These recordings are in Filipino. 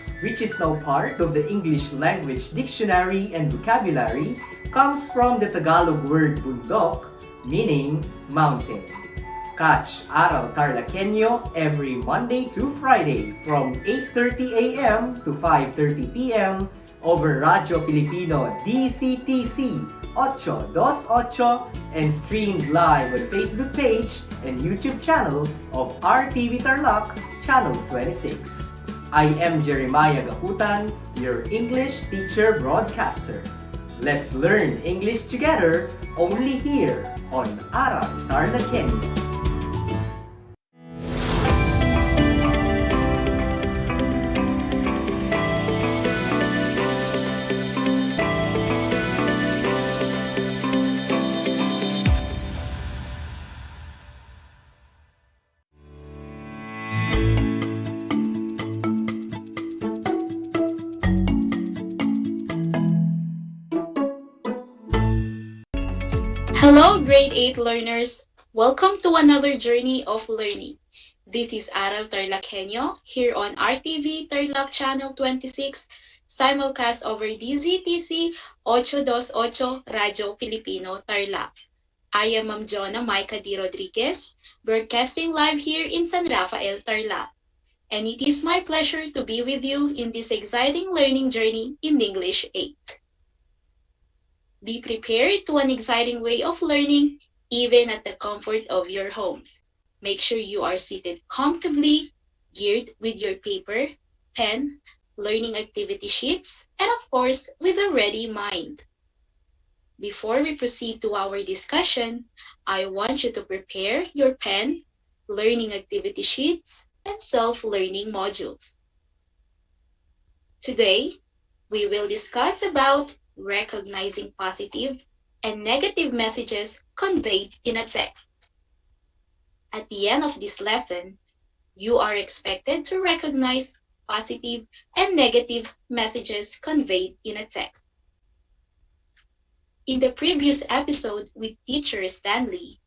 MELCs, which is now part of the English Language Dictionary and Vocabulary, comes from the Tagalog word bundok, meaning mountain. Catch Aral TarlakHenyo every Monday to Friday from 8:30 a.m. to 5:30 p.m. over Radyo Pilipino DCTC 828 and streamed live on Facebook page and YouTube channel of RTV Tarlac, Channel 26. I am Jeremiah Gahutan, your English teacher broadcaster. Let's learn English together only here on Aral TarlakHenyo. Hello, grade 8 learners! Welcome to another journey of learning. This is Aral TarlakHenyo here on RTV Tarlac Channel 26, simulcast over DZTC 828 Radyo Pilipino Tarlac. I am Ma'am Jonna Maika D. Rodriguez, broadcasting live here in San Rafael, Tarlac. And it is my pleasure to be with you in this exciting learning journey in English 8. Be prepared to an exciting way of learning, even at the comfort of your homes. Make sure you are seated comfortably, geared with your paper, pen, learning activity sheets, and of course, with a ready mind. Before we proceed to our discussion, I want you to prepare your pen, learning activity sheets, and self-learning modules. Today, we will discuss about recognizing positive and negative messages conveyed in a text. At the end of this lesson, you are expected to recognize positive and negative messages conveyed in a text. In the previous episode with Teacher Stanley,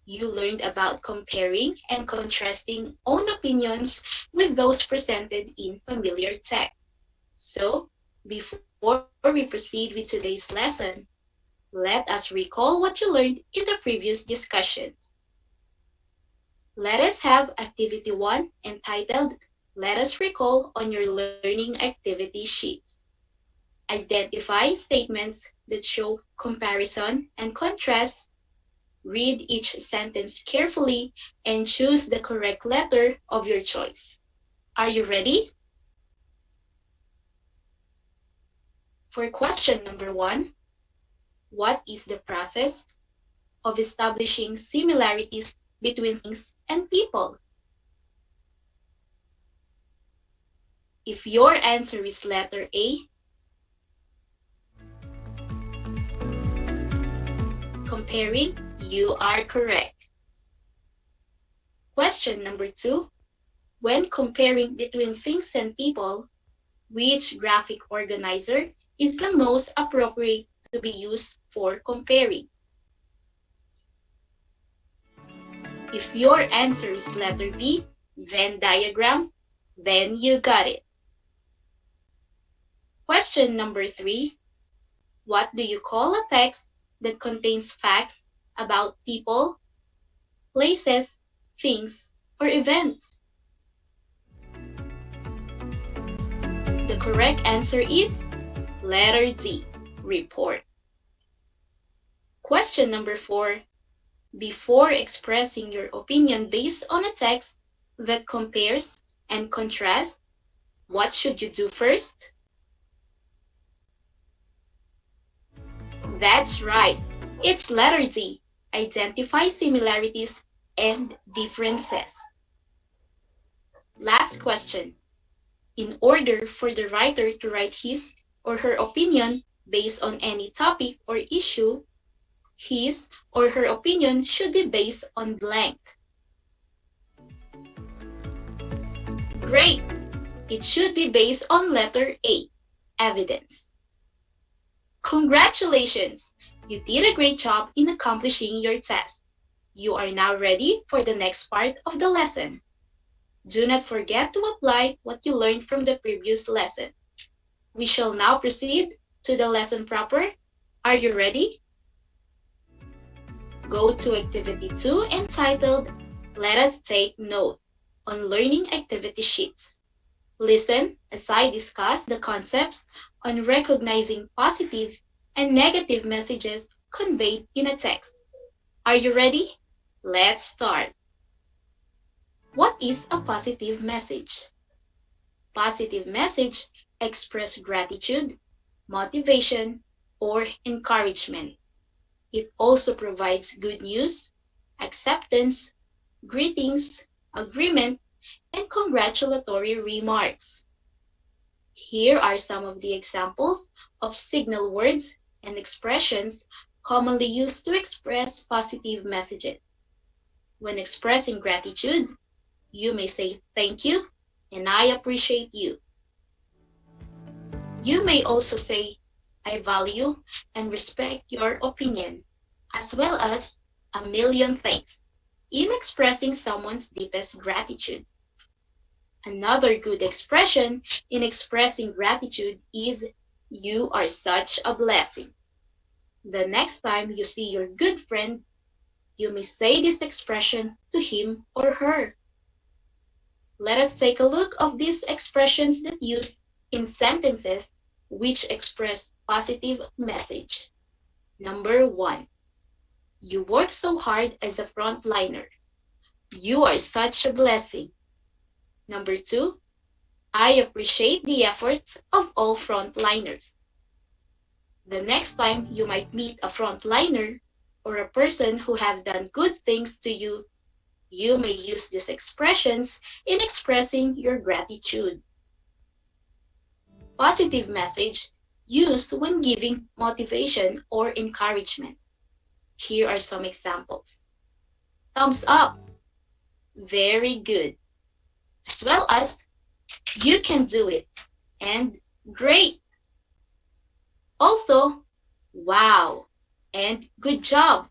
you learned about comparing and contrasting own opinions with those presented in familiar text. So, before we proceed with today's lesson, let us recall what you learned in the previous discussions. Let us have Activity 1 entitled Let Us Recall on your learning activity sheets. Identify statements that show comparison and contrast. Read each sentence carefully and choose the correct letter of your choice. Are you ready? For question number 1, what is the process of establishing similarities between things and people? If your answer is letter A, comparing, you are correct. Question number 2, when comparing between things and people, which graphic organizer is the most appropriate to be used for comparing? If your answer is letter B, Venn diagram, then you got it. Question number 3, what do you call a text that contains facts about people, places, things, or events? The correct answer is letter D, report. Question number 4, before expressing your opinion based on a text that compares and contrasts, what should you do first? That's right, it's letter D, identify similarities and differences. Last question, in order for the writer to write his or her opinion based on any topic or issue, his or her opinion should be based on blank. Great! It should be based on letter A, evidence. Congratulations! You did a great job in accomplishing your test. You are now ready for the next part of the lesson. Do not forget to apply what you learned from the previous lesson. We shall now proceed to the lesson proper. Are you ready? Go to Activity 2 entitled Let Us Take Note on Learning Activity Sheets. Listen as I discuss the concepts on recognizing positive and negative messages conveyed in a text. Are you ready? Let's start. What is a positive message? Positive message express gratitude, motivation, or encouragement. It also provides good news, acceptance, greetings, agreement, and congratulatory remarks. Here are some of the examples of signal words and expressions commonly used to express positive messages. When expressing gratitude, you may say thank you and I appreciate you. You may also say I value and respect your opinion, as well as a million thanks in expressing someone's deepest gratitude. Another good expression in expressing gratitude is you are such a blessing. The next time you see your good friend, you may say this expression to him or her. Let us take a look of these expressions that use in sentences which express positive message. Number 1. You work so hard as a frontliner. You are such a blessing. Number 2. I appreciate the efforts of all frontliners. The next time you might meet a frontliner or a person who have done good things to you, you may use these expressions in expressing your gratitude. Positive message used when giving motivation or encouragement. Here are some examples. Thumbs up, very good, as well as you can do it and great. Also, wow and good job.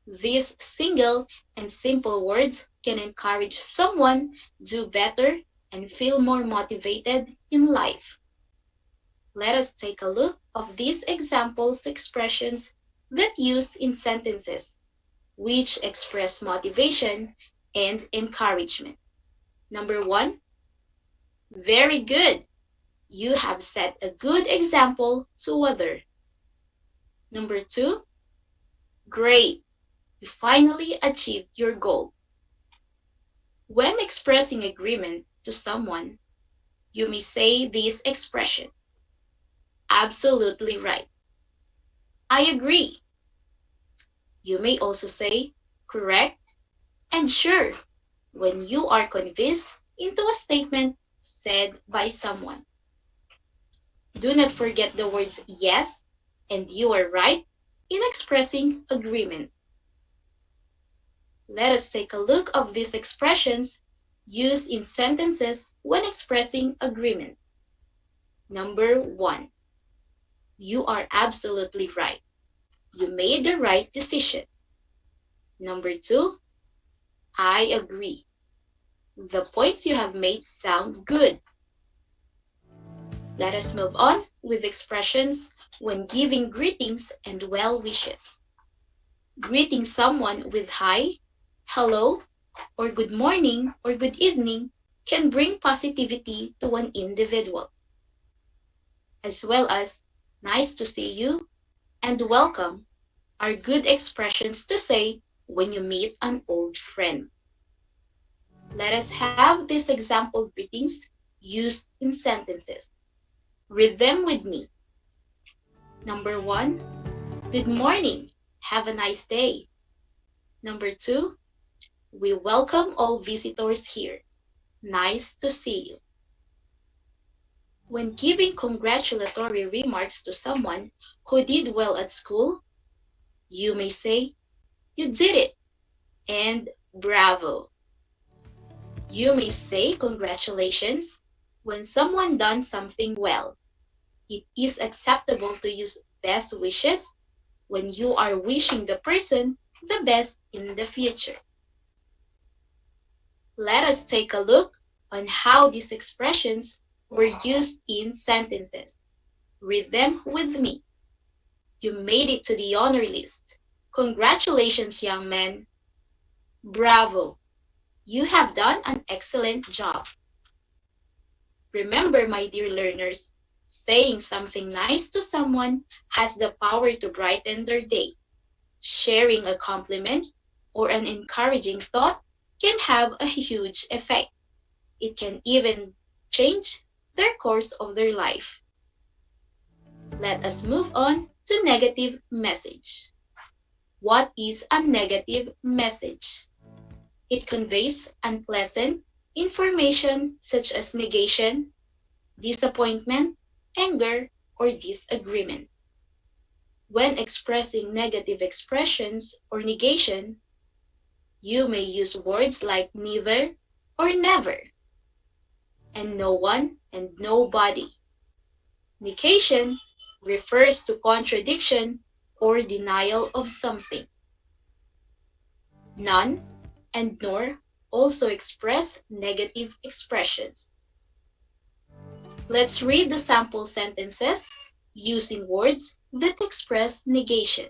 These single and simple words can encourage someone to do better and feel more motivated in life. Let us take a look of these examples expressions that use in sentences which express motivation and encouragement. Number 1, very good. You have set a good example to others. Number 2, great. You finally achieved your goal. When expressing agreement to someone, you may say these expressions. Absolutely right. I agree. You may also say correct and sure when you are convinced into a statement said by someone. Do not forget the words yes and you are right in expressing agreement. Let us take a look of these expressions used in sentences when expressing agreement. Number 1. You are absolutely right. You made the right decision. Number 2. I agree. The points you have made sound good. Let us move on with expressions when giving greetings and well wishes. Greeting someone with hi, hello, or good morning or good evening can bring positivity to an individual, as well as nice to see you and welcome are good expressions to say when you meet an old friend. Let us have these example greetings used in sentences. Read them with me. Number 1, good morning. Have a nice day. Number 2, we welcome all visitors here. Nice to see you. When giving congratulatory remarks to someone who did well at school, you may say, you did it, and bravo. You may say congratulations when someone done something well. It is acceptable to use best wishes when you are wishing the person the best in the future. Let us take a look on how these expressions were used in sentences. Read them with me. You made it to the honor list. Congratulations, young man. Bravo. You have done an excellent job. Remember, my dear learners, saying something nice to someone has the power to brighten their day. Sharing a compliment or an encouraging thought can have a huge effect. It can even change their course of their life. Let us move on to negative message. What is a negative message? It conveys unpleasant information such as negation, disappointment, anger, or disagreement. When expressing negative expressions or negation, you may use words like neither or never, and no one and nobody. Negation refers to contradiction or denial of something. None and nor also express negative expressions. Let's read the sample sentences using words that express negation.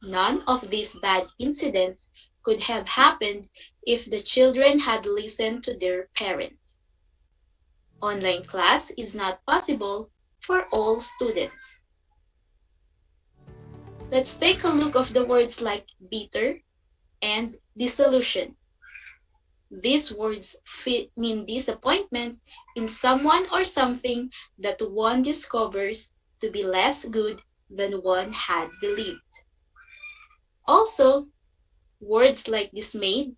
None of these bad incidents could have happened if the children had listened to their parents. Online class is not possible for all students. Let's take a look of the words like bitter and disillusion. These words mean disappointment in someone or something that one discovers to be less good than one had believed. Also, words like dismayed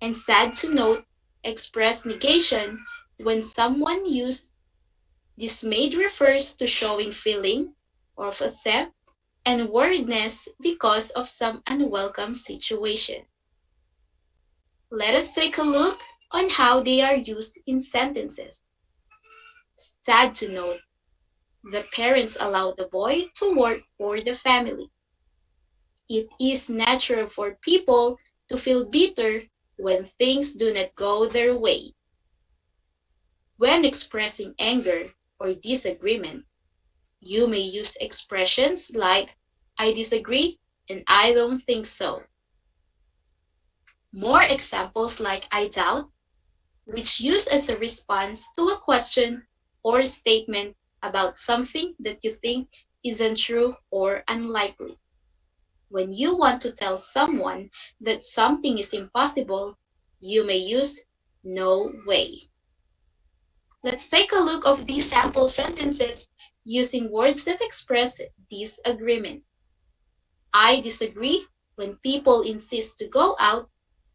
and sad to note express negation when someone used dismayed refers to showing feeling of upset and worriedness because of some unwelcome situation. Let us take a look on how they are used in sentences. Sad to note, the parents allow the boy to work for the family. It is natural for people to feel bitter when things do not go their way. When expressing anger or disagreement, you may use expressions like I disagree and I don't think so. More examples like I doubt, which use as a response to a question or statement about something that you think isn't true or unlikely. When you want to tell someone that something is impossible, you may use no way. Let's take a look of these sample sentences using words that express disagreement. I disagree when people insist to go out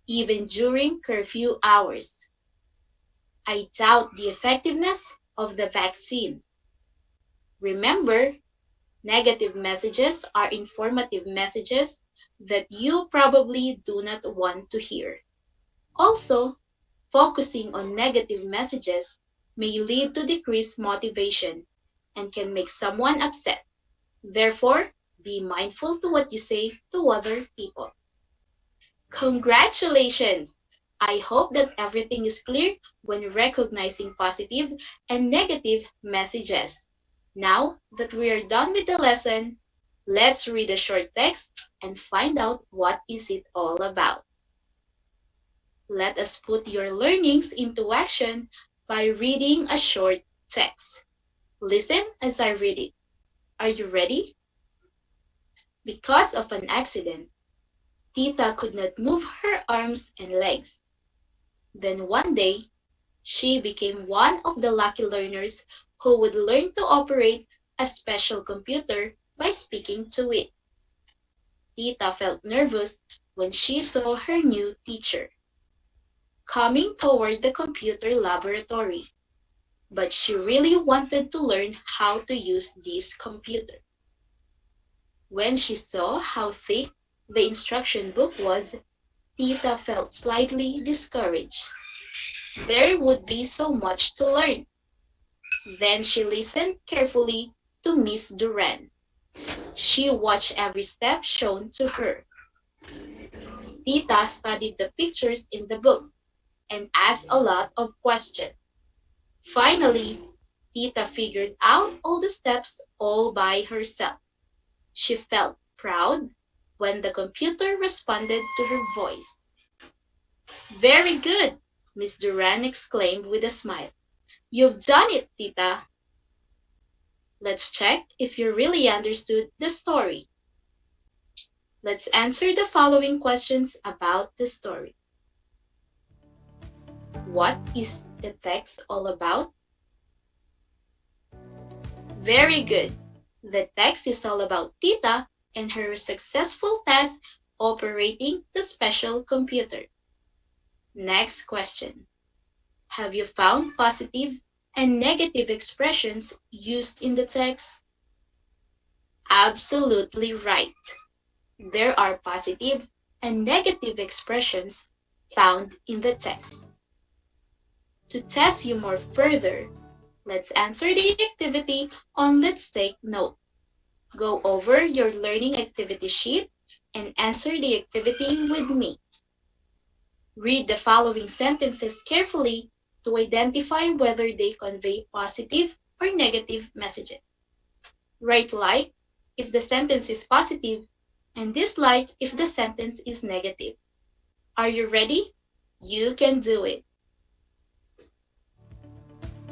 even during curfew hours. I doubt the effectiveness of the vaccine. Remember, negative messages are informative messages that you probably do not want to hear. Also, focusing on negative messages may lead to decreased motivation and can make someone upset. Therefore, be mindful to what you say to other people. Congratulations! I hope that everything is clear when recognizing positive and negative messages. Now that we are done with the lesson, let's read a short text and find out what is it all about. Let us put your learnings into action by reading a short text. Listen as I read it. Are you ready? Because of an accident, Tita could not move her arms and legs. Then one day, she became one of the lucky learners who would learn to operate a special computer by speaking to it. Tita felt nervous when she saw her new teacher coming toward the computer laboratory, but she really wanted to learn how to use this computer. When she saw how thick the instruction book was, Tita felt slightly discouraged. There would be so much to learn. Then she listened carefully to Miss Duran. She watched every step shown to her. Tita studied the pictures in the book. and asked a lot of questions. Finally, Tita figured out all the steps all by herself. She felt proud when the computer responded to her voice. Very good, Miss Duran exclaimed with a smile. You've done it, Tita. Let's check if you really understood the story. Let's answer the following questions about the story. What is the text all about? Very good. The text is all about Tita and her successful task operating the special computer. Next question. Have you found positive and negative expressions used in the text? Absolutely right. There are positive and negative expressions found in the text. To test you more further, let's answer the activity on Let's Take Note. Go over your learning activity sheet and answer the activity with me. Read the following sentences carefully to identify whether they convey positive or negative messages. Write like if the sentence is positive and dislike if the sentence is negative. Are you ready? You can do it.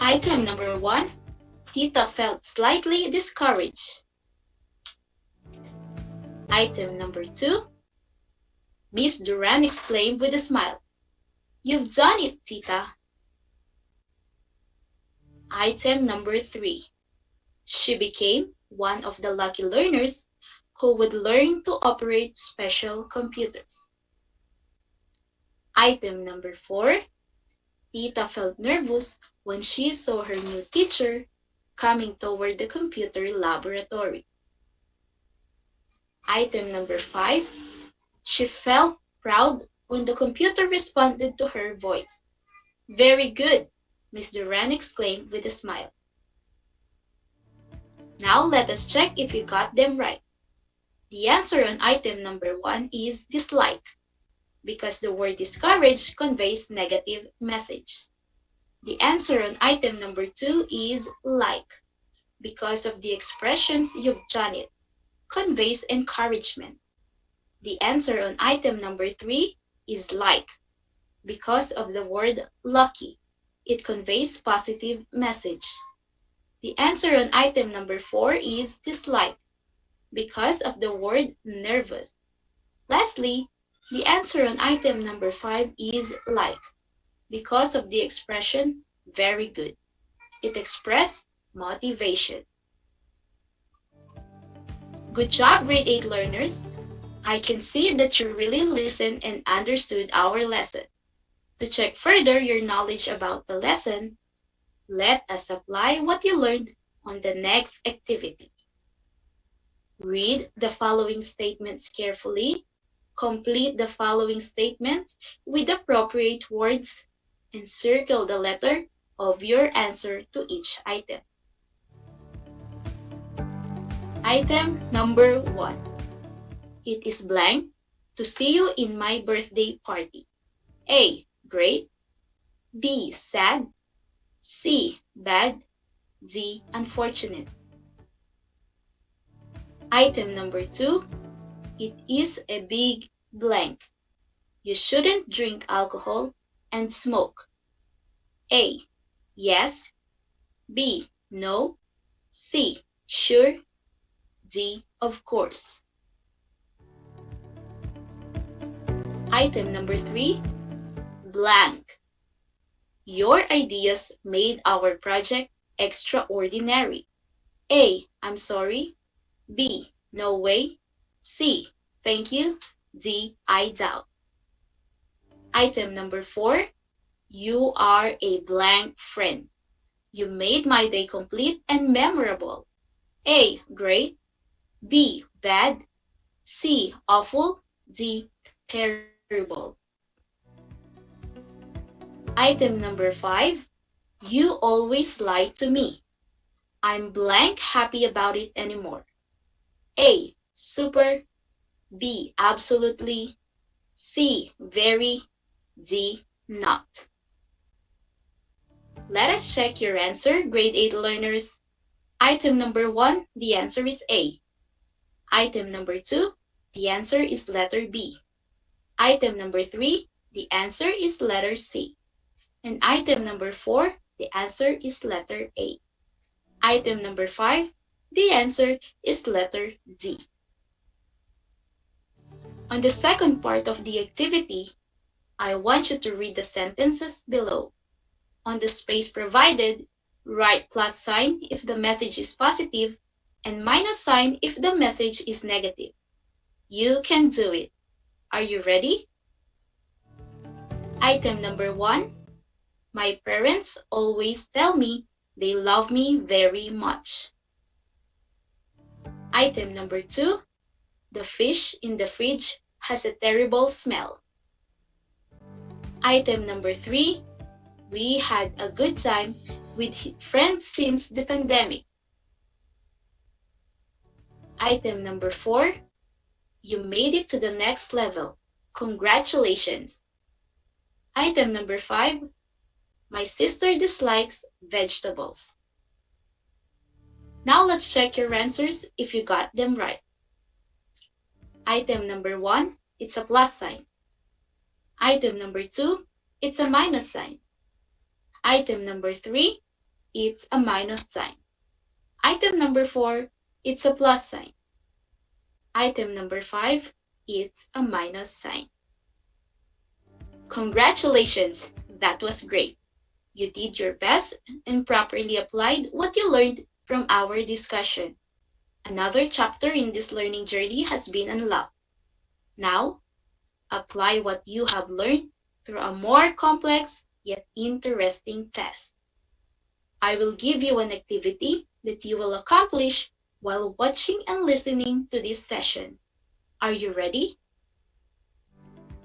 Item number 1. Tita felt slightly discouraged. Item number 2. Miss Duran exclaimed with a smile. You've done it, Tita. Item number 3. She became one of the lucky learners who would learn to operate special computers. Item number 4. Tita felt nervous when she saw her new teacher coming toward the computer laboratory. Item number 5. She felt proud when the computer responded to her voice. Very good, Miss Duran exclaimed with a smile. Now let us check if you got them right. The answer on item number 1 is dislike, because the word discourage conveys negative message. The answer on item number 2 is like, because of the expressions you've done it, conveys encouragement. The answer on item number 3 is like, because of the word lucky, it conveys positive message. The answer on item number 4 is dislike, because of the word nervous. Lastly, the answer on item number 5 is like, because of the expression very good. It expresses motivation. Good job, grade 8 learners! I can see that you really listened and understood our lesson. To check further your knowledge about the lesson, let us apply what you learned on the next activity. Read the following statements carefully, complete the following statements with appropriate words, and circle the letter of your answer to each item. Item number 1. It is blank to see you in my birthday party. A. Great. B. Sad. C. Bad. D. Unfortunate. Item number 2. It is a big blank. You shouldn't drink alcohol and smoke. A. Yes. B. No. C. Sure. D. Of course. Item number 3. Blank. Your ideas made our project extraordinary. A. I'm sorry. B. No way. C. Thank you. D. I doubt. Item number 4. You are a blank friend. You made my day complete and memorable. A. Great. B. Bad. C. Awful. D. Terrible. Item number 5. You always lie to me. I'm blank happy about it anymore. A. Super. B. Absolutely. C. Very. D. not. Let us check your answer, grade 8 learners. Item number 1, the answer is A. Item number 2, the answer is letter B. Item number 3, the answer is letter C. And item number 4, the answer is letter A. Item number 5, the answer is letter D. On the second part of the activity, I want you to read the sentences below. On the space provided, write plus sign if the message is positive and minus sign if the message is negative. You can do it. Are you ready? Item number 1. My parents always tell me they love me very much. Item number 2. The fish in the fridge has a terrible smell. Item number 3. We had a good time with friends since the pandemic. Item number 4. You made it to the next level. Congratulations. Item number 5. My sister dislikes vegetables. Now let's check your answers if you got them right. Item number 1, it's a plus sign. Item number 2, it's a minus sign. Item number 3, it's a minus sign. Item number 4, it's a plus sign. Item number 5, it's a minus sign. Congratulations, that was great. You did your best and properly applied what you learned from our discussion. Another chapter in this learning journey has been unlocked. Now, apply what you have learned through a more complex yet interesting test. I will give you an activity that you will accomplish while watching and listening to this session. Are you ready?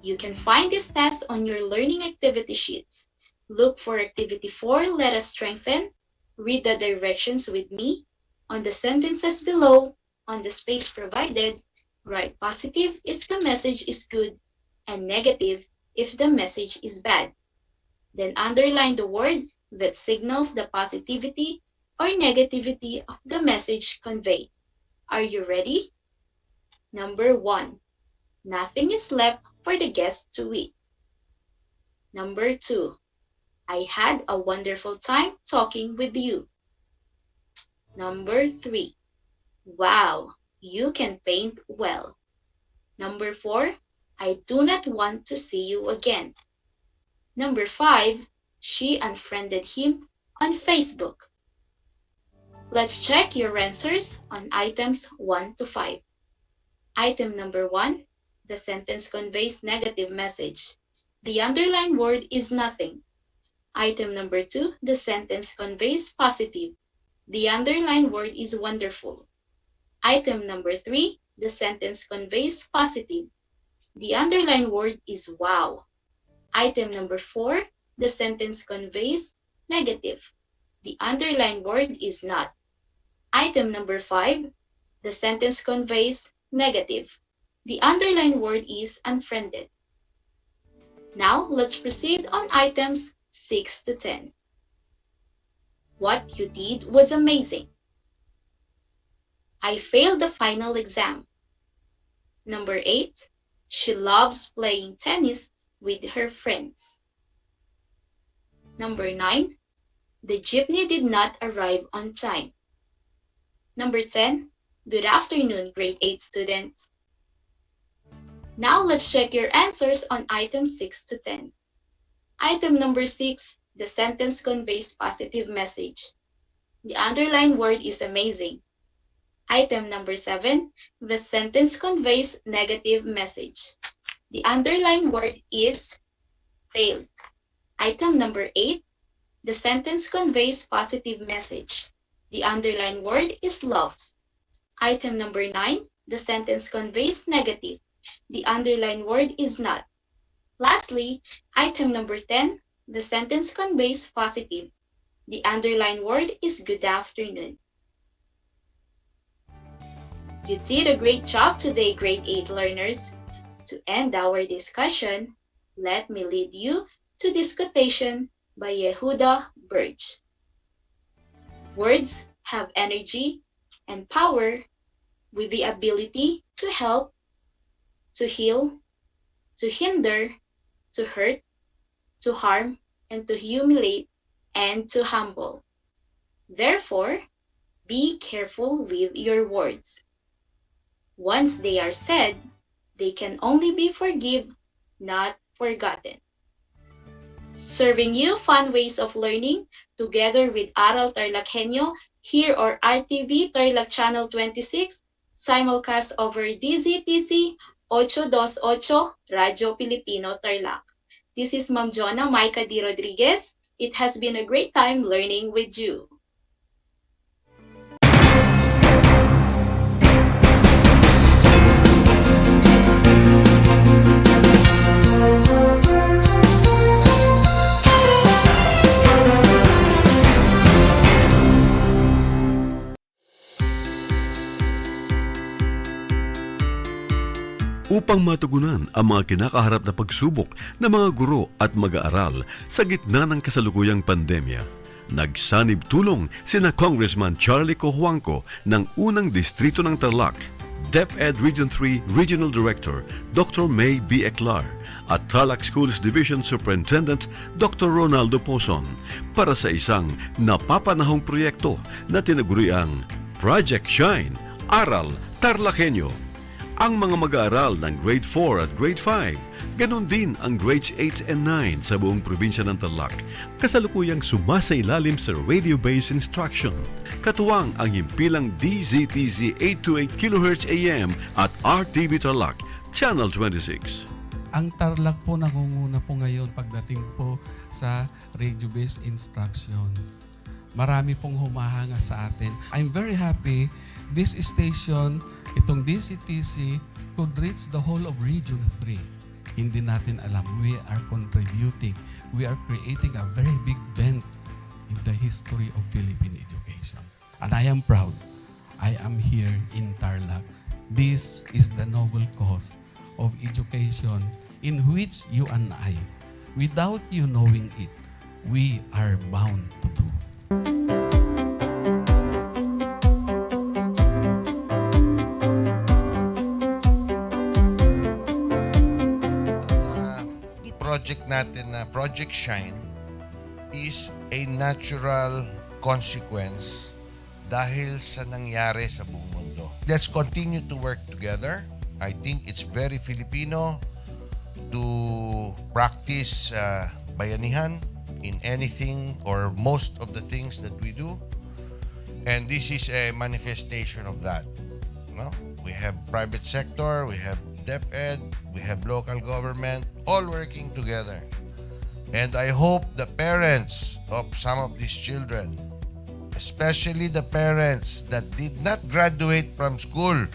You can find this test on your learning activity sheets. Look for activity 4, let us strengthen. Read the directions with me. On the sentences below, on the space provided, write positive if the message is good and negative if the message is bad. Then underline the word that signals the positivity or negativity of the message conveyed. Are you ready? Number 1. Nothing is left for the guests to eat. Number 2. I had a wonderful time talking with you. Number 3. Wow, you can paint well. Number 4. I do not want to see you again. Number 5. She unfriended him on Facebook. Let's check your answers on items 1 to 5. Item number 1. The sentence conveys negative message. The underlined word is nothing. Item number 2. The sentence conveys positive. The underlined word is wonderful. Item number 3. The sentence conveys positive. The underlined word is wow. Item number 4. The sentence conveys negative. The underlined word is not. Item number 5. The sentence conveys negative. The underlined word is unfriended. Now, let's proceed on items 6 to 10. What you did was amazing. I failed the final exam. Number 8. She loves playing tennis with her friends. Number 9. The jeepney did not arrive on time. Number 10. Good afternoon, grade 8 students. Now let's check your answers on items 6 to 10. Item number 6. The sentence conveys positive message. The underlined word is amazing. Item number 7. The sentence conveys negative message. The underlined word is failed. Item number 8. The sentence conveys positive message. The underlined word is loves. Item number 9. The sentence conveys negative. The underlined word is not. Lastly, item number 10. The sentence conveys positive. The underlined word is good afternoon. You did a great job today, grade 8 learners. To end our discussion, let me lead you to this quotation by Yehuda Burge. Words have energy and power with the ability to help, to heal, to hinder, to hurt, to harm, and to humiliate, and to humble. Therefore, be careful with your words. Once they are said, they can only be forgiven, not forgotten. Serving you fun ways of learning together with Aral TarlakHenyo here on RTV Tarlac Channel 26, simulcast over DZTC 828 Radyo Pilipino Tarlac. This is Ma'am Jonna Maika D. Rodriguez. It has been a great time learning with you. Upang matugunan ang mga kinakaharap na pagsubok ng mga guro at mag-aaral sa gitna ng kasalukuyang pandemya, nagsanib tulong sina Congressman Charlie Cojuangco ng unang distrito ng Tarlac, DEPED Region 3 Regional Director Dr. May B. Eclar at Tarlac Schools Division Superintendent Dr. Ronaldo Pozon para sa isang napapanahong proyekto na tinaguriang Project Shine, Aral TarlakHenyo. Ang mga mag-aaral ng Grade 4 at Grade 5, ganun din ang Grades 8 and 9 sa buong probinsya ng Tarlac, kasalukuyang sumasailalim sa radio-based instruction. Katuwang ang himpilang DZTZ 828 kHz AM at RTV Tarlac, Channel 26. Ang Tarlac po nangunguna po ngayon pagdating po sa radio-based instruction. Marami pong humahanga sa atin. I'm very happy this station, itong DCTC, could reach the whole of Region 3. Hindi natin alam, we are contributing. We are creating a very big dent in the history of Philippine education. And I am proud. I am here in Tarlac. This is the noble cause of education in which you and I, without you knowing it, we are bound to do. Project natin na Project Shine is a natural consequence dahil sa nangyari sa buong mundo. Let's continue to work together. I think it's very Filipino to practice bayanihan in anything or most of the things that we do. And this is a manifestation of that. No? We have private sector, we have DEPED, we have local government, all working together. And I hope the parents of some of these children, especially the parents that did not graduate from school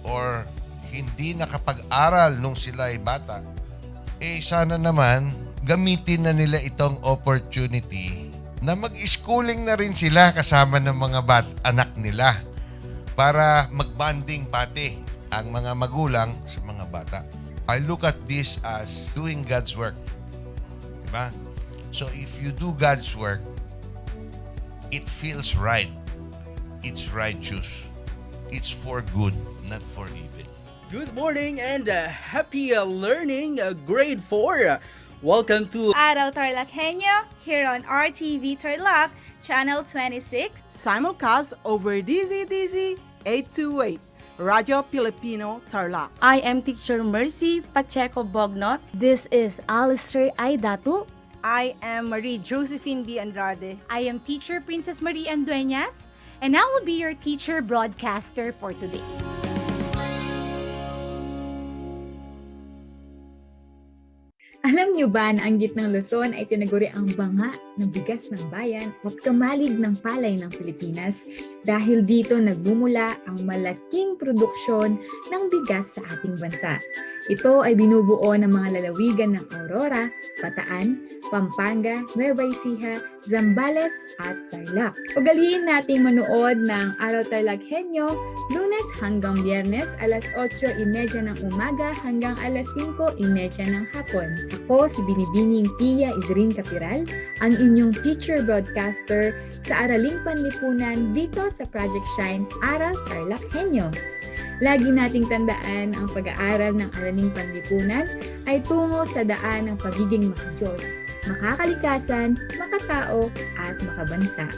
or hindi nakapag-aral nung sila ay bata, sana naman gamitin na nila itong opportunity na mag-schooling na rin sila kasama ng mga anak nila para mag-bonding pati ang mga magulang sa mga bata. I look at this as doing God's work. Diba? So if you do God's work, it feels right. It's righteous. It's for good, not for evil. Good morning and happy learning, grade 4. Welcome to Aral TarlakHenyo here on RTV Tarlac, Channel 26. Simulcast over DZTZ 828, Radyo Pilipino Tarlac. I am Teacher Mercy Pacheco Bognot. This is Alistair Aidatu. I am Marie Josephine B. Andrade. I am Teacher Princess Marie M. Dueñas, and I will be your teacher broadcaster for today. Alam niyo ba na ang gitnang Luzon ay tinaguri ang banga ng bigas ng bayan o kamalig ng palay ng Pilipinas dahil dito nagmumula ang malaking produksyon ng bigas sa ating bansa. Ito ay binubuo ng mga lalawigan ng Aurora, Bataan, Pampanga, Nueva Ecija, Zambales at Tarlac. Ugaliin nating manood ng Aral TarlakHenyo Lunes hanggang Biyernes alas 8:30 ng umaga hanggang alas 5:30 ng hapon. Ako si Binibining Pia Izrin Capiral, ang inyong teacher broadcaster sa Araling Panlipunan dito sa Project Shine Aral TarlakHenyo. Lagi nating tandaan ang pag-aaral ng Araling Panlipunan ay tungo sa daan ng pagiging makadiyos, makakalikasan, makatao at makabansa.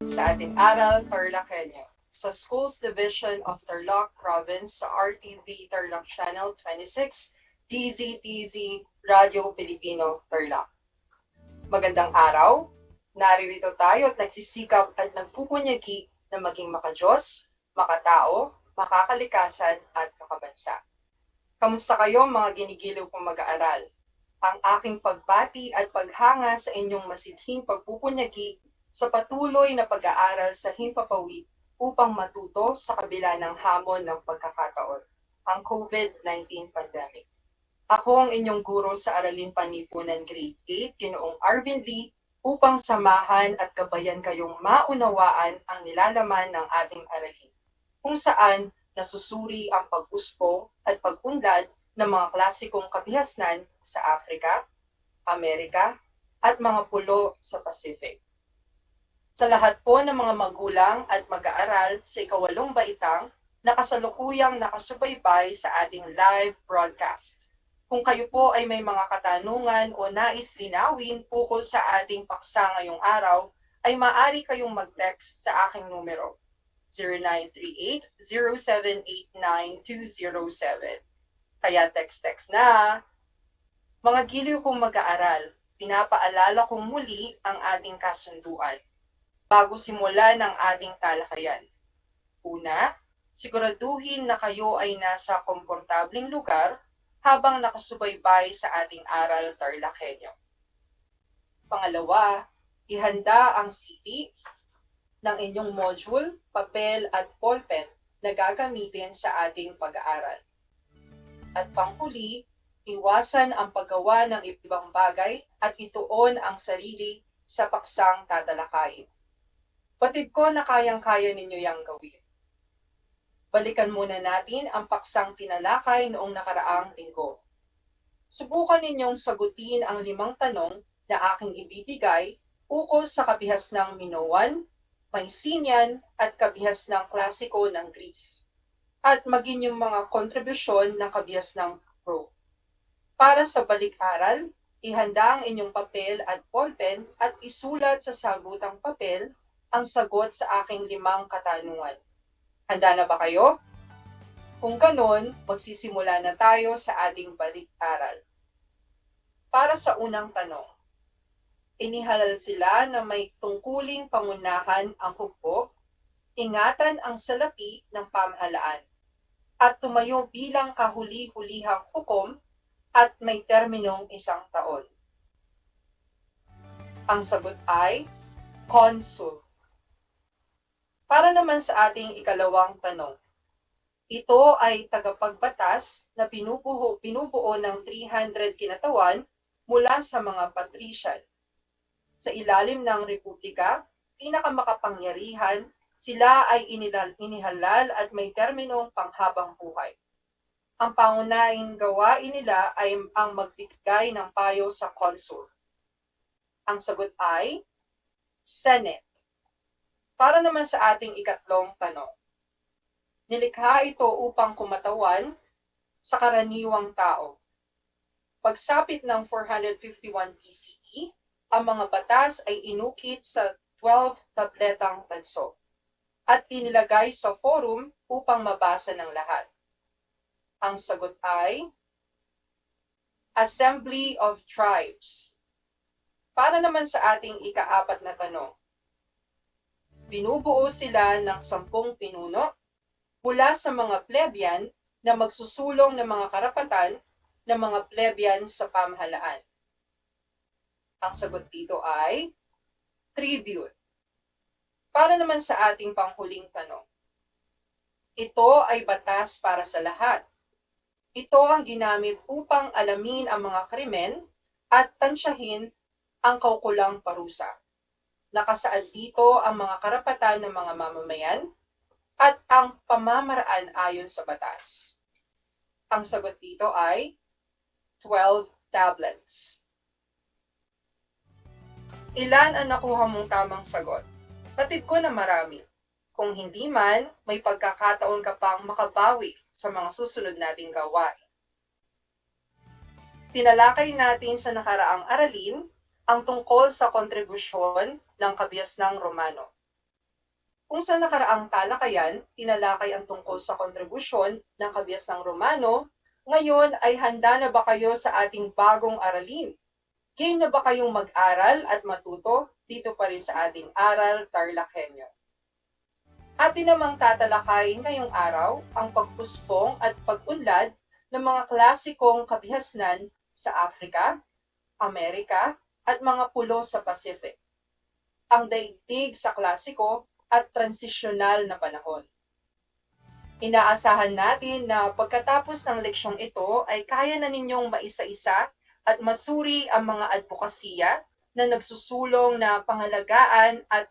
Sa ating Aral TarlakHenyo sa Schools Division of Tarlac Province sa RTV Tarlac Channel 26, DZTZ Radio Pilipino Tarlac. Magandang araw! Naririto tayo at nagsisikap at nagpupunyagi na maging makadiyos, makatao, makakalikasan at makabansa. Kamusta kayo mga ginigiliw kong mag-aaral? Ang aking pagbati at paghanga sa inyong masidhing pagpupunyagi sa patuloy na pag-aaral sa himpapawid upang matuto sa kabila ng hamon ng pagkakataon, ang COVID-19 pandemic. Ako ang inyong guro sa Aralin Panlipunan Grade 8, Ginoong Arvin Lee, upang samahan at gabayan kayong maunawaan ang nilalaman ng ating aralin, kung saan nasusuri ang pag-usbong at pag-unlad ng mga klasikong kabihasnan sa Africa, Amerika, at mga pulo sa Pacific. Sa lahat po ng mga magulang at mag-aaral sa ikawalong baitang na kasalukuyang nakasubaybay sa ating live broadcast. Kung kayo po ay may mga katanungan o nais linawin ukol sa ating paksa ngayong araw, ay maaari kayong mag-text sa aking numero 0938-0789-207. Kaya text na! Mga giliw kong mag-aaral, pinapaalala kong muli ang ating kasunduan bago simula ng ating talakayan. Una, siguraduhin na kayo ay nasa komportableng lugar habang nakasubaybay sa ating Aral TarlakHenyo. Pangalawa, ihanda ang CD ng inyong module, papel at ballpen na gagamitin sa ating pag-aaral. At panghuli, iwasan ang paggawa ng ibang bagay at ituon ang sarili sa paksang tatalakayin. Batid ko na kayang-kaya ninyo yang gawin. Balikan muna natin ang paksang tinalakay noong nakaraang linggo. Subukan ninyong sagutin ang 5 tanong na aking ibibigay ukol sa kabihasnang Minoan, Mycenaean at kabihasnang klasiko ng Greece, at maging yung mga kontribusyon ng kabihasnang Rome. Para sa balik-aral, ihanda ang inyong papel at ballpen at isulat sa sagutang papel ang sagot sa aking 5 katanungan. Handa na ba kayo? Kung ganon, magsisimula na tayo sa ating balik-aral. Para sa unang tanong, inihalal sila na may tungkuling pangunahan ang hukbo, ingatan ang salapi ng pamahalaan, at tumayo bilang kahuli-hulihang hukom at may terminong 1 taon. Ang sagot ay consul. Para naman sa ating ikalawang tanong, ito ay tagapagbatas na binubuo ng 300 kinatawan mula sa mga patrician. Sa ilalim ng republika, pinakamakapangyarihan, sila ay inihalal at may terminong panghabang buhay. Ang pangunahing gawain nila ay ang magbigay ng payo sa consul. Ang sagot ay Senate. Para naman sa ating ikatlong tanong, nilikha ito upang kumatawan sa karaniwang tao. Pagsapit ng 451 BCE, ang mga batas ay inukit sa 12 tabletang tanso. at inilagay sa forum upang mabasa ng lahat? Ang sagot ay Assembly of Tribes. Para naman sa ating ika-4 na tanong, binubuo sila ng 10 pinuno mula sa mga plebyan na magsusulong ng mga karapatan ng mga plebyan sa pamahalaan. Ang sagot dito ay tribute. Para naman sa ating panghuling tanong, ito ay batas para sa lahat. Ito ang ginamit upang alamin ang mga krimen at tansyahin ang kaukulang parusa. Nakasaad dito ang mga karapatan ng mga mamamayan at ang pamamaraan ayon sa batas. Ang sagot dito ay 12 tablets. Ilan ang nakuha mong tamang sagot? Patid ko na marami. Kung hindi man, may pagkakataon ka pang makabawi sa mga susunod nating gawain. Tinalakay natin sa nakaraang aralin ang tungkol sa kontribusyon ng kabiasnang Romano. Kung sa nakaraang talakayan, tinalakay ang tungkol sa kontribusyon ng kabiasnang Romano, ngayon ay handa na ba kayo sa ating bagong aralin? Game na ba kayong mag-aral at matuto dito pa rin sa ating Aral TarlakHenyo? Atin namang tatalakay ngayong araw ang pagpuspong at pag-unlad ng mga klasikong kabihasnan sa Africa, Amerika, at mga pulo sa Pacific. Ang daigdig sa klasiko at transisyonal na panahon. Inaasahan natin na pagkatapos ng leksyong ito ay kaya na ninyong maisa-isa at masuri ang mga advokasya na nagsusulong na pangalagaan at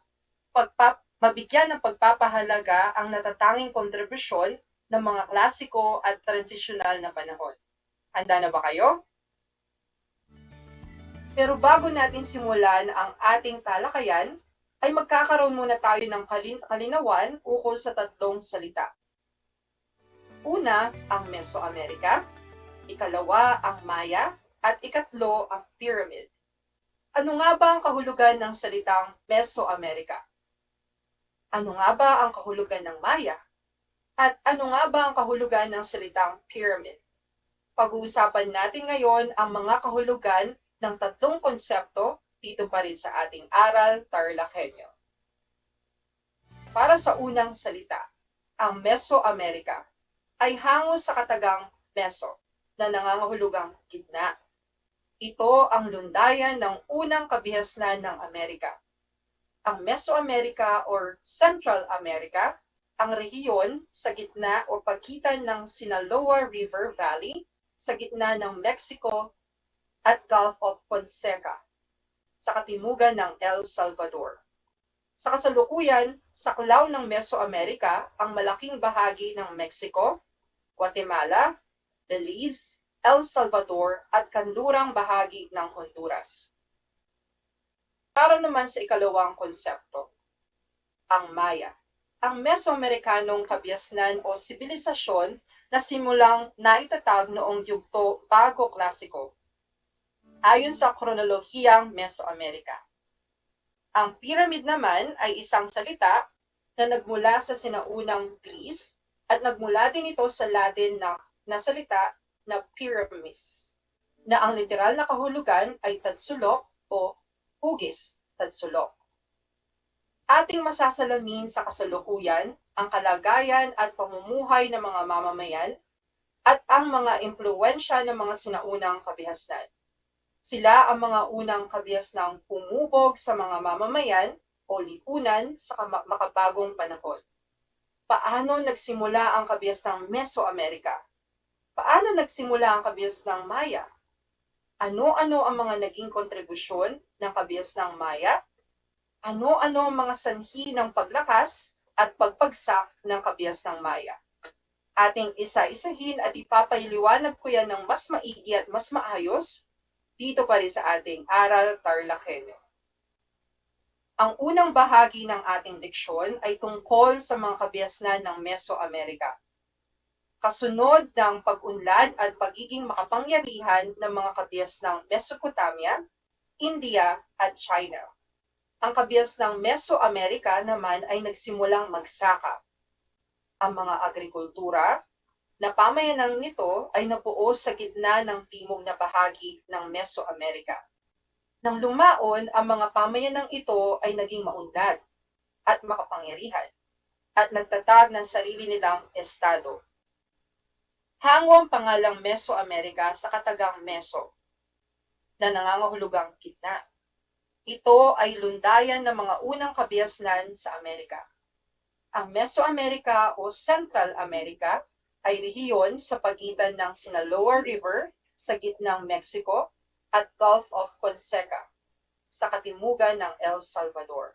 mabigyan ng pagpapahalaga ang natatanging kontribusyon ng mga klasiko at transisyonal na panahon. Handa na ba kayo? Pero bago natin simulan ang ating talakayan, ay magkakaroon muna tayo ng kalinawan ukol sa 3 salita. Una, ang Mesoamerica, ikalawa, ang Maya, at ikatlo, ang Pyramid. Ano nga ba ang kahulugan ng salitang Mesoamerica? Ano nga ba ang kahulugan ng Maya? At ano nga ba ang kahulugan ng salitang pyramid? Pag-uusapan natin ngayon ang mga kahulugan ng 3 konsepto dito pa rin sa ating Aral TarlakHenyo. Para sa unang salita, ang Mesoamerica ay hango sa katagang meso na nangangahulugang gitna. Ito ang lundayan ng unang kabihasnan ng Amerika. Ang Mesoamerica or Central America, ang rehiyon sa gitna o pagitan ng Sinaloa River Valley sa gitna ng Mexico at Gulf of Fonseca sa katimugan ng El Salvador. Sa kasalukuyan, saklaw ng Mesoamerica ang malaking bahagi ng Mexico, Guatemala, Belize, El Salvador at kanlurang bahagi ng Honduras. Para naman sa ikalawang konsepto, ang Maya, ang Mesoamerikanong kabihasnan o sibilisasyon na simulang naitatag noong yugto bago klasiko, ayon sa kronolohiyang Mesoamerica. Ang pyramid naman ay isang salita na nagmula sa sinaunang Greece at nagmula din ito sa Latin na salita na pyramis, na ang literal na kahulugan ay tadsulok o hugis, tadsulok. Ating masasalamin sa kasalukuyan ang kalagayan at pamumuhay ng mga mamamayan at ang mga impluwensya ng mga sinaunang kabihasnan. Sila ang mga unang kabihasnang pumubog sa mga mamamayan o lipunan sa makabagong panahon. Paano nagsimula ang kabihasnang Mesoamerica? Paano nagsimula ang kabihasnang Maya? Ano-ano ang mga naging kontribusyon ng kabihasnang Maya? Ano-ano ang mga sanhi ng paglakas at pagpagsak ng kabihasnang Maya? Ating isa-isahin at ipapaliwanag ko yan ng mas maigi at mas maayos dito pa rin sa ating Aral TarlakHenyo. Ang unang bahagi ng ating leksyon ay tungkol sa mga kabihasnan ng Mesoamerica. Kasunod ng pag-unlad at pagiging makapangyarihan ng mga kabihasnang Mesopotamia, India at China. Ang kabias ng Mesoamerica naman ay nagsimulang magsaka. Ang mga agrikultura na pamayanan nito ay nabuo sa gitna ng timog na bahagi ng Mesoamerica. Nang lumaon, ang mga pamayanang ito ay naging maunlad at makapangyarihan at nagtatag ng sarili nilang estado. Hango ang pangalang Mesoamerica sa katagang Meso, na nangangahulugang gitna. Ito ay lundayan ng mga unang kabiasnan sa Amerika. Ang Mesoamerica o Central America ay rehiyon sa pagitan ng Sinaloa River sa gitnang Mexico at Gulf of Fonseca sa katimugan ng El Salvador.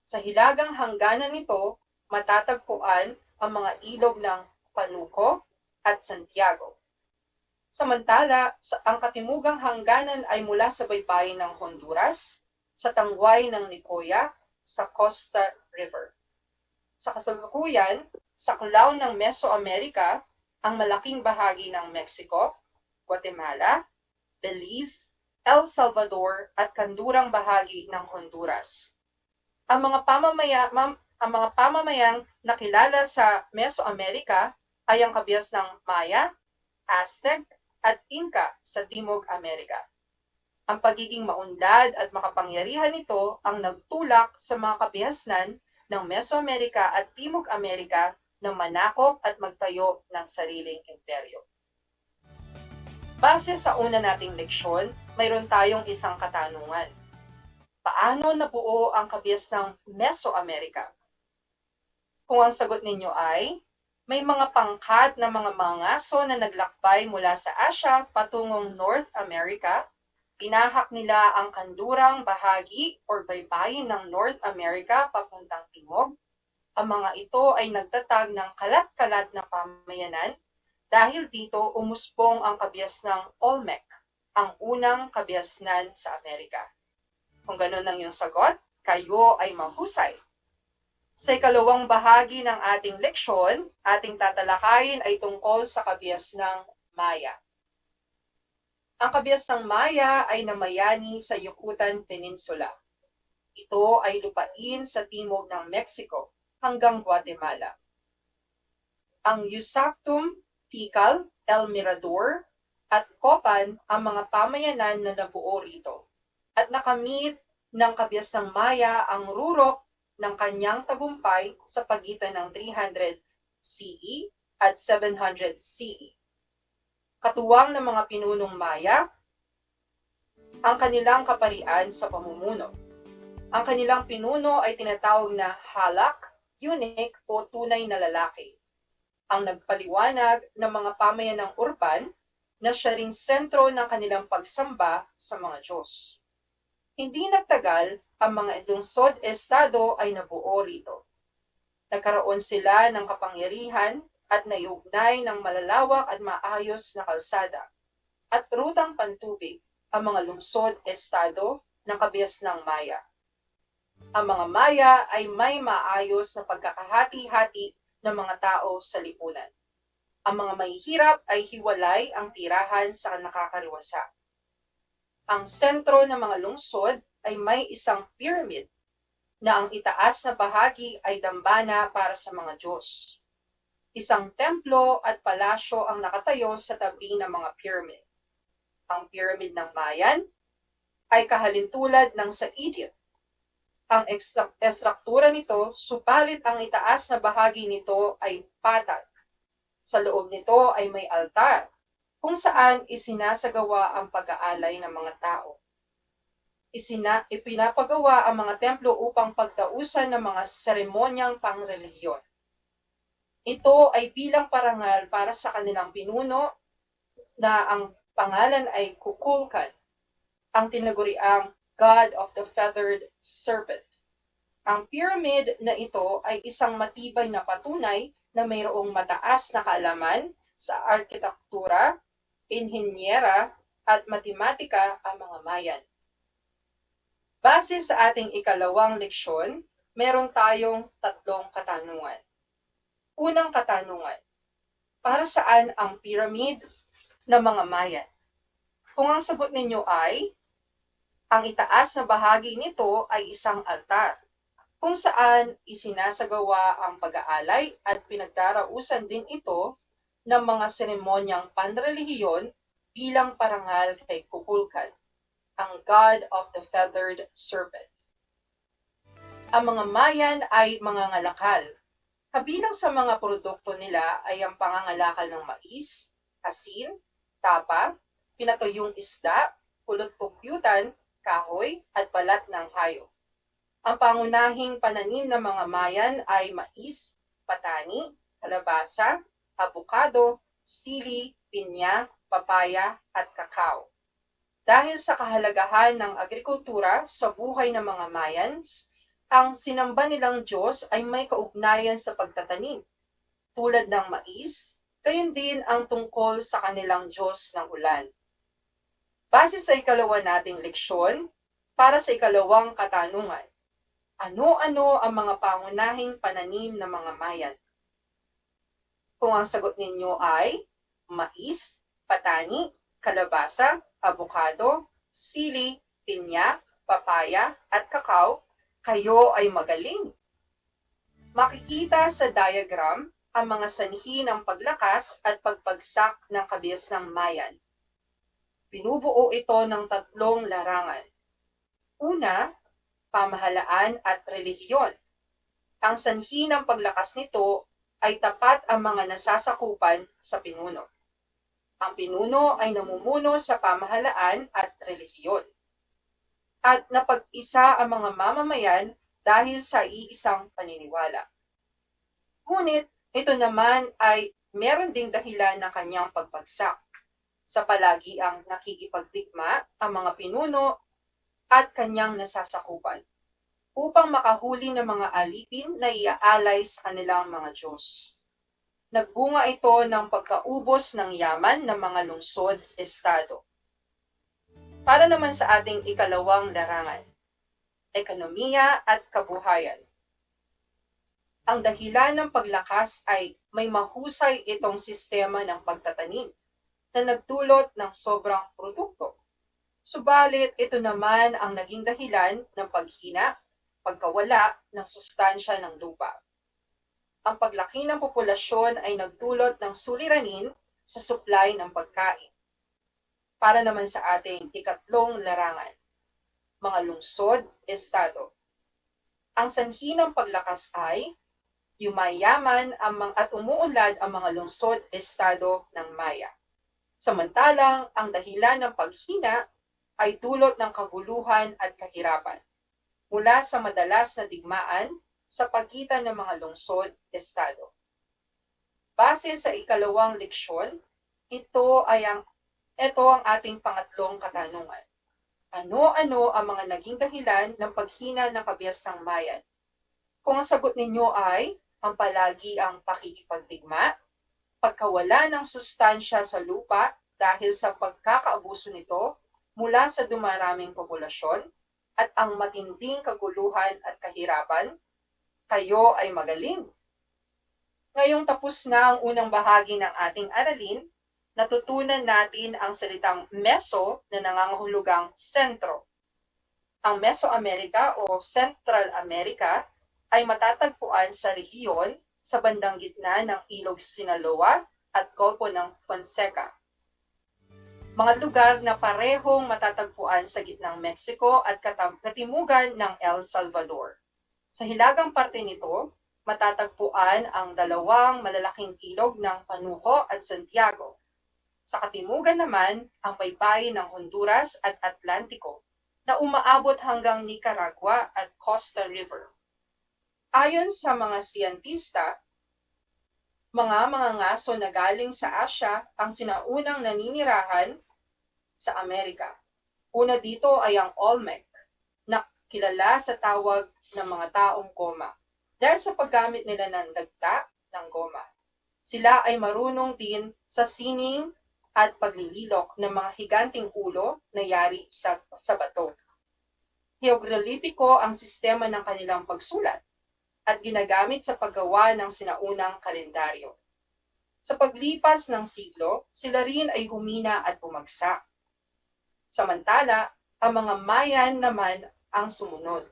Sa hilagang hangganan nito, matatagpuan ang mga ilog ng Panuco at Santiago. Samantala, ang katimugang hangganan ay mula sa baybayin ng Honduras, sa tangway ng Nicoya, sa Costa River. Sa kasalukuyan, sa klaw ng Mesoamerica, ang malaking bahagi ng Mexico, Guatemala, Belize, El Salvador at kandurang bahagi ng Honduras. Ang mga pamamayang nakilala sa Mesoamerica ay ang kabias ng Maya, Aztec at Inca sa Timog Amerika. Ang pagiging maunlad at makapangyarihan nito ang nagtulak sa mga kabihasnan ng Mesoamerica at Timog Amerika ng manakop at magtayo ng sariling imperyo. Base sa una nating leksyon, mayroon tayong isang katanungan. Paano nabuo ang kabias ng Mesoamerica? Kung ang sagot ninyo ay, may mga pangkat na mga mangaso na naglakbay mula sa Asia patungong North America, tinahak nila ang kandurang bahagi o baybayin ng North America papuntang timog. Ang mga ito ay nagtatag ng kalat-kalat na pamayanan. Dahil dito, umuspong ang kabias ng Olmec, ang unang kabiasnan sa Amerika. Kung ganun ang iyong sagot, kayo ay mahusay. Sa ikalawang bahagi ng ating leksyon, ating tatalakayin ay tungkol sa kabias ng Maya. Ang kabias ng Maya ay namayani sa Yucatan Peninsula. Ito ay lupain sa timog ng Mexico hanggang Guatemala. Ang Yucatán, Tikal, El Mirador, at Copan ang mga pamayanan na nabuo rito. At nakamit ng kabias ng Maya ang rurok ng kanyang tagumpay sa pagitan ng 300 CE at 700 CE. Katuwang ng mga pinunong Maya, ang kanilang kaparian sa pamumuno. Ang kanilang pinuno ay tinatawag na halak, eunuch o tunay na lalaki. Ang nagpaliwanag ng mga pamayanang urban na siya ring sentro ng kanilang pagsamba sa mga Diyos. Hindi nagtagal, ang mga lungsod-estado ay nabuo rito. Nagkaroon sila ng kapangyarihan at naiugnay ng malalawak at maayos na kalsada at rutang pantubig ang mga lungsod-estado ng kabias ng Maya. Ang mga Maya ay may maayos na pagkakahati-hati ng mga tao sa lipunan. Ang mga mahihirap ay hiwalay ang tirahan sa nakakariwasa. Ang sentro ng mga lungsod ay may isang pyramid na ang itaas na bahagi ay dambana para sa mga Diyos. Isang templo at palasyo ang nakatayo sa tabi ng mga pyramid. Ang pyramid ng Mayan ay kahalintulad ng sa Egypt. Ang estruktura nito, subalit ang itaas na bahagi nito ay patag. Sa loob nito ay may altar, kung saan isinasagawa ang pag-aalay ng mga tao. Ipinapagawa ang mga templo upang pagtausan ng mga seremonyang pangrelihiyon. Ito ay bilang parangal para sa kanilang pinuno na ang pangalan ay Kukulkan, ang tinaguriang God of the Feathered Serpent. Ang pyramid na ito ay isang matibay na patunay na mayroong mataas na kaalaman sa arkitektura, inhinyera at matematika ang mga Mayan. Base sa ating ikalawang leksyon, meron tayong tatlong katanungan. Unang katanungan, para saan ang pyramid ng mga Mayan? Kung ang sagot ninyo ay, Ang itaas na bahagi nito ay isang altar, kung saan isinasagawa ang pag-aalay at pinagdarausan din ito ng mga seremonyang panrelihiyon bilang parangal kay Kukulkan, ang god of the feathered serpent. Ang mga Mayan ay mga ngalakal. Kabilang sa mga produkto nila ay ang pangangalakal ng mais, asin, tapa, pinatuyong isda, pulot-pukyutan, kahoy, at balat ng hayop. Ang pangunahing pananim ng mga Mayan ay mais, patani, kalabasa, abukado, sili, pinya, papaya, at kakao. Dahil sa kahalagahan ng agrikultura sa buhay ng mga Mayans, ang sinamba nilang Diyos ay may kaugnayan sa pagtatanim, tulad ng mais, gayon din ang tungkol sa kanilang Diyos ng ulan. Base sa ikalawa nating leksyon, para sa ikalawang katanungan, ano-ano ang mga pangunahing pananim ng mga Mayan? Kung ang sagot ninyo ay mais, patani, kalabasa, abukado, sili, pinya, papaya, at kakao, kayo ay magaling. Makikita sa diagram ang mga sanhi ng paglakas at pagpagsak ng kabias ng Mayan. Binubuo ito ng tatlong larangan. Una, pamahalaan at relihiyon. Ang sanhi ng paglakas nito ay tapat ang mga nasasakupan sa pinuno. Ang pinuno ay namumuno sa pamahalaan at relihiyon. At napag-isa ang mga mamamayan dahil sa iisang paniniwala. Ngunit ito naman ay meron ding dahilan ng kanyang pagpagsak. Sa palagiang nakikipagdigma ang mga pinuno at kanyang nasasakupan upang makahuli ng mga alipin na iaalay sa kanilang mga Diyos. Nagbunga ito ng pagkaubos ng yaman ng mga lungsod-estado. Para naman sa ating ikalawang larangan, ekonomiya at kabuhayan. Ang dahilan ng paglakas ay may mahusay itong sistema ng pagtatanim na nagdulot ng sobrang produkto. Subalit ito naman ang naging dahilan ng paghina, pagkawala ng sustansya ng lupa. Ang paglaki ng populasyon ay nagdulot ng suliranin sa supply ng pagkain. Para naman sa ating ikatlong larangan, mga lungsod, estado. Ang sanhi ng paglakas ay yumayaman at umuunlad ang mga lungsod, estado ng Maya. Samantalang ang dahilan ng paghina ay dulot ng kaguluhan at kahirapan mula sa madalas na digmaan sa pagitan ng mga lungsod, estado. Base sa ikalawang leksyon, ito ang ating pangatlong katanungan. Ano-ano ang mga naging dahilan ng paghina ng kabias ng Mayan? Kung ang sagot ninyo ay ang palagiang pakikipagdigma, pagkawala ng sustansya sa lupa dahil sa pagkakaabuso nito mula sa dumaraming populasyon, at ang matinding kaguluhan at kahirapan, kayo ay magaling. Ngayong tapos na ang unang bahagi ng ating aralin, natutunan natin ang salitang Meso na nangangahulugang sentro. Ang Mesoamerica o Central America ay matatagpuan sa rehiyon sa bandang gitna ng Ilog Sinaloa at Golfo ng Fonseca. Mga lugar na parehong matatagpuan sa gitnang Mexico at katimugan ng El Salvador. Sa hilagang parte nito, matatagpuan ang dalawang malalaking ilog ng Panuco at Santiago. Sa katimugan naman, ang baybayin ng Honduras at Atlantiko na umaabot hanggang Nicaragua at Costa River. Ayon sa mga siyentista, mga ngaso na galing sa Asya ang sinaunang naninirahan sa Amerika. Una dito ay ang Olmec, na kilala sa tawag ng mga taong goma dahil sa paggamit nila ng dagta ng goma. Sila ay marunong din sa sining at paglililok ng mga higanting ulo na yari sa bato. Hieroglipiko ang sistema ng kanilang pagsulat at ginagamit sa paggawa ng sinaunang kalendaryo. Sa paglipas ng siglo, sila rin ay humina at bumagsak. Samantala, Ang mga Mayan naman ang sumunod.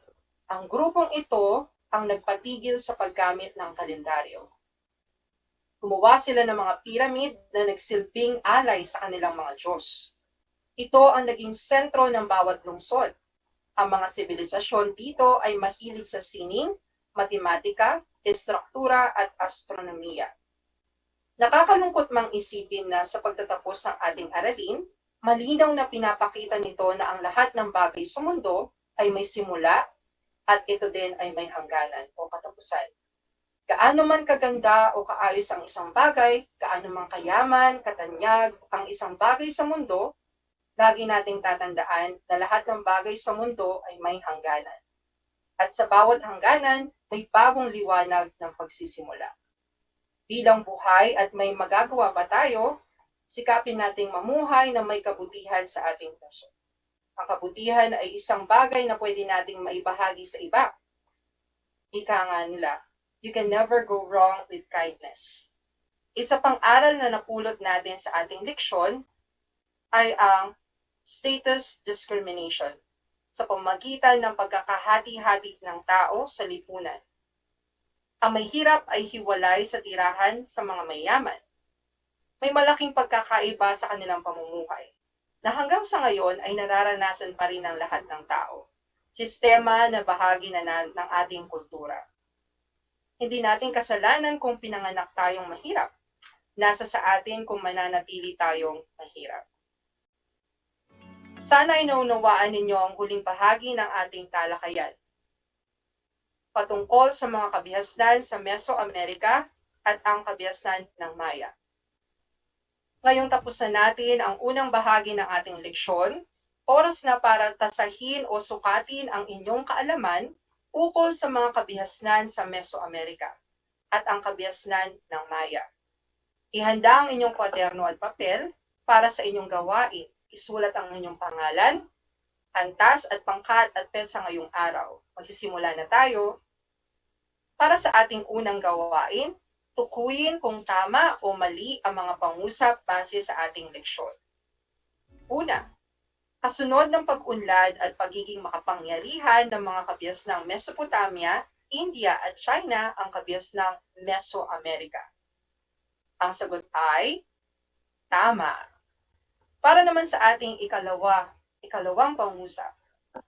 Ang grupong ito ang nagpatigil sa paggamit ng kalendaryo. Gumawa sila ng mga piramid na nagsilbing alay sa kanilang mga Diyos. Ito ang naging sentro ng bawat lungsod. Ang mga sibilisasyon dito ay mahilig sa sining, matematika, estruktura at astronomiya. Nakakalungkot mang isipin na sa pagtatapos ng ating aralin, malinaw na pinapakita nito na ang lahat ng bagay sa mundo ay may simula at ito din ay may hangganan o katapusan. Gaano man kaganda o kaayos ang isang bagay, gaano man kayaman, katanyag ang isang bagay sa mundo, lagi nating tatandaan na lahat ng bagay sa mundo ay may hangganan. At sa bawat hangganan, may bagong liwanag ng pagsisimula. Bilang buhay at may magagawa pa tayo, sikapin nating mamuhay na may kabutihan sa ating puso. Ang kabutihan ay isang bagay na pwede nating maibahagi sa iba. Ika nga nila, you can never go wrong with kindness. Isa pang aral na napulot natin sa ating leksyon ay ang status discrimination sa pamagitan ng pagkakahati-hati ng tao sa lipunan. Ang may hirap ay hiwalay sa tirahan sa mga mayaman. May malaking pagkakaiba sa kanilang pamumuhay na hanggang sa ngayon ay nararanasan pa rin ng lahat ng tao. Sistema na bahagi na ng ating kultura. Hindi natin kasalanan kung pinanganak tayong mahirap. Nasa sa atin kung mananatili tayong mahirap. Sana ay naunawaan ninyo ang huling bahagi ng ating talakayan. Patungkol sa mga kabihasnan sa Mesoamerica at ang kabihasnan ng Maya. Ngayong tapos na natin ang unang bahagi ng ating leksyon, oras na para tasahin o sukatin ang inyong kaalaman ukol sa mga kabihasnan sa Mesoamerica at ang kabihasnan ng Maya. Ihanda ang inyong kwaderno at papel para sa inyong gawain. Isulat ang inyong pangalan, antas at pangkat at petsa ngayong araw. Magsisimula na tayo. Para sa ating unang gawain, tukuyin kung tama o mali ang mga pangusap base sa ating leksyon. Una, kasunod ng pag-unlad at pagiging makapangyarihan ng mga kabihasnang Mesopotamia, India at China ang kabihasnang Mesoamerica. Ang sagot ay tama. Para naman sa ating ikalawang pangusap,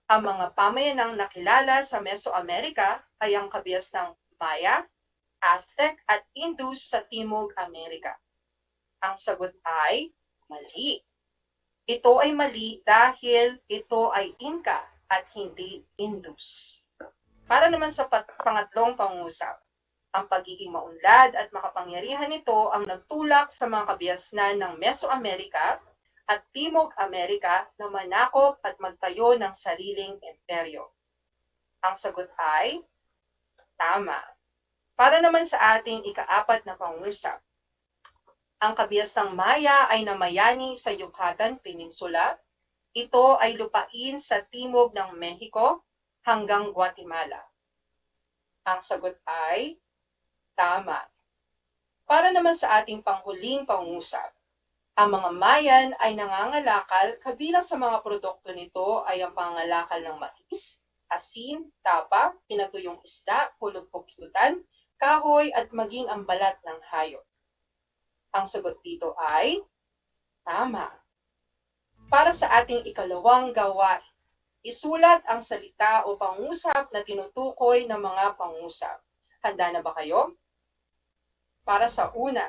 ang mga pamayanang nakilala sa Mesoamerica ay ang kabihasnang Maya, Aztec at Indus sa Timog Amerika. Ang sagot ay mali. Ito ay mali dahil ito ay Inca at hindi Indus. Para naman sa pangatlong pangusap, ang pagiging maunlad at makapangyarihan nito ang nagtulak sa mga kabihasnan ng Mesoamerica at Timog Amerika na manakop at magtayo ng sariling imperyo. Ang sagot ay tama. Para naman sa ating ikaapat na pangusap, ang kabihasnang Maya ay namayani sa Yucatan Peninsula. Ito ay lupain sa timog ng Mexico hanggang Guatemala. Ang sagot ay tama. Para naman sa ating panghuling pangusap, ang mga Mayan ay nangangalakal, kabilang sa mga produkto nito ay ang pangangalakal ng mais, asin, tapa, pinatuyong isda, pulog-pukyutan, kahoy at maging ang balat ng hayop. Ang sagot dito ay tama. Para sa ating ikalawang gawain, isulat ang salita o pangusap na tinutukoy ng mga pangusap. Handa na ba kayo? Para sa una,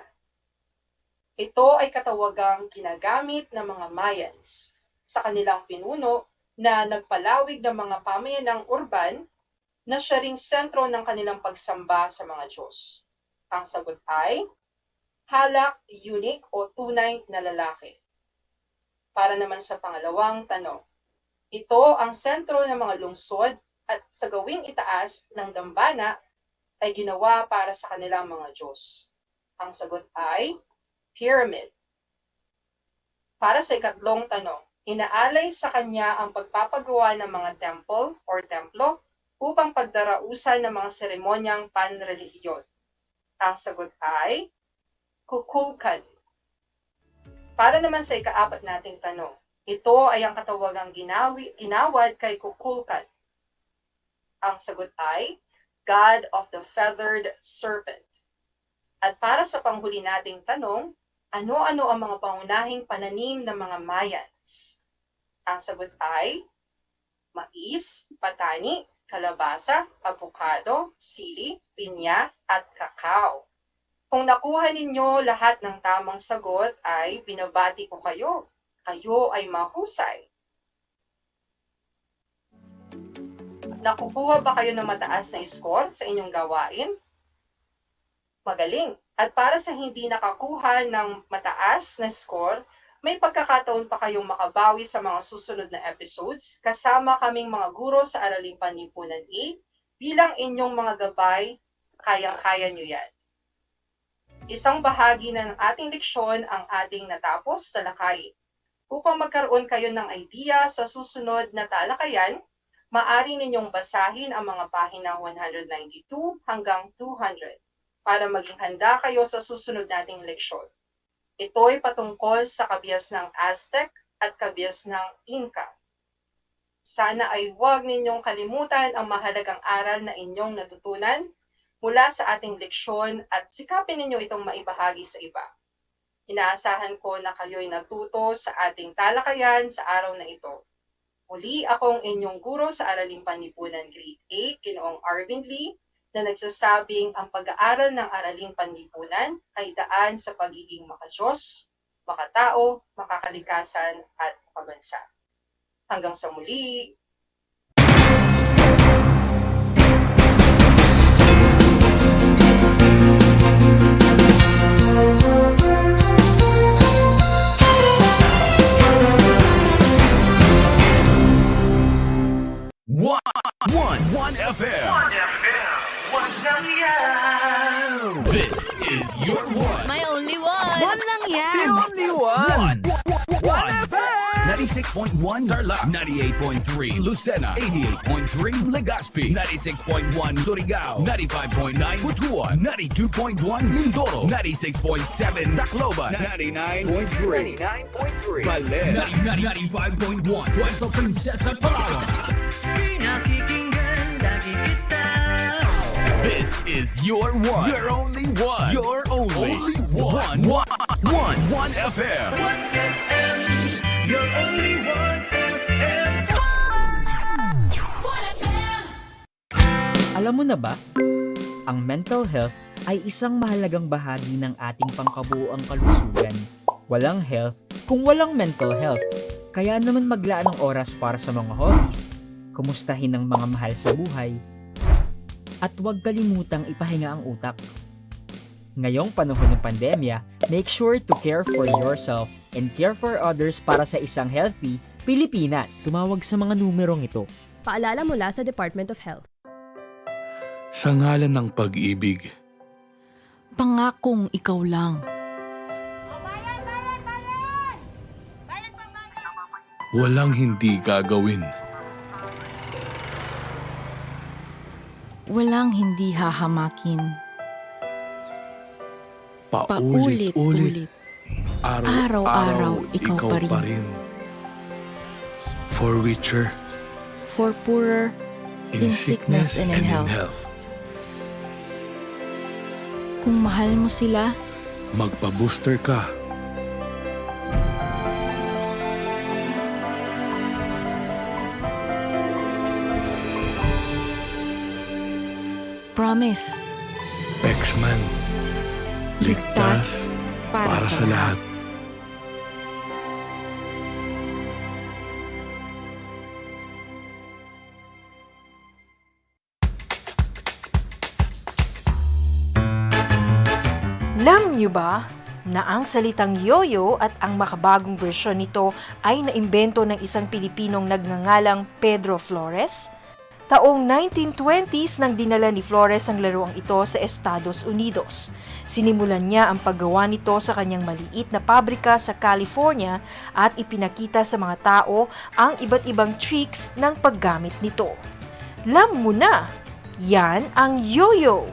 ito ay katawagang ginagamit ng mga Mayans sa kanilang pinuno na nagpalawig ng mga pamayanang urban na siya ring sentro ng kanilang pagsamba sa mga Diyos. Ang sagot ay halak, unique o tunay na lalaki. Para naman sa pangalawang tanong, ito ang sentro ng mga lungsod at sa gawing itaas ng dambana ay ginawa para sa kanilang mga Diyos. Ang sagot ay pyramid. Para sa ikatlong tanong, inaalay sa kanya ang pagpapagawa ng mga temple or templo upang pagdarausan ng mga seremonyang panrelihiyon. Ang sagot ay kukulkan. Para naman sa ikaapat nating tanong, Ito ay ang katawagang ginawad kay Kukulkan. Ang sagot ay God of the Feathered Serpent. At para sa panghuli nating tanong, ano-ano ang mga pangunahing pananim ng mga Mayans? Ang sagot ay mais, patani, kalabasa, avocado, sili, pinya, at kakao. Kung nakuha ninyo lahat ng tamang sagot ay binabati ko kayo. Kayo ay mahusay. Nakukuha ba kayo ng mataas na score sa inyong gawain? Magaling. At para sa hindi nakakuha ng mataas na score, may pagkakataon pa kayong makabawi sa mga susunod na episodes kasama kaming mga guro sa Araling Panlipunan 8 bilang inyong mga gabay, kayang-kaya nyo yan. Isang bahagi na ng ating leksyon ang ating natapos talakayin. Upang magkaroon kayo ng idea sa susunod na talakayan, maaari ninyong basahin ang mga pahina 192 hanggang 200 para maging handa kayo sa susunod nating leksyon. Ito ay patungkol sa kabias ng Aztec at kabias ng Inca. Sana ay huwag ninyong kalimutan ang mahalagang aral na inyong natutunan mula sa ating leksyon at sikapin ninyo itong maibahagi sa iba. Inaasahan ko na kayo'y natuto sa ating talakayan sa araw na ito. Muli akong inyong guro sa Araling Panlipunan Grade 8, Ginoong Arvin Lee, na nagsasabing ang pag-aaral ng Araling Panlipunan ay daan sa pagiging makadiyos, makatao, makakalikasan at makabansa. Hanggang sa muli! One FM. This is your one. My only one. One lang yan. The only one. One FM. 96.1 Tarlac, 98.3 Lucena, 88.3 Legazpi, 96.1 Surigao, 95.9 Butuan, 92.1 Mindoro, 96.7 Tacloban, 99.3 Baler, 95.1 Puerto Princesa, Palawan. This is your one. Your only one. Your only one. One FM. One FM. Your only one FM. Alam mo na ba? Ang mental health ay isang mahalagang bahagi ng ating pangkabuoang kalusugan. Walang health kung walang mental health. Kaya naman maglaan ng oras para sa mga hobbies, kumustahin ang mga mahal sa buhay, at huwag kalimutang ipahinga ang utak. Ngayong panahon ng pandemya, make sure to care for yourself and care for others para sa isang healthy Pilipinas. Tumawag sa mga numerong ito. Paalala mula sa Department of Health. Sa ngalan ng pag-ibig. Pangakong ikaw lang. Walang hindi gagawin. Walang hindi hahamakin. Paulit-ulit. Araw-araw ikaw pa rin. For richer. For poorer. In sickness and in health. Kung mahal mo sila, magpa-booster ka. promise. X-Man. Ligtas para sa lahat. Alam niyo ba na ang salitang yoyo at ang makabagong bersyon nito ay naimbento ng isang Pilipinong nagngangalang Pedro Flores? Taong 1920s nang dinala ni Flores ang laruang ito sa Estados Unidos. Sinimulan niya ang paggawa nito sa kanyang maliit na pabrika sa California at ipinakita sa mga tao ang iba't ibang tricks ng paggamit nito. Alam mo na, yan ang yoyo!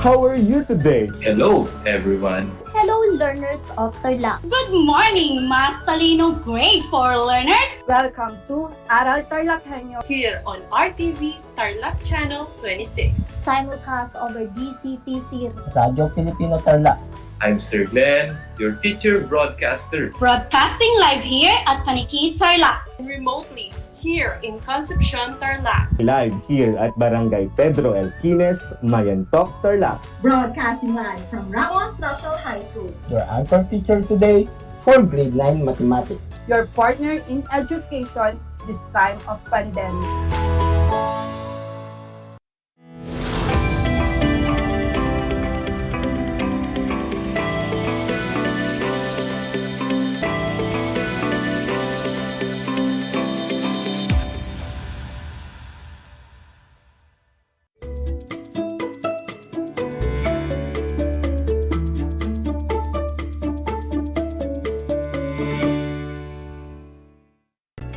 How are you today? Hello, everyone. Hello, learners of Tarlac. Good morning, Math Talino Grade 4 learners! Welcome to Aral TarlakHenyo here on RTV Tarlac Channel 26. Simulcast over DCTC Radio Filipino Tarlac. I'm Sir Glenn, your teacher broadcaster. Broadcasting live here at Paniki Tarlac. Remotely here in Concepcion, Tarlac. Live here at Barangay Pedro Elquines, Mayantok, Tarlac. Broadcasting live from Ramos National High School. Your anchor teacher today for grade 9 mathematics. Your partner in education this time of pandemic.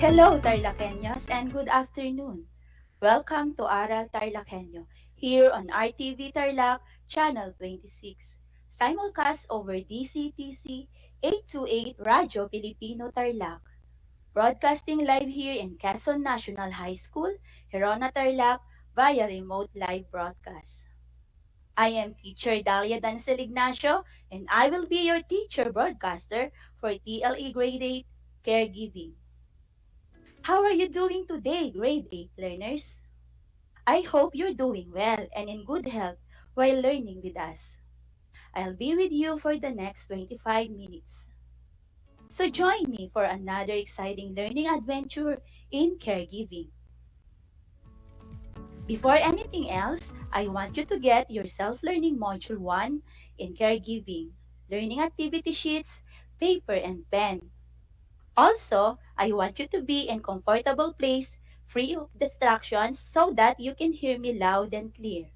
Hello, TarlakHenyos, and good afternoon. Welcome to Aral TarlakHenyo, here on RTV Tarlac, Channel 26. Simulcast over DCTC 828 Radio Filipino Tarlac. Broadcasting live here in Quezon National High School, Herona Tarlac, via remote live broadcast. I am Teacher Dalia Dancel Ignacio, and I will be your teacher broadcaster for TLE Grade 8 Caregiving. How are you doing today, Grade 8 learners? I hope you're doing well and in good health while learning with us. I'll be with you for the next 25 minutes. So join me for another exciting learning adventure in caregiving. Before anything else, I want you to get your Self-Learning Module 1 in Caregiving, learning activity sheets, paper, and pen. Also, I want you to be in comfortable place, free of distractions, so that you can hear me loud and clear.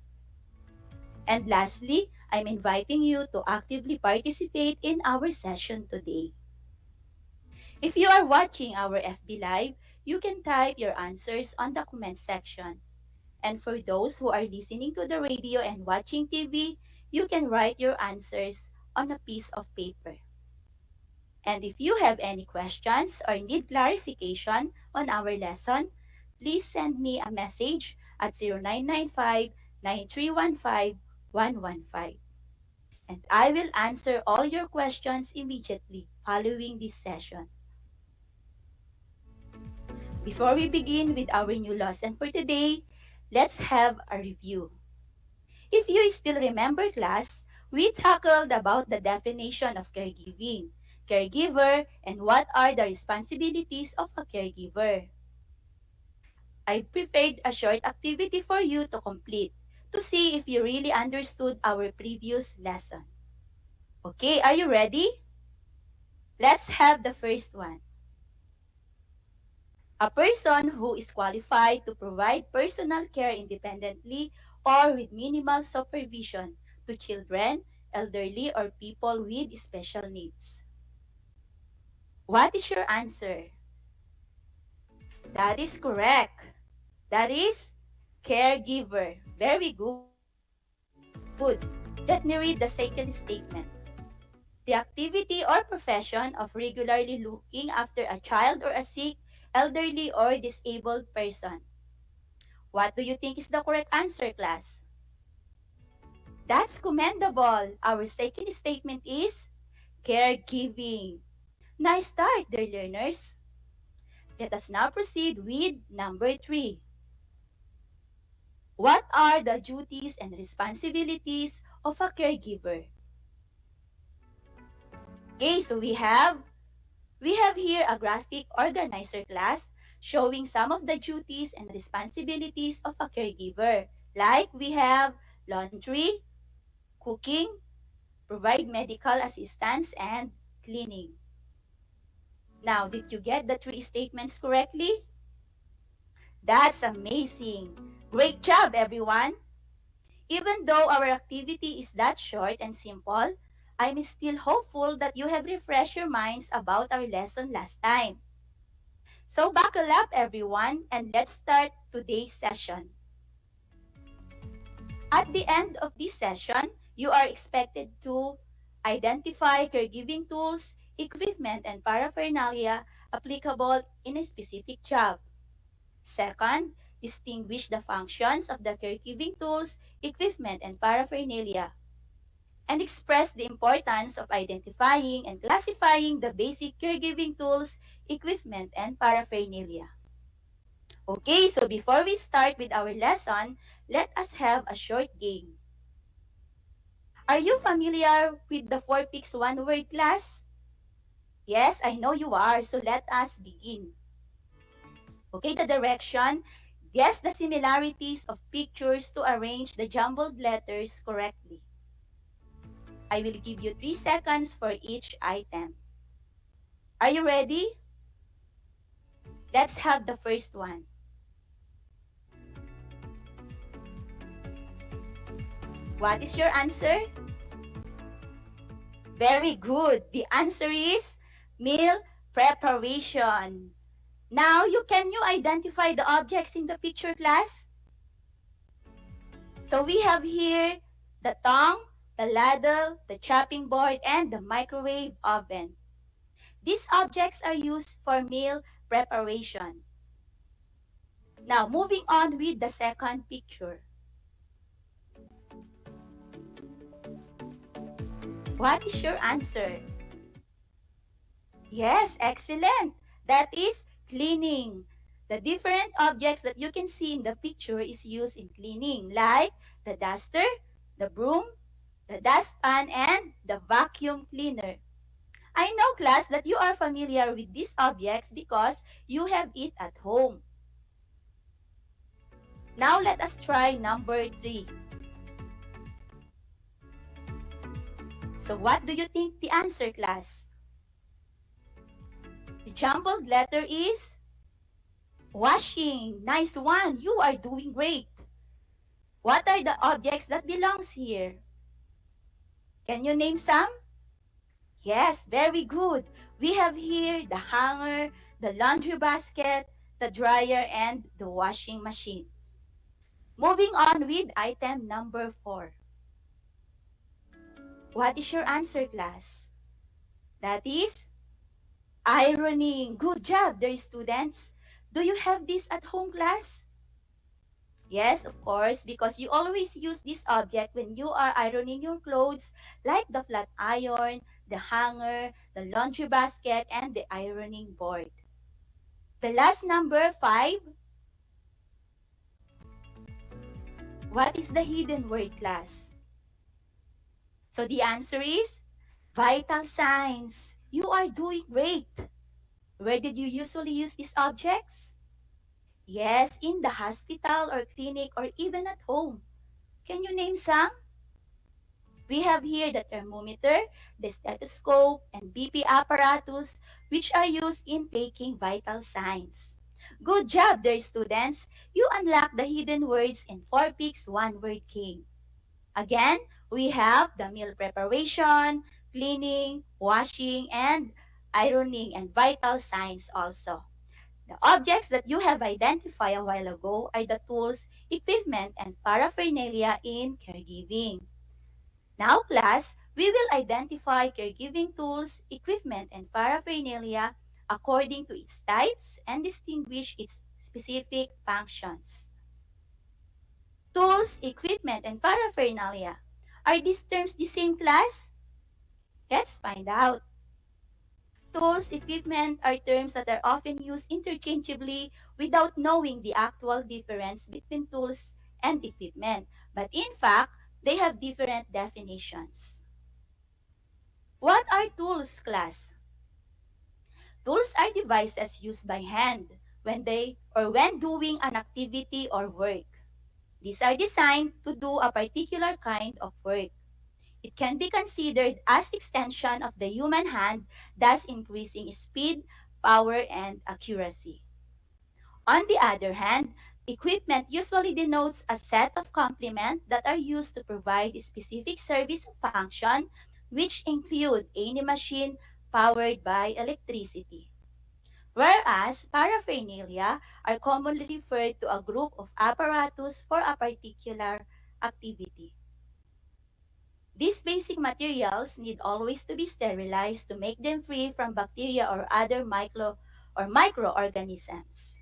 And lastly, I'm inviting you to actively participate in our session today. If you are watching our FB Live, you can type your answers on the comment section. And for those who are listening to the radio and watching TV, you can write your answers on a piece of paper. And if you have any questions or need clarification on our lesson, please send me a message at 0995-9315-115. And I will answer all your questions immediately following this session. Before we begin with our new lesson for today, let's have a review. If you still remember class, we tackled about the definition of caregiving, caregiver, and what are the responsibilities of a caregiver. I prepared a short activity for you to complete to see if you really understood our previous lesson. Okay, are you ready? Let's have the first one. A person who is qualified to provide personal care independently or with minimal supervision to children, elderly, or people with special needs. What is your answer? That is correct. That is caregiver. Very good. Let me read the second statement. The activity or profession of regularly looking after a child or a sick, elderly, or disabled person. What do you think is the correct answer, class? That's commendable. Our second statement is caregiving. Nice start, dear learners. Let us now proceed with number 3. What are the duties and responsibilities of a caregiver? Okay, so we have here a graphic organizer, class, showing some of the duties and responsibilities of a caregiver. Like we have laundry, cooking, provide medical assistance, and cleaning. Now, did you get the 3 statements correctly? That's amazing. Great job, everyone. Even though our activity is that short and simple, I'm still hopeful that you have refreshed your minds about our lesson last time. So buckle up, everyone, and let's start today's session. At the end of this session, you are expected to identify caregiving tools, equipment, and paraphernalia applicable in a specific job. Second, distinguish the functions of the caregiving tools, equipment, and paraphernalia, and express the importance of identifying and classifying the basic caregiving tools, equipment, and paraphernalia. Okay, so before we start with our lesson, let us have a short game. Are you familiar with the 4 picks 1 word class? Yes, I know you are, so let us begin. Okay, the direction. Guess the similarities of pictures to arrange the jumbled letters correctly. I will give you 3 seconds for each item. Are you ready? Let's have the first one. What is your answer? Very good. The answer is meal preparation. Now, can you identify the objects in the picture, class? So we have here the tongue, the ladle, the chopping board, and the microwave oven. These objects are used for meal preparation. Now, moving on with the second picture. What is your answer? Yes, excellent. That is cleaning. The different objects that you can see in the picture is used in cleaning, like the duster, the broom, the dustpan, and the vacuum cleaner. I know, class, that you are familiar with these objects because you have it at home. Now let us try number 3. So what do you think the answer, class? The jumbled letter is washing. Nice one. You are doing great. What are the objects that belongs here? Can you name some? Yes, very good. We have here the hanger, the laundry basket, the dryer, and the washing machine. Moving on with item number 4. What is your answer, class? That is ironing. Good job, dear students. Do you have this at home, class? Yes, of course, because you always use this object when you are ironing your clothes, like the flat iron, the hanger, the laundry basket, and the ironing board. The last number 5. What is the hidden word, class? So the answer is vital signs. You are doing great. Where did you usually use these objects? Yes, in the hospital or clinic or even at home. Can you name some? We have here the thermometer, the stethoscope, and BP apparatus, which are used in taking vital signs. Good job, dear students. You unlock the hidden words in 4 picks 1 word game. Again, we have the meal preparation, cleaning, washing, and ironing, and vital signs also. The objects that you have identified a while ago are the tools, equipment, and paraphernalia in caregiving. Now, class, we will identify caregiving tools, equipment, and paraphernalia according to its types and distinguish its specific functions. Tools, equipment, and paraphernalia. Are these terms the same, class? Let's find out. Tools, equipment are terms that are often used interchangeably without knowing the actual difference between tools and equipment. But in fact, they have different definitions. What are tools, class? Tools are devices used by hand when doing an activity or work. These are designed to do a particular kind of work. It can be considered as extension of the human hand, thus increasing speed, power, and accuracy. On the other hand, equipment usually denotes a set of complements that are used to provide a specific service or function, which include any machine powered by electricity. Whereas paraphernalia are commonly referred to a group of apparatus for a particular activity. These basic materials need always to be sterilized to make them free from bacteria or other microorganisms.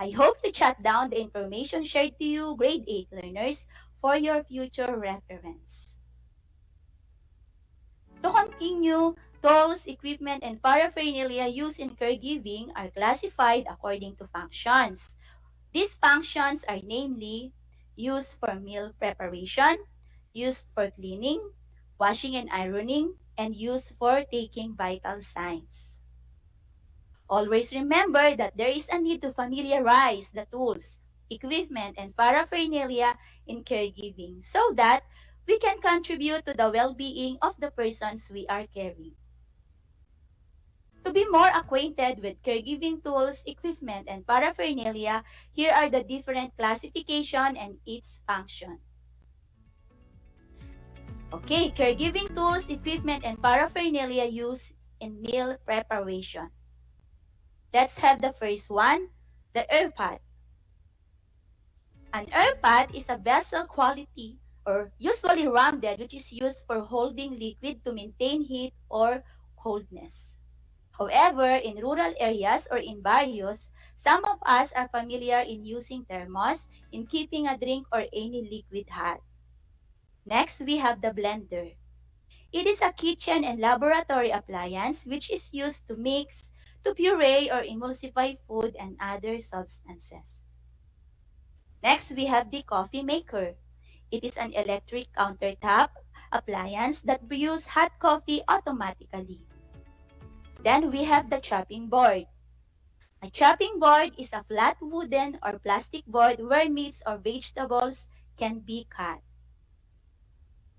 I hope to jot down the information shared to you, grade 8 learners, for your future reference. To continue, tools, equipment, and paraphernalia used in caregiving are classified according to functions. These functions are namely used for meal preparation, used for cleaning, washing and ironing, and used for taking vital signs. Always remember that there is a need to familiarize the tools, equipment, and paraphernalia in caregiving so that we can contribute to the well-being of the persons we are caring. To be more acquainted with caregiving tools, equipment, and paraphernalia, here are the different classification and its function. Okay, caregiving tools, equipment, and paraphernalia used in meal preparation. Let's have the first one, the air pot. An air pot is a vessel quality or usually rounded which is used for holding liquid to maintain heat or coldness. However, in rural areas or in barrios, some of us are familiar in using thermos in keeping a drink or any liquid hot. Next, we have the blender. It is a kitchen and laboratory appliance which is used to mix, to puree or emulsify food and other substances. Next, we have the coffee maker. It is an electric countertop appliance that brews hot coffee automatically. Then we have the chopping board. A chopping board is a flat wooden or plastic board where meats or vegetables can be cut.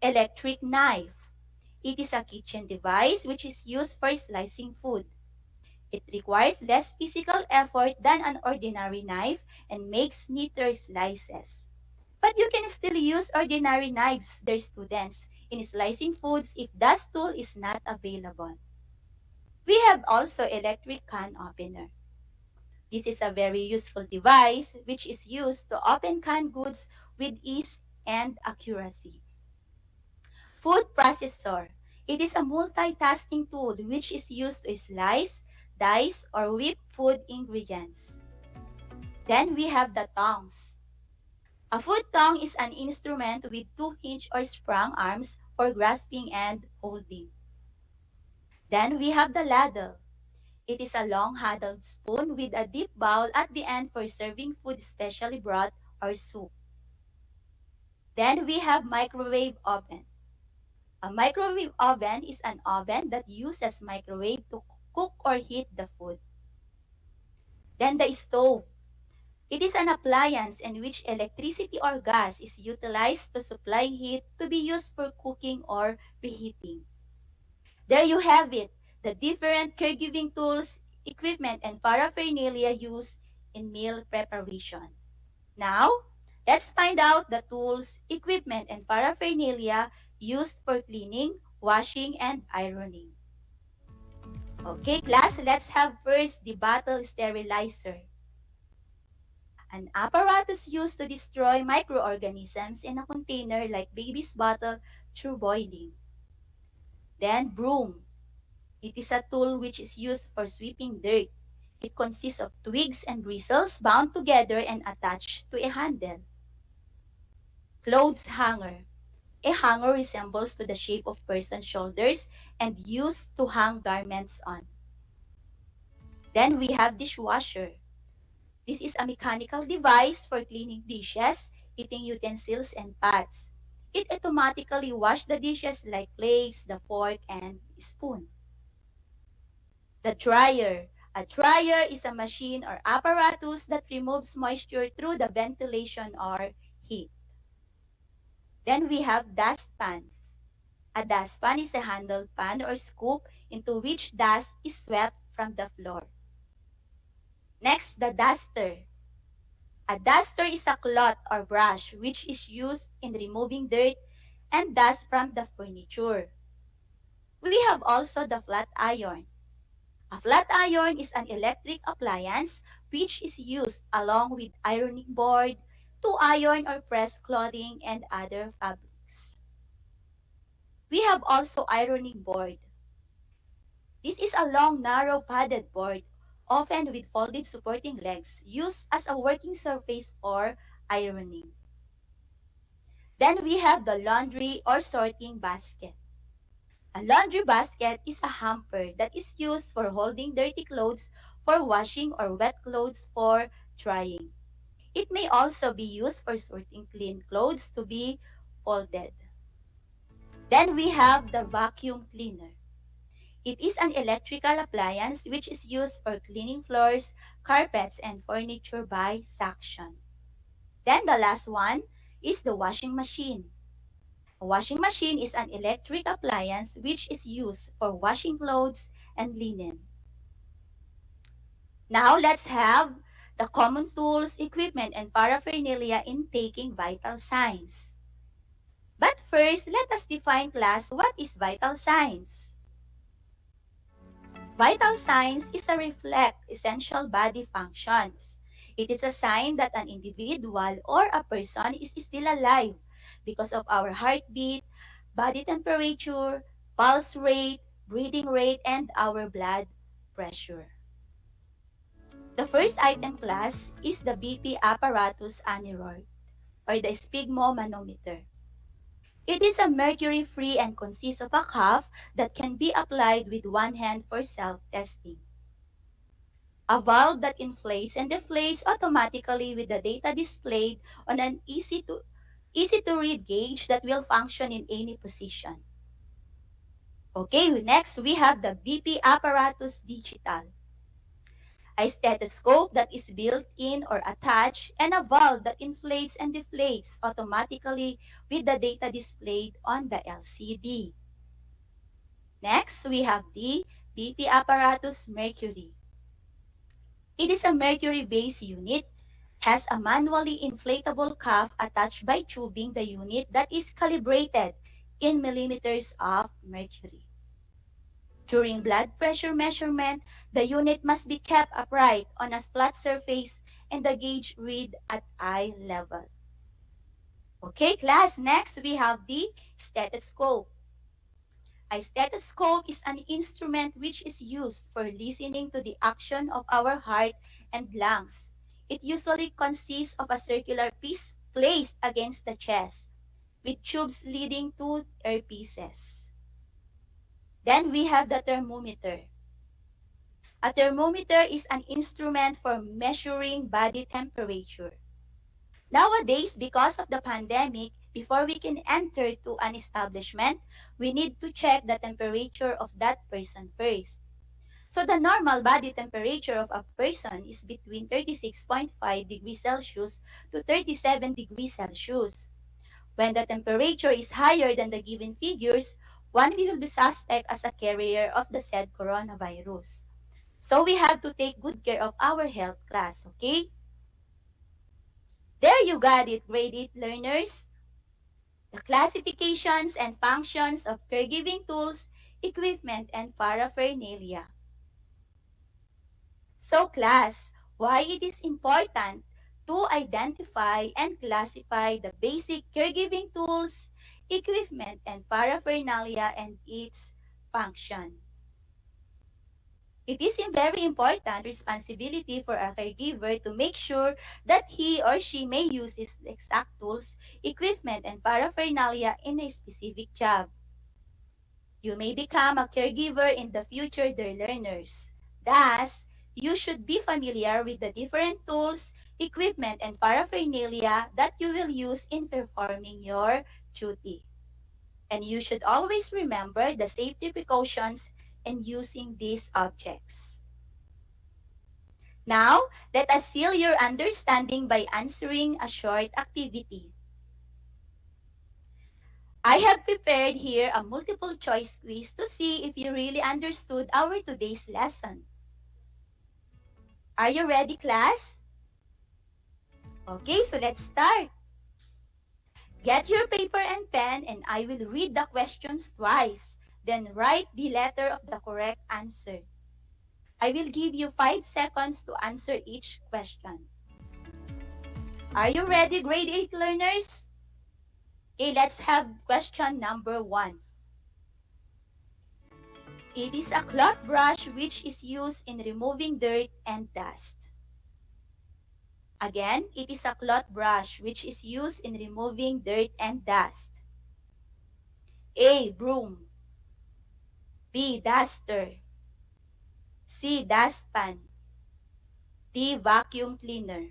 Electric knife. It is a kitchen device which is used for slicing food. It requires less physical effort than an ordinary knife and makes neater slices. But you can still use ordinary knives, dear students, in slicing foods if that tool is not available. We have also electric can opener. This is a very useful device which is used to open canned goods with ease and accuracy. Food processor. It is a multitasking tool which is used to slice, dice, or whip food ingredients. Then we have the tongs. A food tong is an instrument with two hinge or sprung arms for grasping and holding. Then we have the ladle. It is a long handled spoon with a deep bowl at the end for serving food, especially broth or soup. Then we have microwave oven. A microwave oven is an oven that uses microwave to cook or heat the food. Then the stove. It is an appliance in which electricity or gas is utilized to supply heat to be used for cooking or reheating. There you have it, the different caregiving tools, equipment, and paraphernalia used in meal preparation. Now, let's find out the tools, equipment, and paraphernalia used for cleaning, washing, and ironing. Okay, class, let's have first the bottle sterilizer. An apparatus used to destroy microorganisms in a container like baby's bottle through boiling. Then broom. It is a tool which is used for sweeping dirt. It consists of twigs and bristles bound together and attached to a handle. Clothes hanger. A hanger resembles to the shape of person's shoulders and used to hang garments on. Then we have dishwasher. This is a mechanical device for cleaning dishes, eating utensils, and pots. It automatically washes the dishes like plates, the fork, and spoon. The dryer. A dryer is a machine or apparatus that removes moisture through the ventilation or heat. Then we have dustpan. A dustpan is a handled pan or scoop into which dust is swept from the floor. Next, the duster. A duster is a cloth or brush which is used in removing dirt and dust from the furniture. We have also the flat iron. A flat iron is an electric appliance which is used along with ironing board to iron or press clothing and other fabrics. We have also ironing board. This is a long, narrow, padded board, often with folded supporting legs, used as a working surface for ironing. Then we have the laundry or sorting basket. A laundry basket is a hamper that is used for holding dirty clothes for washing or wet clothes for drying. It may also be used for sorting clean clothes to be folded. Then we have the vacuum cleaner. It is an electrical appliance which is used for cleaning floors, carpets, and furniture by suction. Then the last one is the washing machine. A washing machine is an electric appliance which is used for washing clothes and linen. Now let's have the common tools, equipment, and paraphernalia in taking vital signs. But first, let us define, class, what is vital signs. Vital signs is a reflect essential body functions. It is a sign that an individual or a person is still alive because of our heartbeat, body temperature, pulse rate, breathing rate, and our blood pressure. The first item, class, is the BP apparatus aneroid or the sphygmomanometer. It is a mercury-free and consists of a cuff that can be applied with one hand for self-testing. A valve that inflates and deflates automatically with the data displayed on an easy-to-read gauge that will function in any position. Okay, next we have the BP apparatus digital. A stethoscope that is built in or attached, and a valve that inflates and deflates automatically with the data displayed on the LCD. Next, we have the BP apparatus mercury. It is a mercury-based unit, has a manually inflatable cuff attached by tubing the unit that is calibrated in millimeters of mercury. During blood pressure measurement, the unit must be kept upright on a flat surface and the gauge read at eye level. Okay, class, next we have the stethoscope. A stethoscope is an instrument which is used for listening to the action of our heart and lungs. It usually consists of a circular piece placed against the chest, with tubes leading to earpieces. Then we have the thermometer. A thermometer is an instrument for measuring body temperature. Nowadays, because of the pandemic, before we can enter to an establishment, we need to check the temperature of that person first. So the normal body temperature of a person is between 36.5 degrees Celsius to 37 degrees Celsius. When the temperature is higher than the given figures, one will be suspect as a carrier of the said coronavirus. So we have to take good care of our health, class, okay? There you got it, grade 8 learners. The classifications and functions of caregiving tools, equipment, and paraphernalia. So class, why it is important to identify and classify the basic caregiving tools, equipment, and paraphernalia and its function. It is a very important responsibility for a caregiver to make sure that he or she may use his exact tools, equipment, and paraphernalia in a specific job. You may become a caregiver in the future, dear learners. Thus, you should be familiar with the different tools, equipment, and paraphernalia that you will use in performing your duty. And you should always remember the safety precautions in using these objects. Now, let us seal your understanding by answering a short activity. I have prepared here a multiple choice quiz to see if you really understood our today's lesson. Are you ready, class? Okay, so let's start. Get your paper and pen and I will read the questions twice. Then write the letter of the correct answer. I will give you 5 seconds to answer each question. Are you ready, grade 8 learners? Okay, let's have question number 1. It is a cloth brush which is used in removing dirt and dust. Again, it is a cloth brush which is used in removing dirt and dust. A. Broom. B. Duster. C. Dustpan. D. Vacuum cleaner.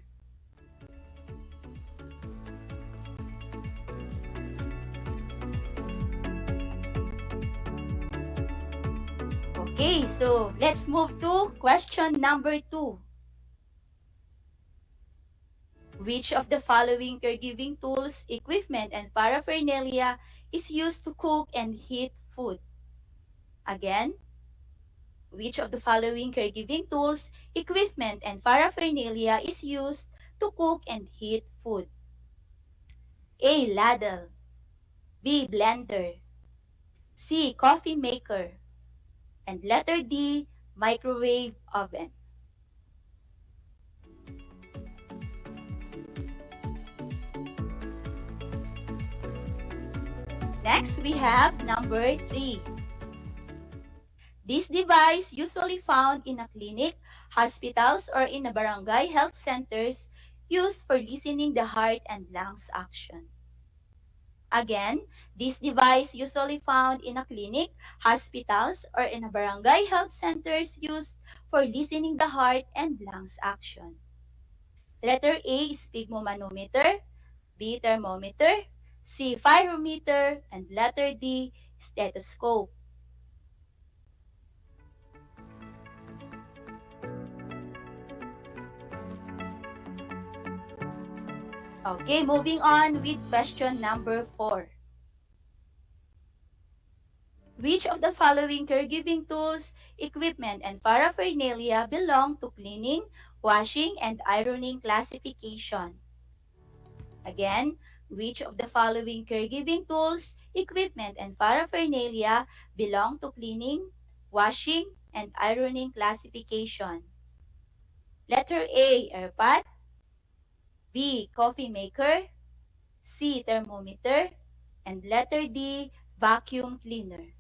Okay, so let's move to question number 2. Which of the following caregiving tools, equipment, and paraphernalia is used to cook and heat food? Again, which of the following caregiving tools, equipment, and paraphernalia is used to cook and heat food? A. Ladle. B. Blender. C. Coffee maker. And letter D. Microwave oven. Next, we have number 3. This device usually found in a clinic, hospitals, or in a barangay health centers used for listening the heart and lungs action. Again, this device usually found in a clinic, hospitals, or in a barangay health centers used for listening the heart and lungs action. Letter A is sphygmomanometer, B thermometer, C pyrometer, and letter D stethoscope. Okay, moving on with question number 4. Which of the following caregiving tools, equipment, and paraphernalia belong to cleaning, washing, and ironing classification? Again, which of the following caregiving tools, equipment, and paraphernalia belong to cleaning, washing, and ironing classification? Letter A, airpot. B, coffee maker. C, thermometer. And letter D, vacuum cleaner.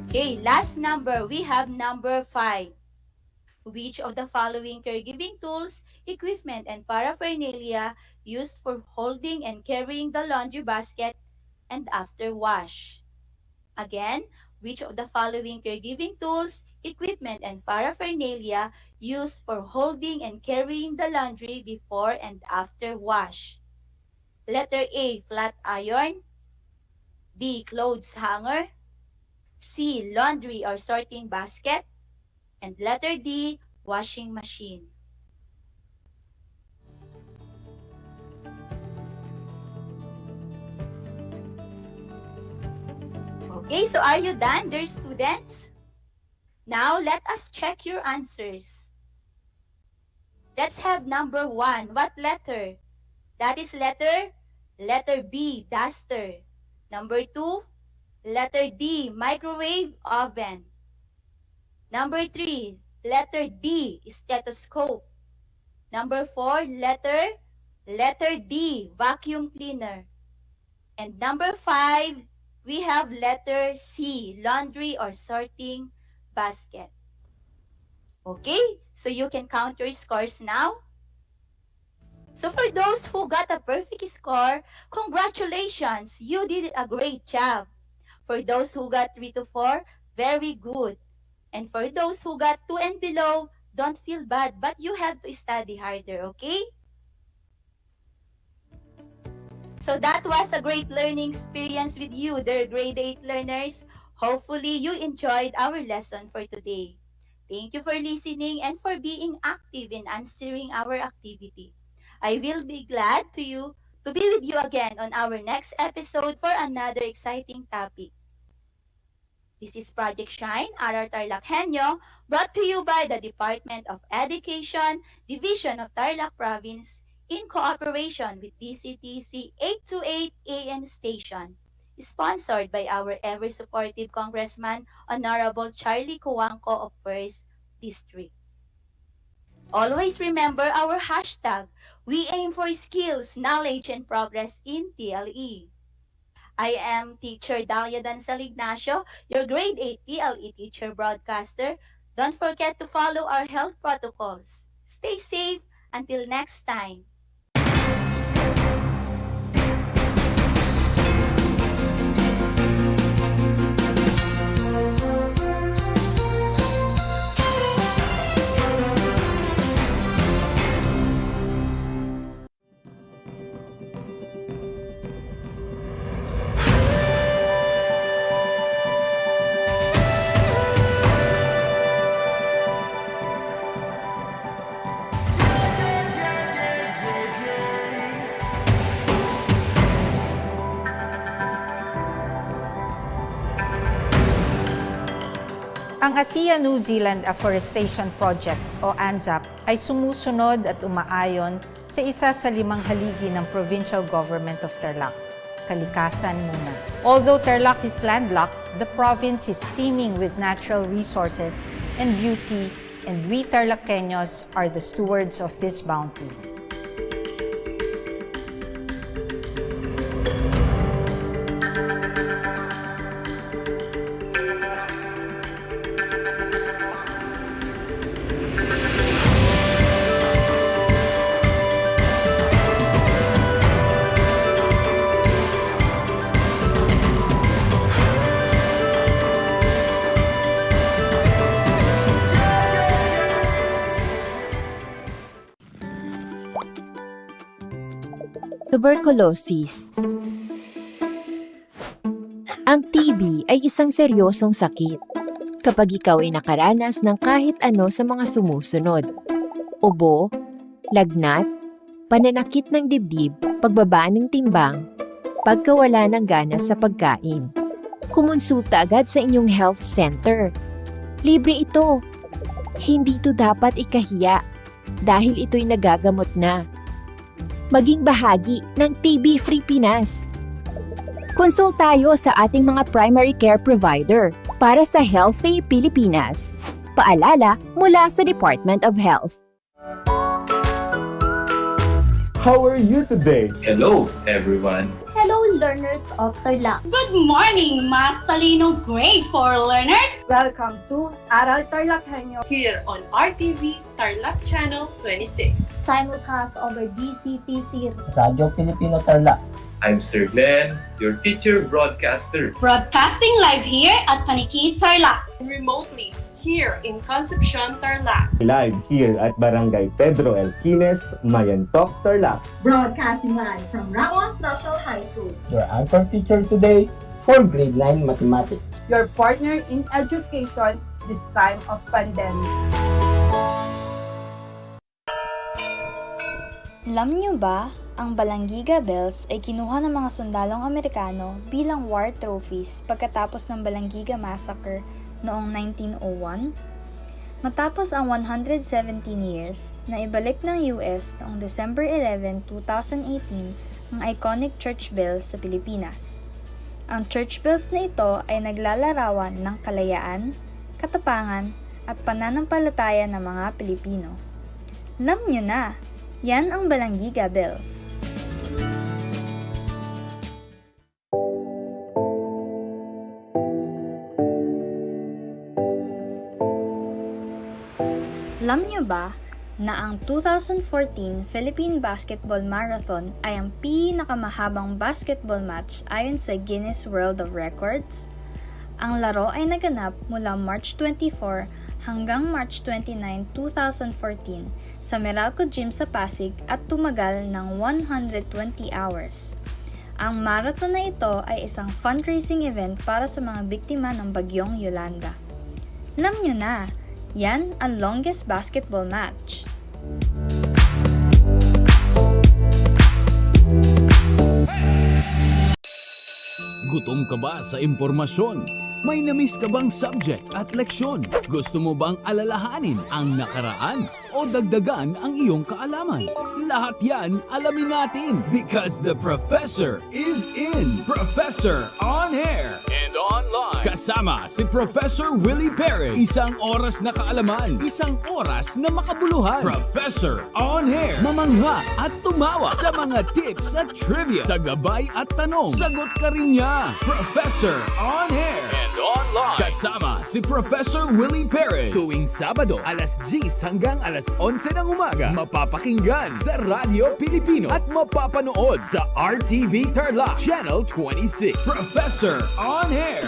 Okay, last number, we have number 5. Which of the following caregiving tools, equipment, and paraphernalia used for holding and carrying the laundry basket and after wash? Again, which of the following caregiving tools, equipment, and paraphernalia used for holding and carrying the laundry before and after wash? Letter A, flat iron. B, clothes hanger. C, laundry or sorting basket. And letter D, washing machine. Okay, so are you done, dear students? Now, let us check your answers. Let's have number 1. What letter? That is letter B, duster. Number 2, letter D, microwave oven. Number 3, letter D, stethoscope. Number 4, letter D, vacuum cleaner. And number 5, we have letter C, laundry or sorting basket. Okay, so you can count your scores now. So for those who got a perfect score, congratulations, you did a great job. For those who got 3 to 4, very good. And for those who got 2 and below, don't feel bad, but you have to study harder, okay? So that was a great learning experience with you, dear grade 8 learners. Hopefully, you enjoyed our lesson for today. Thank you for listening and for being active in answering our activity. I will be glad to be with you again on our next episode for another exciting topic. This is Project Shine, Aral TarlakHenyo, brought to you by the Department of Education, Division of Tarlac Province, in cooperation with DCTC 828 AM station. sponsored by our ever-supportive Congressman, Honorable Charlie Cuangco of 1st District. Always remember our hashtag. We aim for skills, knowledge, and progress in TLE. I am Teacher Dalia Dansal Ignacio, your Grade 8 TLE teacher broadcaster. Don't forget to follow our health protocols. Stay safe until next time. Ang ASEAN New Zealand Afforestation Project o ANZAP ay sumusunod at umaayon sa isa sa 5 haligi ng Provincial Government of Tarlac, Kalikasan muna. Although Tarlac is landlocked, the province is teeming with natural resources and beauty, and we TarlakHenyos are the stewards of this bounty. Tuberculosis. Ang TB ay isang seryosong sakit. Kapag ikaw ay nakaranas ng kahit ano sa mga sumusunod: ubo, lagnat, pananakit ng dibdib, pagbaba ng timbang, pagkawala ng gana sa pagkain, kumonsulta agad sa inyong health center. Libre ito. Hindi ito dapat ikahiya dahil ito'y nagagamot na. Maging bahagi ng TB-Free Pinas. Konsul tayo sa ating mga primary care provider para sa Healthy Pilipinas. Paalala mula sa Department of Health. How are you today? Hello, everyone. Hello, learners of Tarlac. Good morning, Math Talino Grade 4 learners! Welcome to Aral TarlakHenyo Here on RTV Tarlac Channel 26. Simulcast over DCTC Radio Filipino Tarlac. I'm Sir Glenn, your teacher broadcaster. Broadcasting live here at Paniki Tarlac. Remotely here in Concepcion, Tarlac. Live here at Barangay Pedro Elquines, Mayantok, Tarlac. Broadcasting live from Ramos National High School. Your anchor teacher today for grade 9 mathematics. Your partner in education this time of pandemic. Alam niyo ba, ang Balanggiga Bells ay kinuha ng mga sundalong Amerikano bilang war trophies pagkatapos ng Balanggiga Massacre noong 1901? Matapos ang 117 years, na ibalik ng US noong December 11, 2018 ang iconic church bells sa Pilipinas. Ang church bells na ito ay naglalarawan ng kalayaan, katapangan, at pananampalataya ng mga Pilipino. Alam niyo na, yan ang Balanggiga Bells. Alam niyo ba na ang 2014 Philippine Basketball Marathon ay ang pinakamahabang basketball match ayon sa Guinness World of Records? Ang laro ay naganap mula March 24 hanggang March 29, 2014 sa Meralco Gym sa Pasig at tumagal ng 120 hours. Ang marathon na ito ay isang fundraising event para sa mga biktima ng bagyong Yolanda. Alam niyo na, yan ang longest basketball match. Gutom ka ba sa impormasyon? May namiss ka bang subject at leksyon? Gusto mo bang alalahanin ang nakaraan o dagdagan ang iyong kaalaman? Lahat yan alamin natin because the professor is in. Professor on air and online. Kasama si Professor Willie Perez. Isang oras na kaalaman, isang oras na makabuluhan. Professor on air. Mamangha at tumawa sa mga tips at trivia. Sa gabay at tanong, sagot ka rin niya. Professor on air and online. Kasama si Professor Willie Perez. Tuwing Sabado, alas 10 hanggang alas 11 ng umaga. Mapapakinggan sa Radyo Pilipino at mapapanood sa RTV Tarlac Channel 26. Professor on air.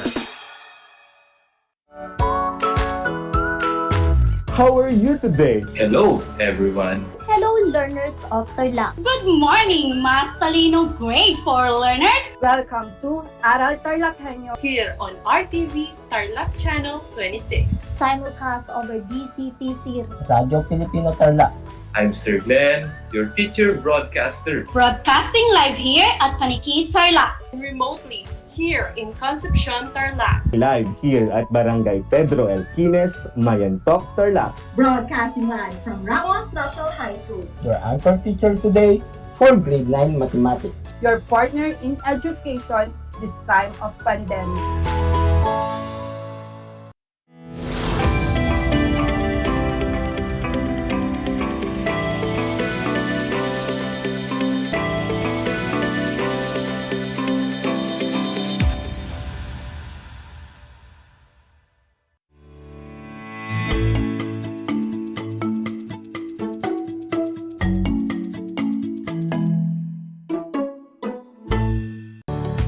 How are you today? Hello, everyone. Hello, learners of Tarlac. Good morning, Math Talino Grade 4 learners! Welcome to Aral TarlakHenyo Here on RTV Tarlac Channel 26. Simulcast over DCTC. Radyo Pilipino Tarlac. I'm Sir Glenn, your teacher broadcaster. Broadcasting live here at Paniki Tarlac. Remotely here in Concepcion, Tarlac. Live here at Barangay Pedro Elquines, Mayantok, Tarlac. Broadcasting live from Ramos National High School. Your anchor teacher today for grade 9 mathematics. your partner in education this time of pandemic.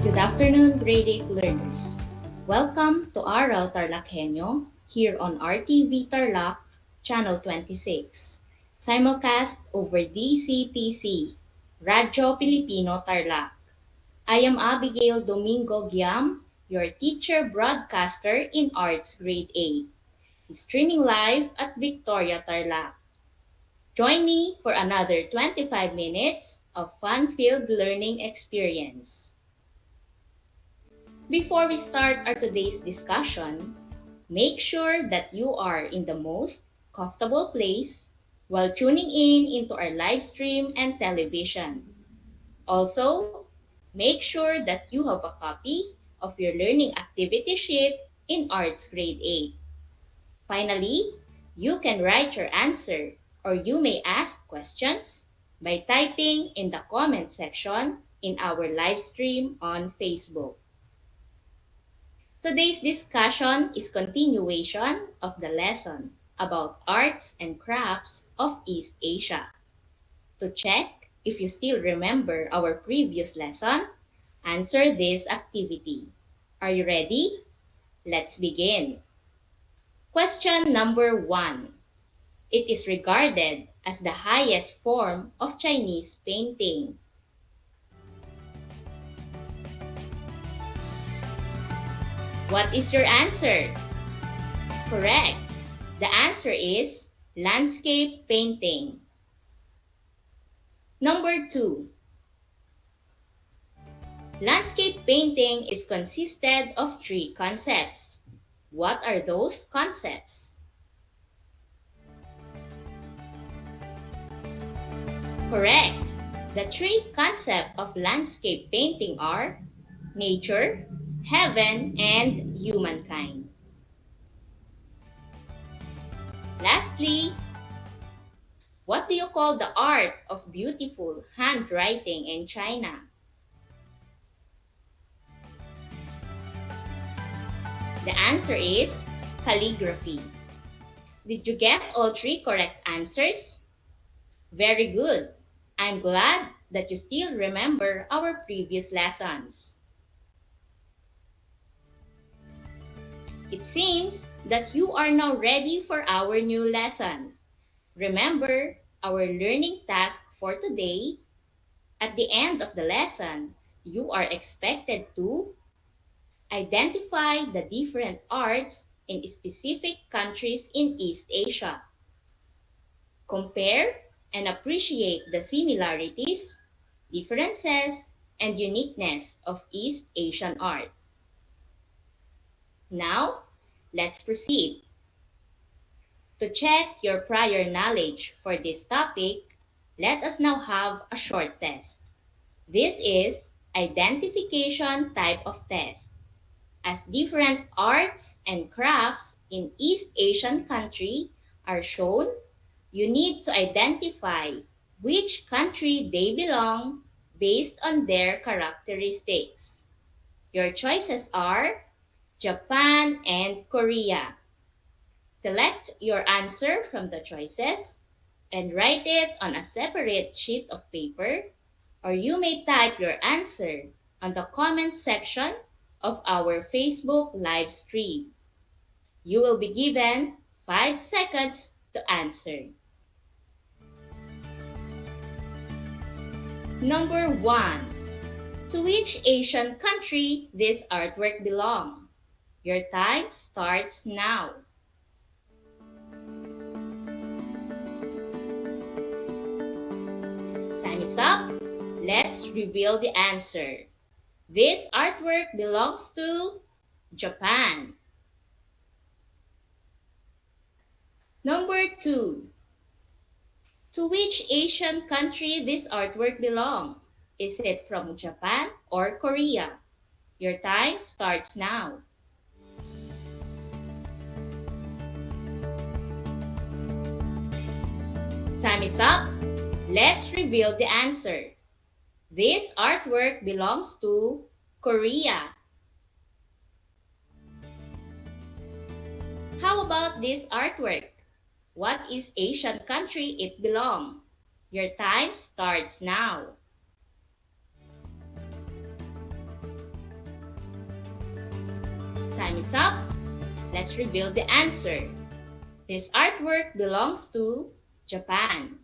Good afternoon, grade 8 learners. Welcome to Aral TarlakHenyo here on RTV Tarlac, Channel 26. Simulcast over DCTC, Radyo Pilipino Tarlac. I am Abigail Domingo Giam, your teacher broadcaster in Arts Grade 8, streaming live at Victoria Tarlac. Join me for another 25 minutes of fun-filled learning experience. Before we start our today's discussion, make sure that you are in the most comfortable place while tuning in into our live stream and television. Also, make sure that you have a copy of your learning activity sheet in Arts Grade 8. Finally, you can write your answer or you may ask questions by typing in the comment section in our live stream on Facebook. Today's discussion is continuation of the lesson about arts and crafts of East Asia. To check if you still remember our previous lesson, answer this activity. Are you ready? Let's begin. Question number 1. It is regarded as the highest form of Chinese painting. What is your answer? Correct. The answer is landscape painting. Number 2. Landscape painting is consisted of 3 concepts. What are those concepts? Correct. The 3 concepts of landscape painting are nature, heaven, and humankind. Lastly, what do you call the art of beautiful handwriting in China? The answer is calligraphy. Did you get all 3 correct answers? Very good. I'm glad that you still remember our previous lessons. It seems that you are now ready for our new lesson. Remember our learning task for today. At the end of the lesson, you are expected to identify the different arts in specific countries in East Asia. Compare and appreciate the similarities, differences, and uniqueness of East Asian art. Now, let's proceed. To check your prior knowledge for this topic, let us now have a short test. This is identification type of test. As different arts and crafts in East Asian country are shown, you need to identify which country they belong based on their characteristics. Your choices are Japan and Korea. Select your answer from the choices and write it on a separate sheet of paper, or you may type your answer on the comment section of our Facebook live stream. You will be given 5 seconds to answer. Number 1. To which Asian country this artwork belong? Your time starts now. Time is up. Let's reveal the answer. This artwork belongs to Japan. Number 2. To which Asian country this artwork belong? Is it from Japan or Korea? Your time starts now. Time is up. Let's reveal the answer. This artwork belongs to Korea. How about this artwork? What is Asian country it belong? Your time starts now. Time is up. Let's reveal the answer. This artwork belongs to Japan.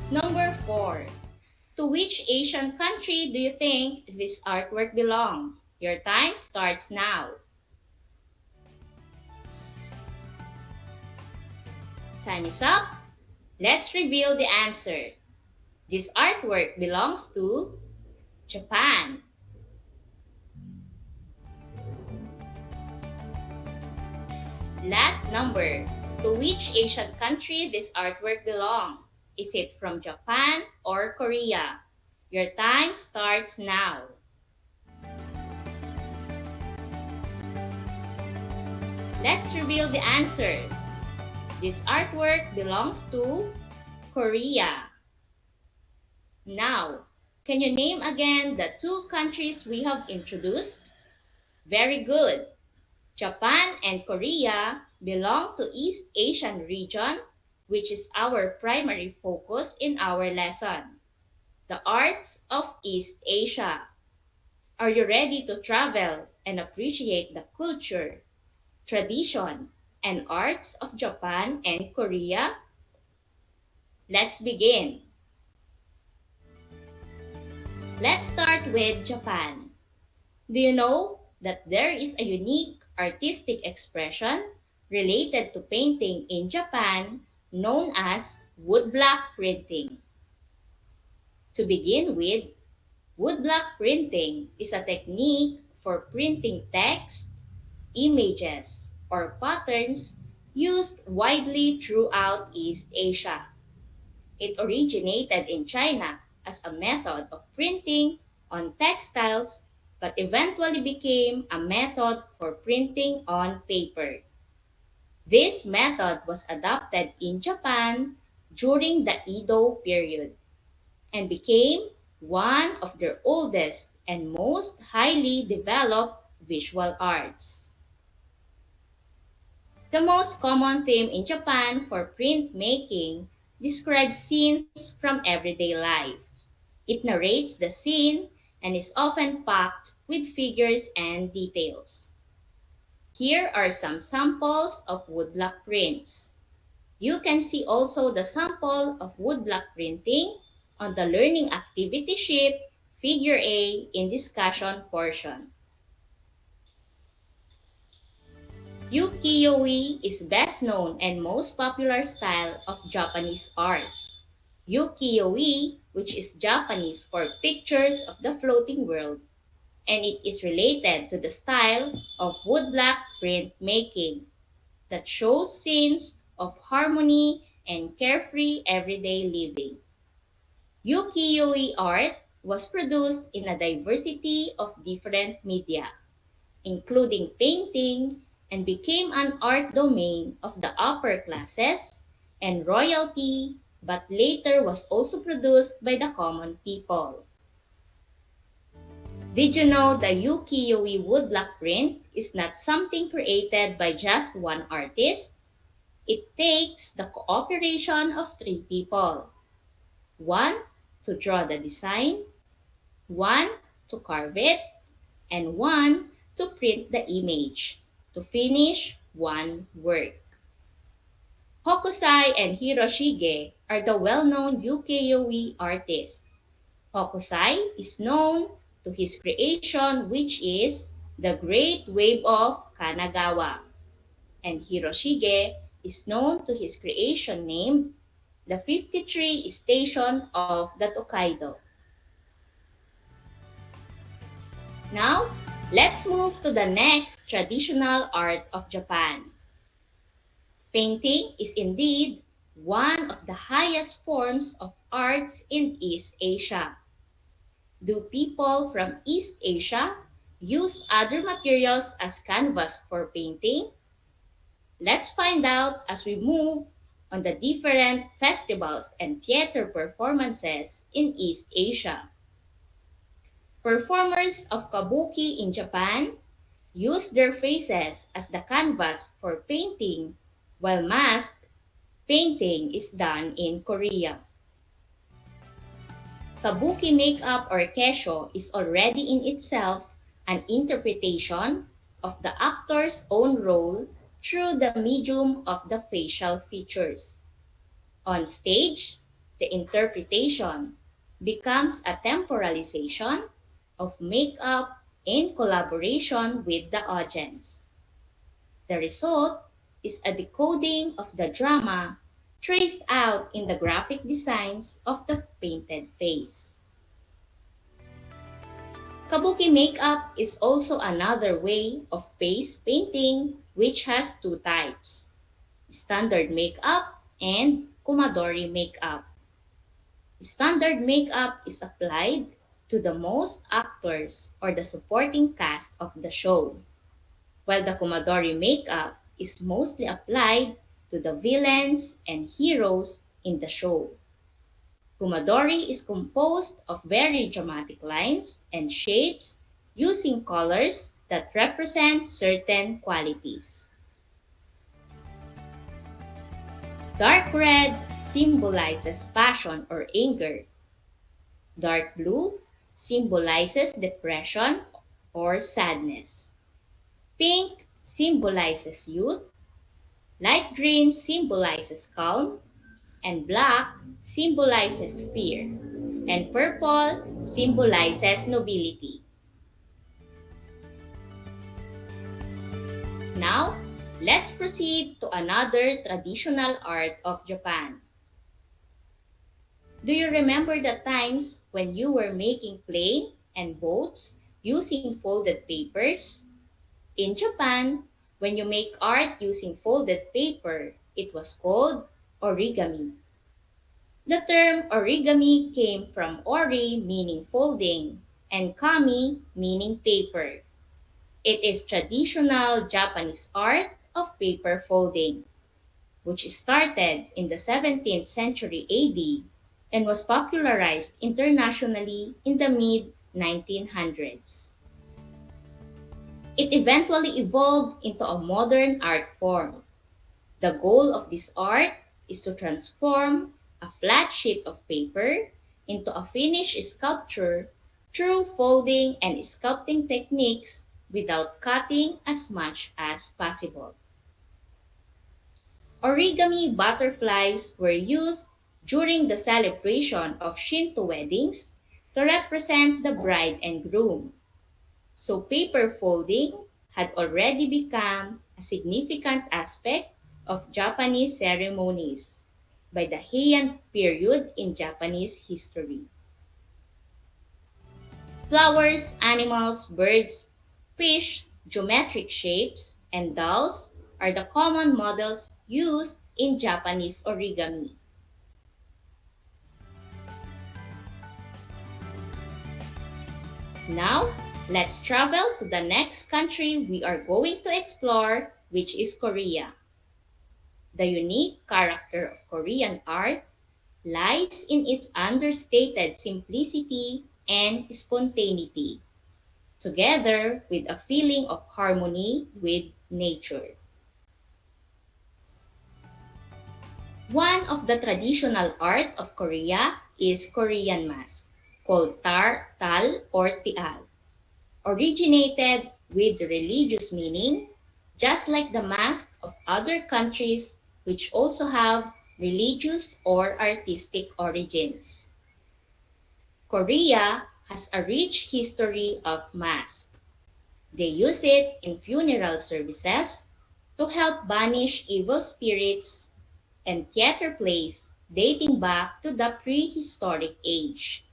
Number 4. To which Asian country do you think this artwork belong? Your time starts now. Time is up. Let's reveal the answer. This artwork belongs to Japan. Last number. To which Asian country this artwork belong? Is it from Japan or Korea? Your time starts now. Let's reveal the answer. This artwork belongs to Korea. Now, can you name again the 2 countries we have introduced? Very good. Japan and Korea belong to East Asian region, which is our primary focus in our lesson. The arts of East Asia. Are you ready to travel and appreciate the culture, tradition, and arts of Japan and Korea? Let's begin. Let's start with Japan. Do you know that there is a unique artistic expression related to painting in Japan known as woodblock printing? To begin with, woodblock printing is a technique for printing text, images, or patterns used widely throughout East Asia. It originated in China as a method of printing on textiles, but eventually became a method for printing on paper. This method was adopted in Japan during the Edo period and became one of their oldest and most highly developed visual arts. The most common theme in Japan for printmaking describes scenes from everyday life. It narrates the scene and is often packed with figures and details. Here are some samples of woodblock prints. You can see also the sample of woodblock printing on the learning activity sheet, figure A in discussion portion. Ukiyo-e is best known and most popular style of Japanese art. Ukiyo-e which is Japanese for pictures of the floating world, and it is related to the style of woodblock printmaking that shows scenes of harmony and carefree everyday living. Ukiyo-e art was produced in a diversity of different media, including painting, and became an art domain of the upper classes and royalty, but later was also produced by the common people. Did you know the ukiyo-e woodblock print is not something created by just one artist? It takes the cooperation of three people. One to draw the design, one to carve it, and one to print the image to finish one work. Hokusai and Hiroshige are the well-known ukiyo-e artists. Hokusai is known to his creation, which is the Great Wave of Kanagawa, and Hiroshige is known to his creation named the 53 Station of the Tokaido. Now, let's move to the next traditional art of Japan. Painting is indeed one of the highest forms of arts in East Asia. Do people from East Asia use other materials as canvas for painting? Let's find out as we move on the different festivals and theater performances in East Asia. Performers of kabuki in Japan use their faces as the canvas for painting, while mask painting is done in Korea. Kabuki makeup or kesho is already in itself an interpretation of the actor's own role through the medium of the facial features. On stage, the interpretation becomes a temporalization of makeup in collaboration with the audience. The result is a decoding of the drama traced out in the graphic designs of the painted face. Kabuki makeup is also another way of face painting, which has two types: standard makeup and kumadori makeup. Standard makeup is applied to the most actors or the supporting cast of the show, while the kumadori makeup is mostly applied to the villains and heroes in the show. Kumadori is composed of very dramatic lines and shapes using colors that represent certain qualities. Dark red symbolizes passion or anger. Dark blue symbolizes depression or sadness. Pink symbolizes youth. Light green symbolizes calm. And black symbolizes fear. And purple symbolizes nobility. Now, let's proceed to another traditional art of Japan. Do you remember the times when you were making plane and boats using folded papers? In Japan, when you make art using folded paper, it was called origami. The term origami came from ori meaning folding and kami meaning paper. It is traditional Japanese art of paper folding, which started in the 17th century AD and was popularized internationally in the mid-1900s. It eventually evolved into a modern art form. The goal of this art is to transform a flat sheet of paper into a finished sculpture through folding and sculpting techniques without cutting as much as possible. Origami butterflies were used during the celebration of Shinto weddings to represent the bride and groom. So paper folding had already become a significant aspect of Japanese ceremonies by the Heian period in Japanese history. Flowers, animals, birds, fish, geometric shapes, and dolls are the common models used in Japanese origami. Now, let's travel to the next country we are going to explore, which is Korea. The unique character of Korean art lies in its understated simplicity and spontaneity, together with a feeling of harmony with nature. One of the traditional art of Korea is Korean mask, called tal or tial, originated with religious meaning, just like the mask of other countries which also have religious or artistic origins. Korea has a rich history of masks. They use it in funeral services to help banish evil spirits and theater plays dating back to the prehistoric age.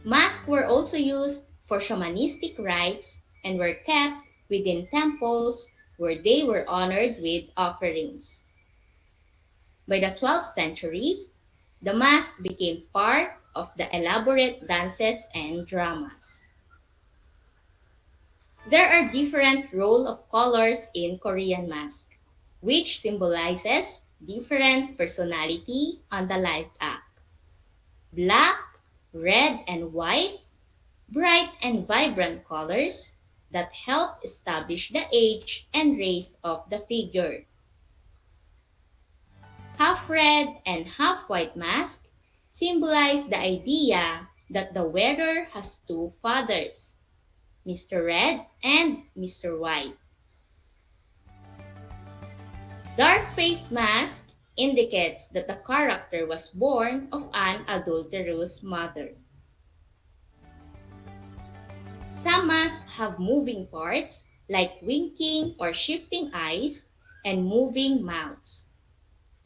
Masks were also used for shamanistic rites and were kept within temples where they were honored with offerings. By the 12th century, the mask became part of the elaborate dances and dramas. There are different roll of colors in Korean mask, which symbolizes different personality on the life act. Black, red, and white, bright and vibrant colors that help establish the age and race of the figure. Half red and half white mask symbolize the idea that the wearer has two fathers, Mr. Red and Mr. White. Dark-faced mask indicates that the character was born of an adulterous mother. Some masks have moving parts like winking or shifting eyes and moving mouths.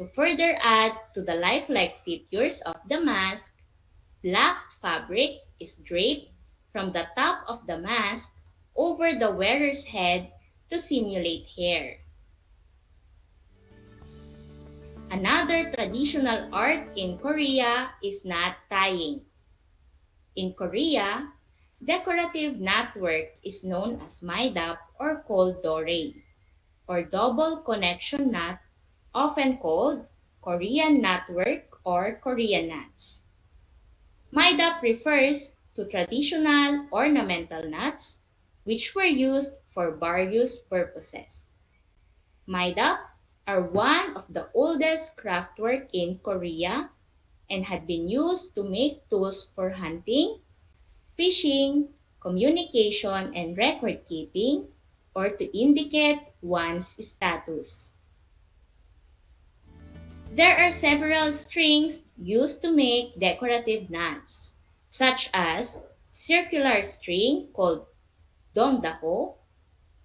To further add to the lifelike features of the mask, black fabric is draped from the top of the mask over the wearer's head to simulate hair. Another traditional art in Korea is knot tying. In Korea, decorative knotwork is known as maidap or called dore, or double connection knot, often called Korean knotwork or Korean knots. Maidap refers to traditional ornamental knots which were used for various purposes. Maidap are one of the oldest craftwork in Korea and had been used to make tools for hunting, fishing, communication, and record keeping, or to indicate one's status. There are several strings used to make decorative knots, such as circular string called dongdaho,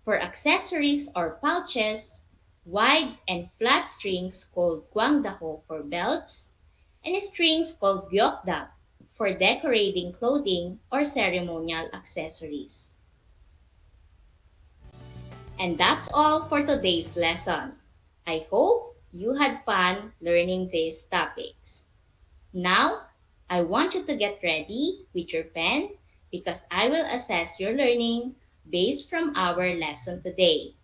for accessories or pouches, wide and flat strings called gwangdaho for belts, and strings called gyeokdap for decorating clothing or ceremonial accessories. And that's all for today's lesson. I hope you had fun learning these topics. Now, I want you to get ready with your pen because I will assess your learning based from our lesson today.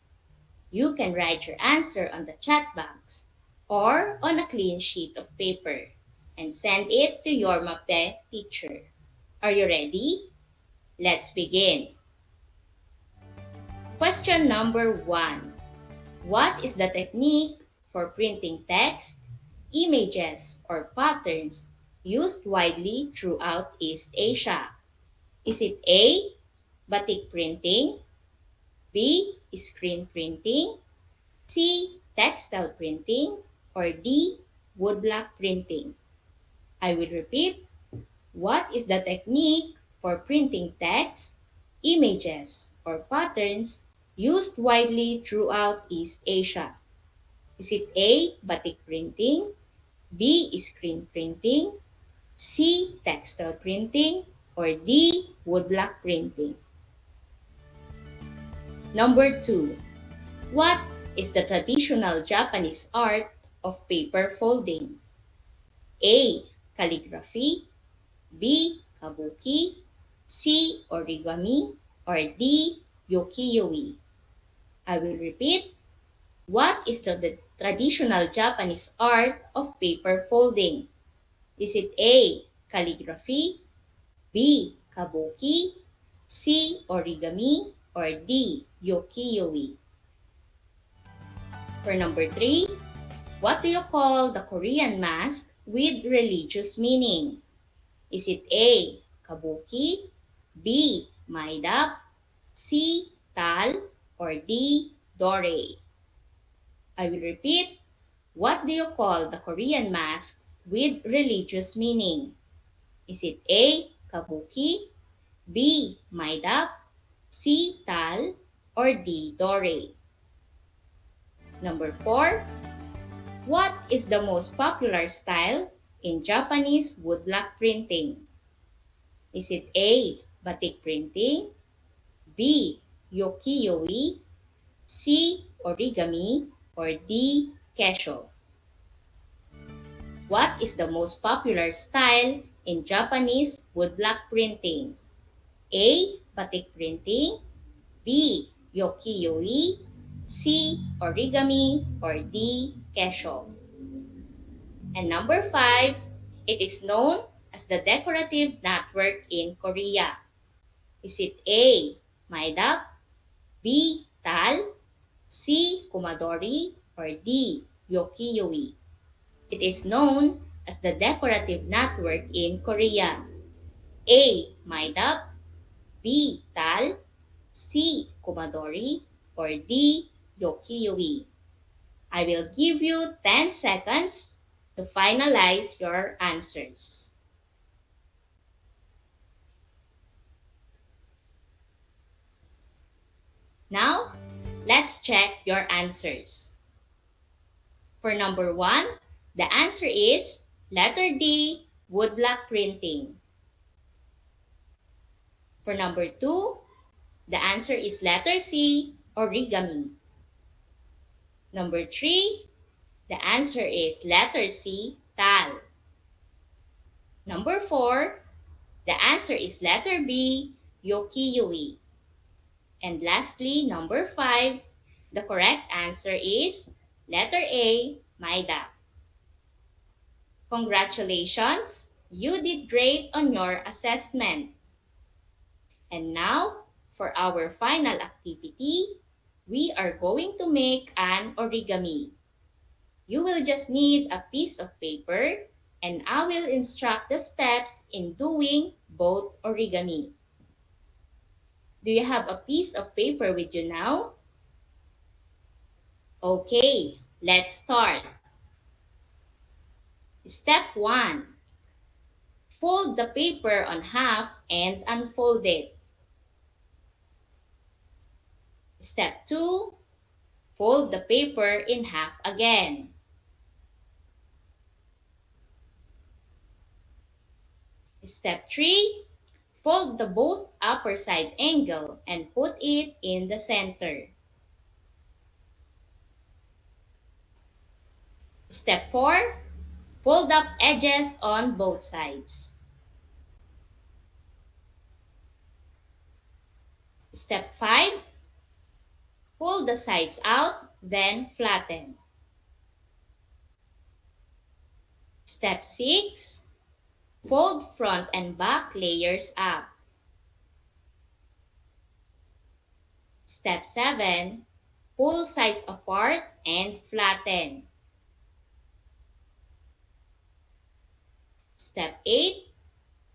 You can write your answer on the chat box or on a clean sheet of paper and send it to your MAPE teacher. Are you ready? Let's begin. Question number 1. What is the technique for printing text, images, or patterns used widely throughout East Asia? Is it A. Batik printing, B. Screen printing, C. Textile printing, or D. Woodblock printing? I will repeat. What is the technique for printing text, images, or patterns used widely throughout East Asia? Is it A. Batik printing, B. Screen printing, C. Textile printing, or D. Woodblock printing? Number 2. What is the traditional Japanese art of paper folding? A. Calligraphy, B. Kabuki, C. Origami, or D. Ukiyo-e? I will repeat. What is the traditional Japanese art of paper folding? Is it A. Calligraphy, B. Kabuki, C. Origami, or D. Ukiyo-e? For number 3, what do you call the Korean mask with religious meaning? Is it A. Kabuki, B. Maidap, C. Tal, or D. Dore? I will repeat. What do you call the Korean mask with religious meaning? Is it A. Kabuki, B. Maidap, C. Tal, or D. Dore? Number 4. What is the most popular style in Japanese woodblock printing? Is it A. Batik printing, B. Ukiyo-e, C. Origami, or D. Kesho? What is the most popular style in Japanese woodblock printing? A. Batik printing, B. Ukiyo-e, C. Origami, or D. Kesho? And number 5, it is known as the decorative knotwork in Korea. Is it A. Maidap, B. Tal, C. Kumadori, or D. Ukiyo-e? It is known as the decorative knotwork in Korea. A. Maidap, B. Tal, C. Kumadori, or D. Ukiyo-e? I will give you 10 seconds to finalize your answers. Now, let's check your answers. For number 1, the answer is letter D, woodblock printing. For number 2, the answer is letter C, origami. Number 3, the answer is letter C, tal. Number 4, the answer is letter B, ukiyo-e. And lastly, number 5, the correct answer is letter A, maida. Congratulations! You did great on your assessment. And now, for our final activity, we are going to make an origami. You will just need a piece of paper, and I will instruct the steps in doing both origami. Do you have a piece of paper with you now? Okay, let's start. Step 1. Fold the paper on half and unfold it. Step 2. Fold the paper in half again. Step 3. Fold the both upper side angle and put it in the center. Step 4. Fold up edges on both sides. Step 5. Pull the sides out, then flatten. Step 6. Fold front and back layers up. Step 7. Pull sides apart and flatten. Step 8.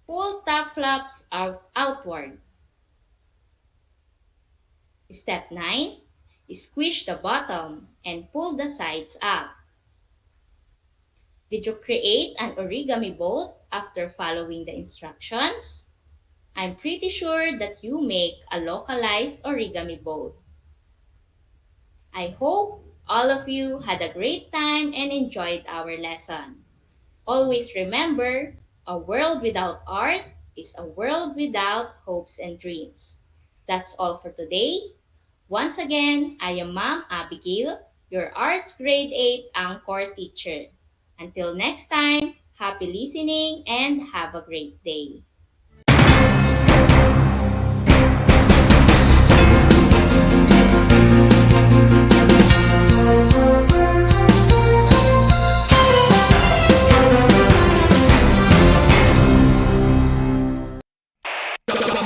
Pull top flaps outward. Step 9. Squish the bottom and pull the sides up. Did you create an origami boat after following the instructions? I'm pretty sure that you make a localized origami boat. I hope all of you had a great time and enjoyed our lesson. Always remember, a world without art is a world without hopes and dreams. That's all for today. Once again, I am Ma'am Abigail, your Arts Grade 8 Anchor teacher. Until next time, happy listening and have a great day.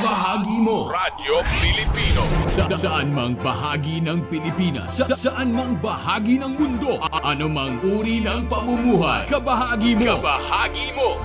Bahagi mo Radyo Pilipino saan mang bahagi ng Pilipinas, saan mang bahagi ng mundo, anumang uri ng pamumuhay, kabahagi mo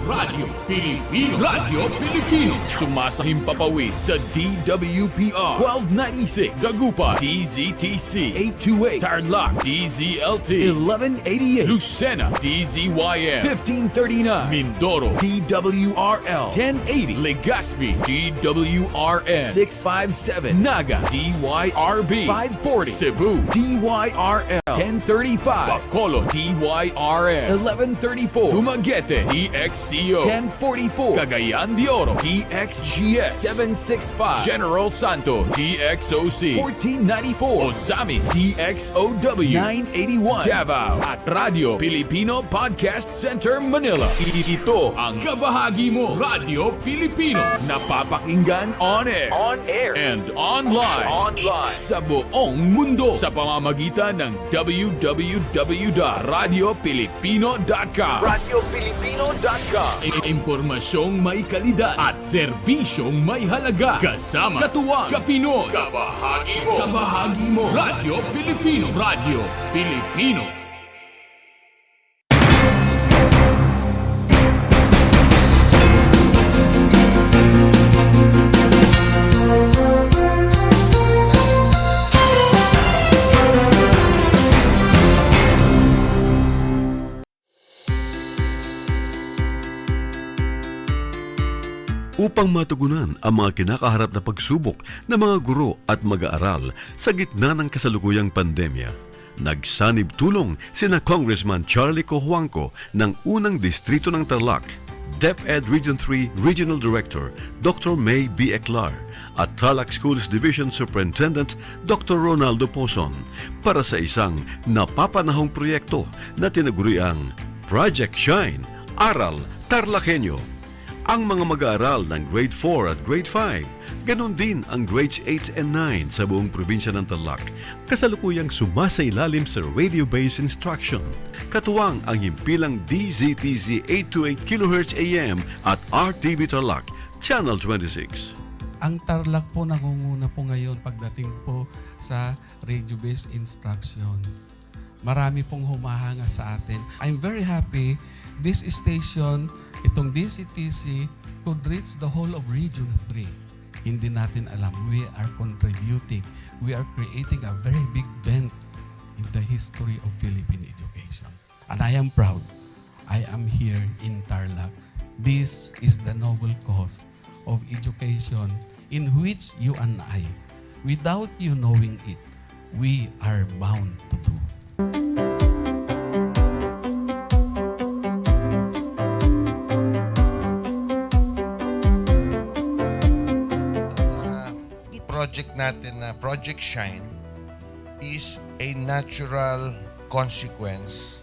Radyo Pilipino. Radyo Pilipino sumasahim papawid sa DWPR 1296 Dagupan, DZTC 828 Tarlac, DZLT 1188 Lucena, DZYM 1539 Mindoro, DWRL 1080 Legazpi, DWRN 657 Naga, DYRB 540 Cebu, DYRL 1035 Bacolod, DYRN 1134 Dumaguete, DXCO 1044 Cagayan de Oro, DXGS 765 General Santos, DXOC 1494 Ozamis, DXOW 981 Davao at Radio Filipino Podcast Center Manila. Ito ang kabahagi mo Radyo Pilipino, napapakinggan on air and online sa buong mundo sa pamamagitan ng www.radiopilipino.com. Impormasyong may kalidad at serbisyong may halaga. Kasama, katuwang, kapinoy, kabahagi mo, Radyo Pilipino. Radyo Pilipino. Upang matugunan ang mga kinakaharap na pagsubok ng mga guro at mag-aaral sa gitna ng kasalukuyang pandemya, nagsanib tulong sina Congressman Charlie Cojuangco ng unang distrito ng Tarlac, DEPED Region 3 Regional Director Dr. May B. Eclar at Tarlac Schools Division Superintendent Dr. Ronaldo Pozon para sa isang napapanahong proyekto na tinaguriang Project Shine, Aral TarlakHenyo. Ang mga mag-aaral ng Grade 4 at Grade 5, ganon din ang Grades 8 and 9 sa buong probinsya ng Tarlac, kasalukuyang sumasailalim sa radio-based instruction. Katuwang ang himpilang DZTZ 828 kHz AM at RTV Tarlac, Channel 26. Ang Tarlac po nangunguna po ngayon pagdating po sa radio-based instruction. Marami pong humahanga sa atin. I'm very happy this station, itong DCTC, could reach the whole of Region 3. Hindi natin alam, we are contributing. We are creating a very big dent in the history of Philippine education. And I am proud. I am here in Tarlac. This is the noble cause of education in which you and I, without you knowing it, we are bound to do. Project natin na Project Shine is a natural consequence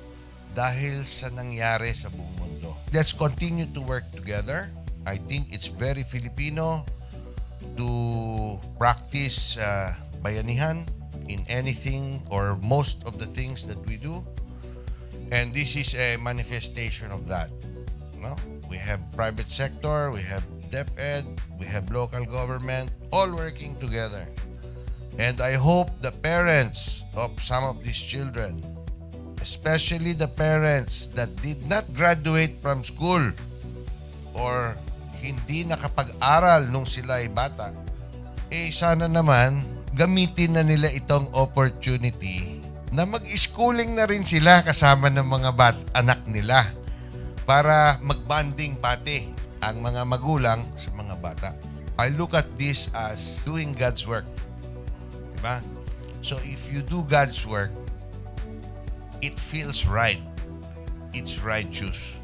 dahil sa nangyari sa buong mundo. Let's continue to work together. I think it's very Filipino to practice bayanihan in anything or most of the things that we do. And this is a manifestation of that. No? We have private sector, we have DEPED, we have local government, all working together. And I hope the parents of some of these children, especially the parents that did not graduate from school or hindi nakapag-aral nung sila ay bata, sana naman gamitin na nila itong opportunity na mag-schooling na rin sila kasama ng mga anak nila para mag-bonding pati ang mga magulang sa mga bata. I look at this as doing God's work. Diba? So if you do God's work, it feels right. It's righteous.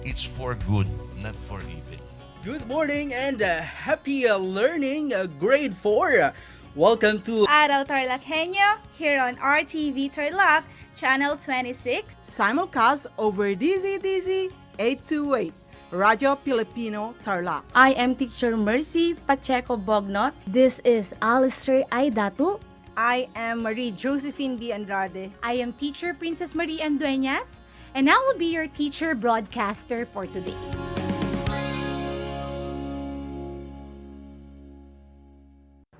it's for good, not for evil. Good morning and happy learning, grade 4. Welcome to Aral TarlakHenyo here on RTV Tarlac, channel 26. Simulcast over DZTZ 828, Radio Filipino Tarlac. I am Teacher Mercy Pacheco Bognot. This is Alistair Aidatu. I am Marie Josephine B. Andrade. I am Teacher Princess Marie Andueñas, and I will be your teacher broadcaster for today.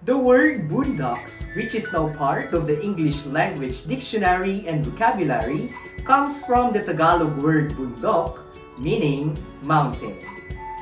The word boondocks, which is now part of the English Language Dictionary and Vocabulary, comes from the Tagalog word bundok, meaning mountain.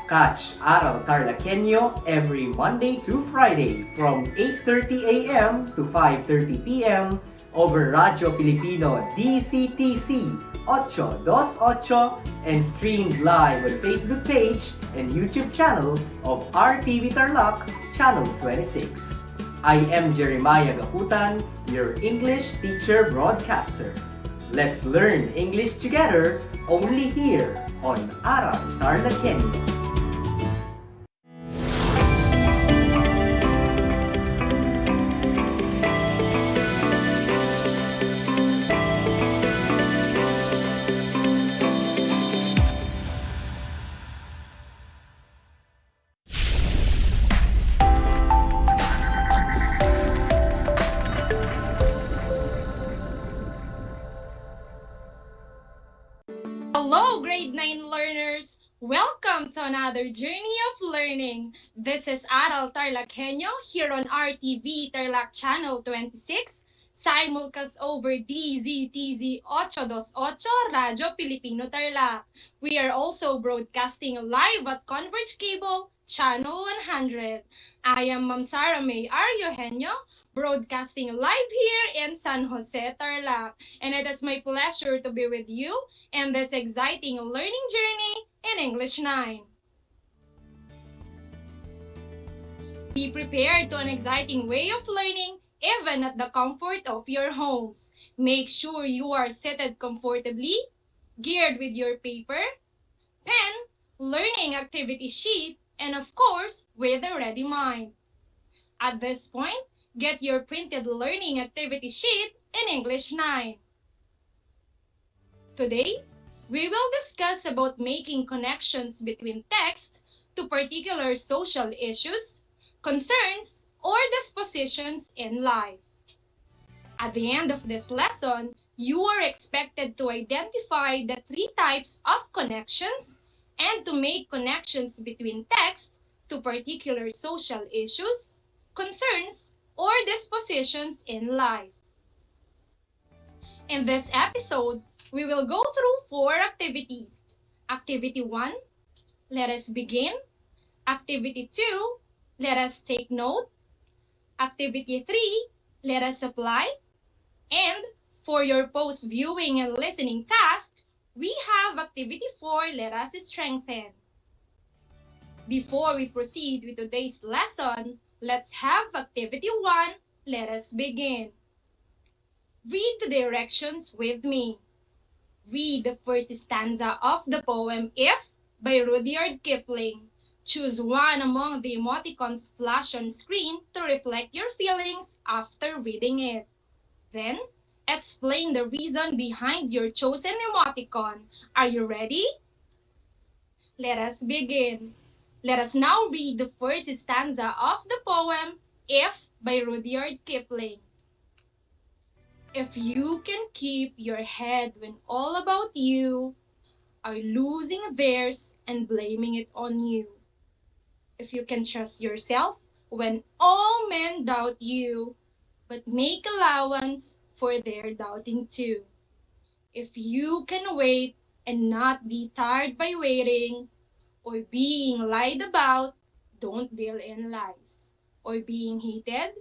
Catch Aral TarlakHenyo every Monday to Friday from 8:30 a.m. to 5:30 p.m. over Radio Filipino DCTC 828 and streamed live on Facebook page and YouTube channel of RTV Tarlac, channel 26. I am Jeremiah Gaputan, your English teacher broadcaster. Let's learn English together only here on Aral TarlakHenyo. Hello, grade 9 learners! Welcome to another journey of learning. This is Aral TarlakHenyo here on RTV Tarlac Channel 26, simulcast over DZTZ 828 Radio Filipino Tarlac. We are also broadcasting live at Converge Cable, Channel 100. I am Ma'am Sara May HENYO, broadcasting live here in San Jose, Tarlac. And it is my pleasure to be with you in this exciting learning journey in English 9. Be prepared to an exciting way of learning even at the comfort of your homes. Make sure you are seated comfortably, geared with your paper, pen, learning activity sheet, and of course, with a ready mind. At this point, get your printed learning activity sheet in English 9. Today, we will discuss about making connections between text to particular social issues, concerns, or dispositions in life. At the end of this lesson, you are expected to identify the 3 types of connections and to make connections between text to particular social issues, concerns, or dispositions in life. In this episode, we will go through 4 activities. Activity 1, let us begin. Activity 2, let us take note. Activity 3, let us apply. And for your post-viewing and listening task, we have Activity 4, let us strengthen. Before we proceed with today's lesson, let's have Activity 1, let us begin. Read the directions with me. Read the first stanza of the poem If by Rudyard Kipling. Choose one among the emoticons flashed on screen to reflect your feelings after reading it. Then, explain the reason behind your chosen emoticon. Are you ready? Let us begin. Let us now read the first stanza of the poem If by Rudyard Kipling. If you can keep your head when all about you are losing theirs and blaming it on you. If you can trust yourself when all men doubt you, but make allowance for their doubting too. If you can wait and not be tired by waiting, or being lied about, don't deal in lies. Or being hated,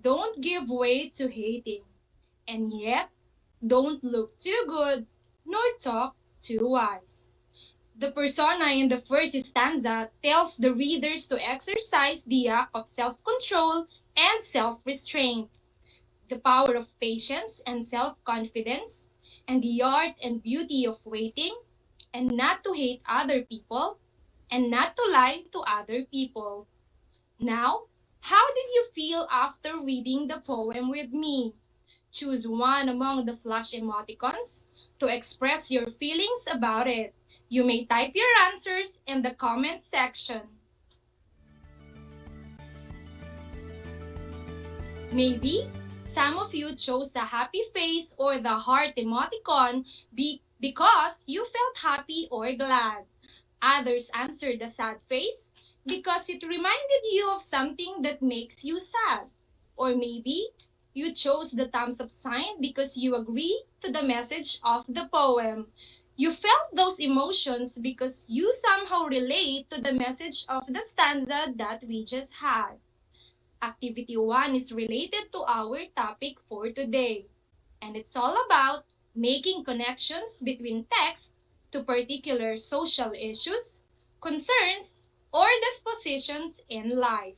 don't give way to hating. And yet, don't look too good, nor talk too wise. The persona in the first stanza tells the readers to exercise the act of self-control and self-restraint, the power of patience and self-confidence, and the art and beauty of waiting, and not to hate other people, and not to lie to other people. Now, how did you feel after reading the poem with me? Choose one among the flash emoticons to express your feelings about it. You may type your answers in the comment section. Maybe some of you chose a happy face or the heart emoticon because you felt happy or glad. Others answered the sad face because it reminded you of something that makes you sad. Or maybe you chose the thumbs up sign because you agree to the message of the poem. You felt those emotions because you somehow relate to the message of the stanza that we just had. Activity 1 is related to our topic for today, and it's all about making connections between text to particular social issues, concerns, or dispositions in life.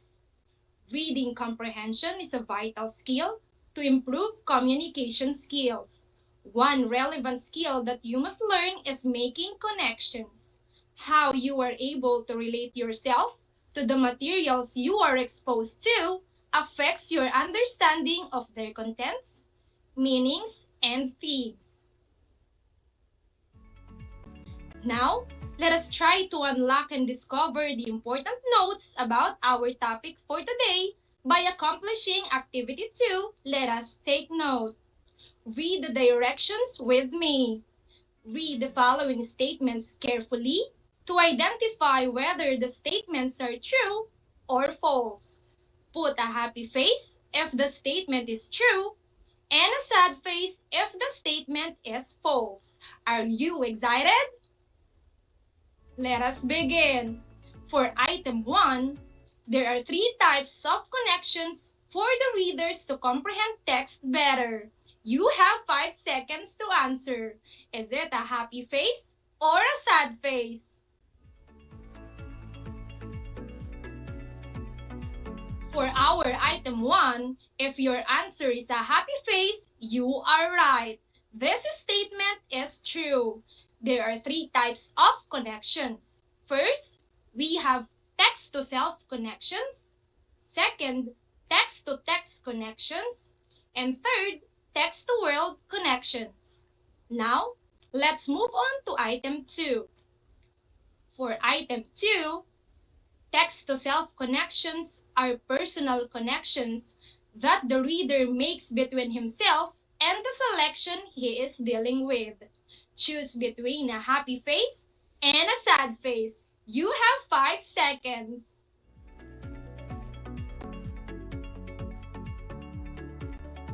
Reading comprehension is a vital skill to improve communication skills. One relevant skill that you must learn is making connections. How you are able to relate yourself to the materials you are exposed to affects your understanding of their contents, meanings, and themes. Now, let us try to unlock and discover the important notes about our topic for today by accomplishing Activity 2. Let us take note. Read the directions with me. Read the following statements carefully to identify whether the statements are true or false. Put a happy face if the statement is true and a sad face if the statement is false. Are you excited? Let us begin. For item 1, there are 3 types of connections for the readers to comprehend text better. You have 5 seconds to answer. Is it a happy face or a sad face? For our item 1, if your answer is a happy face, you are right. This statement is true. There are 3 types of connections. First, we have text-to-self connections. Second, text-to-text connections. And third, text-to-world connections. Now, let's move on to item 2. For item 2, text-to-self connections are personal connections that the reader makes between himself and the selection he is dealing with. Choose between a happy face and a sad face. You have 5 seconds.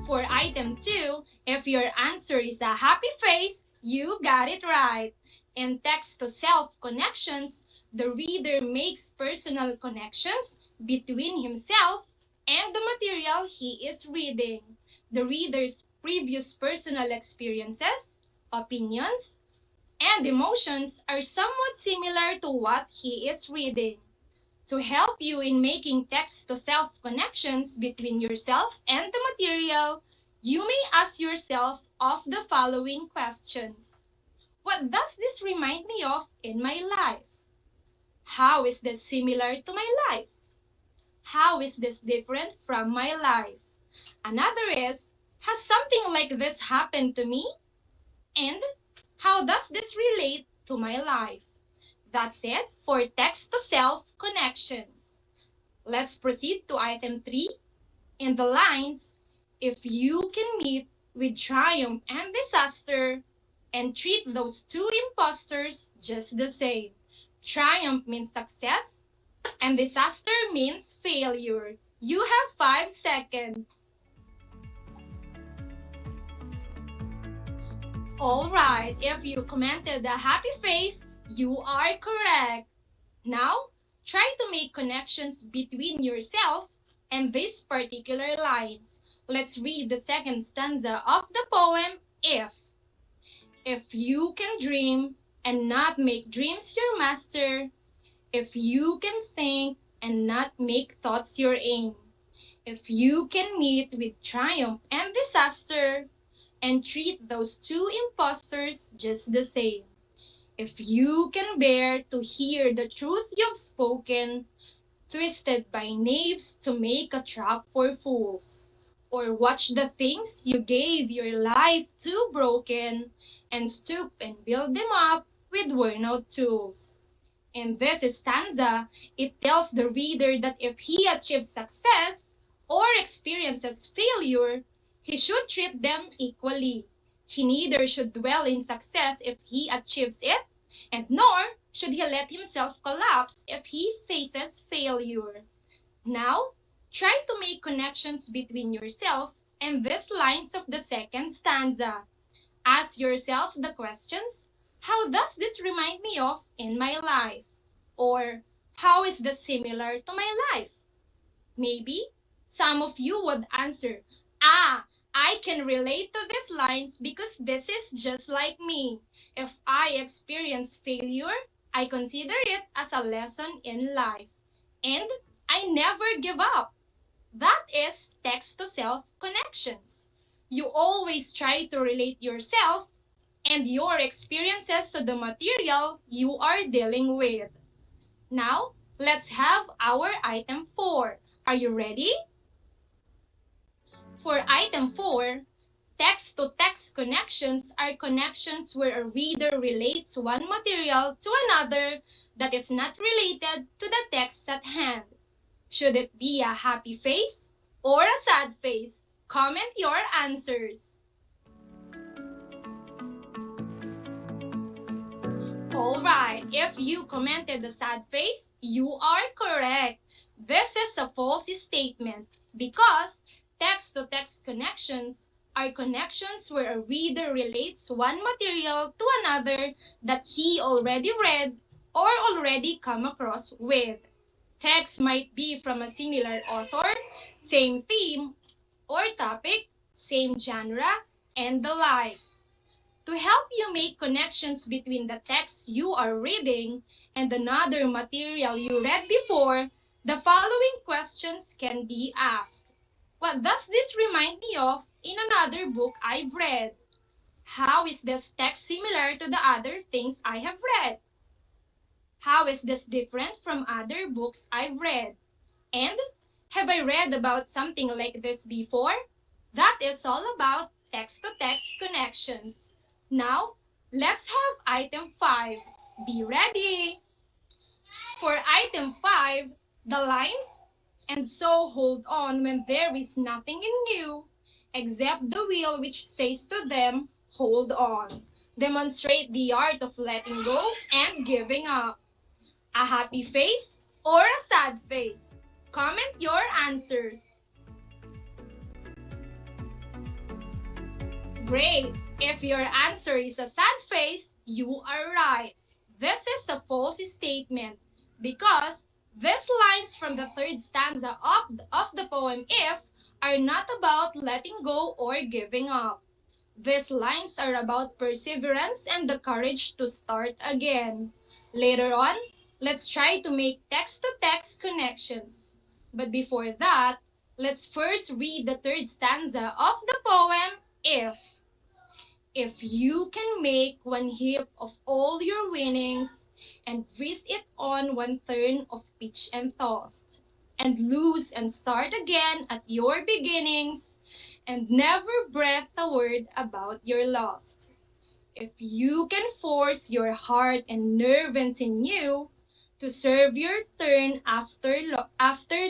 For item 2, if your answer is a happy face, you got it right. In text-to-self connections, the reader makes personal connections between himself and the material he is reading. The reader's previous personal experiences, opinions, and emotions are somewhat similar to what he is reading. To help you in making text-to-self connections between yourself and the material, you may ask yourself of the following questions. What does this remind me of in my life? How is this similar to my life? How is this different from my life? Another is, has something like this happened to me? And how does this relate to my life? That's it for text-to-self connections. Let's proceed to item 3. In the lines, if you can meet with triumph and disaster and treat those 2 imposters just the same. Triumph means success and disaster means failure. You have 5 seconds. Alright, if you commented a happy face, you are correct. Now, try to make connections between yourself and these particular lines. Let's read the second stanza of the poem, If. If you can dream and not make dreams your master, if you can think and not make thoughts your aim, if you can meet with triumph and disaster and treat those 2 imposters just the same, If you can bear to hear the truth you've spoken, twisted by knaves to make a trap for fools, or watch the things you gave your life to broken, and stoop and build them up with worn-out tools. In this stanza, it tells the reader that if he achieves success or experiences failure, he should treat them equally. He neither should dwell in success if he achieves it, and nor should he let himself collapse if he faces failure. Now, try to make connections between yourself and these lines of the second stanza. Ask yourself the questions, how does this remind me of in my life? Or how is this similar to my life? Maybe some of you would answer, I can relate to these lines because this is just like me. If I experience failure, I consider it as a lesson in life. And I never give up. That is text to self connections. You always try to relate yourself and your experiences to the material you are dealing with. Now, let's have our item 4. Are you ready? For item 4, text-to-text connections are connections where a reader relates one material to another that is not related to the text at hand. Should it be a happy face or a sad face? Comment your answers. Alright, if you commented the sad face, you are correct. This is a false statement because text-to-text connections are connections where a reader relates one material to another that he already read or already come across with. Text might be from a similar author, same theme or topic, same genre, and the like. To help you make connections between the text you are reading and another material you read before, the following questions can be asked. What does this remind me of in another book I've read? How is this text similar to the other things I have read? How is this different from other books I've read? And have I read about something like this before? That is all about text-to-text connections. Now, let's have item 5. Be ready! For item 5, the lines, and so hold on when there is nothing in you, except the will which says to them, hold on. Demonstrate the art of letting go and giving up. A happy face or a sad face? Comment your answers. Great! If your answer is a sad face, you are right. This is a false statement because these lines from the third stanza of the poem If are not about letting go or giving up. These lines are about perseverance and the courage to start again. Later on, let's try to make text-to-text connections. But before that, let's first read the third stanza of the poem If. If you can make one heap of all your winnings and twist it on one turn of pitch and toss, and lose and start again at your beginnings, and never breath a word about your loss. If you can force your heart and nerve and sinew to serve your turn after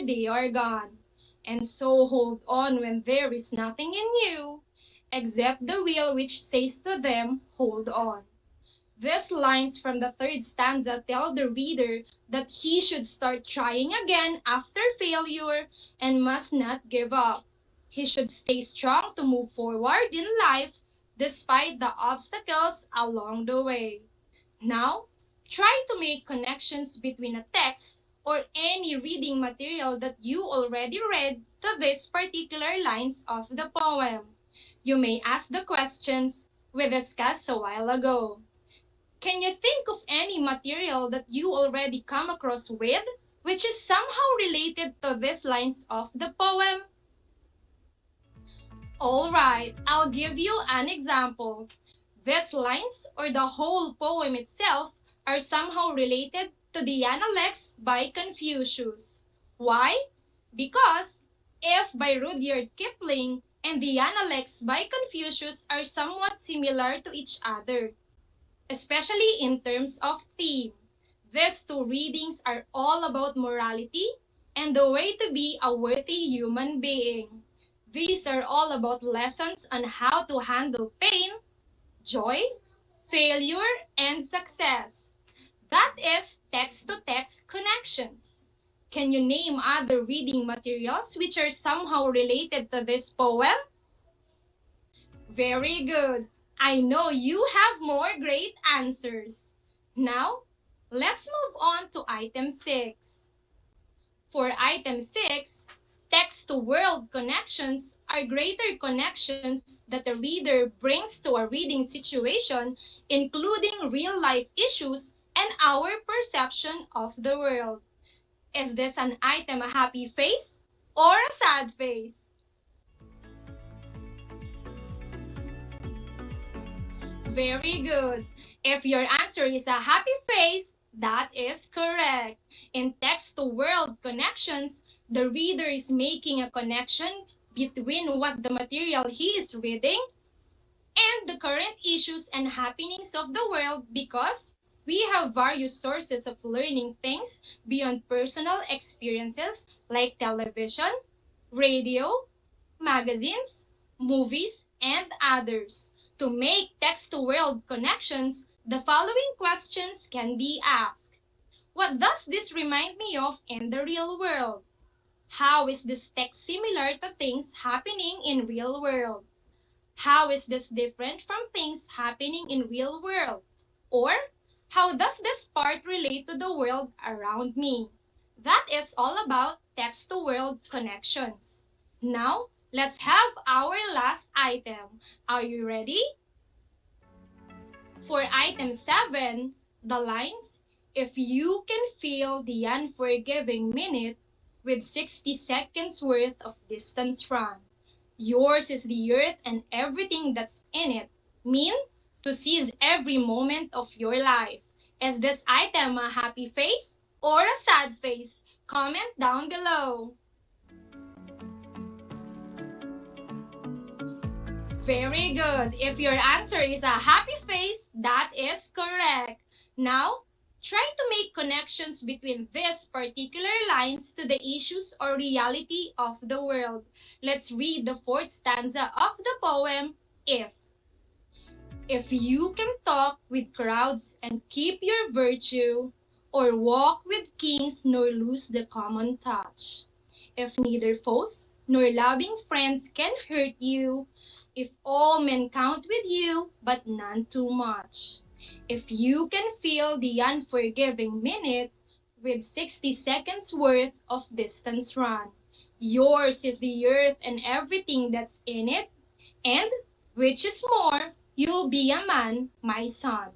they are gone, and so hold on when there is nothing in you, except the will which says to them, hold on. These lines from the third stanza tell the reader that he should start trying again after failure and must not give up. He should stay strong to move forward in life despite the obstacles along the way. Now, try to make connections between a text or any reading material that you already read to these particular lines of the poem. You may ask the questions we discussed a while ago. Can you think of any material that you already come across with, which is somehow related to these lines of the poem? Alright, I'll give you an example. These lines or the whole poem itself are somehow related to the Analects by Confucius. Why? Because if by Rudyard Kipling and the Analects by Confucius are somewhat similar to each other, especially in terms of theme. These two readings are all about morality and the way to be a worthy human being. These are all about lessons on how to handle pain, joy, failure, and success. That is text-to-text connections. Can you name other reading materials which are somehow related to this poem? Very good. I know you have more great answers. Now, let's move on to item 6. For item 6, text-to-world connections are greater connections that the reader brings to a reading situation, including real-life issues and our perception of the world. Is this an item a happy face or a sad face? Very good. If your answer is a happy face, that is correct. In text-to-world connections, the reader is making a connection between what the material he is reading and the current issues and happenings of the world because we have various sources of learning things beyond personal experiences like television, radio, magazines, movies, and others. To make text-to-world connections, the following questions can be asked. What does this remind me of in the real world? How is this text similar to things happening in real world? How is this different from things happening in real world? Or, how does this part relate to the world around me? That is all about text-to-world connections. Now, let's have our last item. Are you ready? For item 7, the lines, if you can feel the unforgiving minute with 60 seconds worth of distance run. Yours is the earth and everything that's in it. Mean to seize every moment of your life. Is this item a happy face or a sad face? Comment down below. Very good. If your answer is a happy face, that is correct. Now, try to make connections between these particular lines to the issues or reality of the world. Let's read the fourth stanza of the poem, If. If you can talk with crowds and keep your virtue, or walk with kings nor lose the common touch. If neither foes nor loving friends can hurt you, if all men count with you, but none too much. If you can feel the unforgiving minute with 60 seconds worth of distance run. Yours is the earth and everything that's in it, and, which is more, you'll be a man, my son.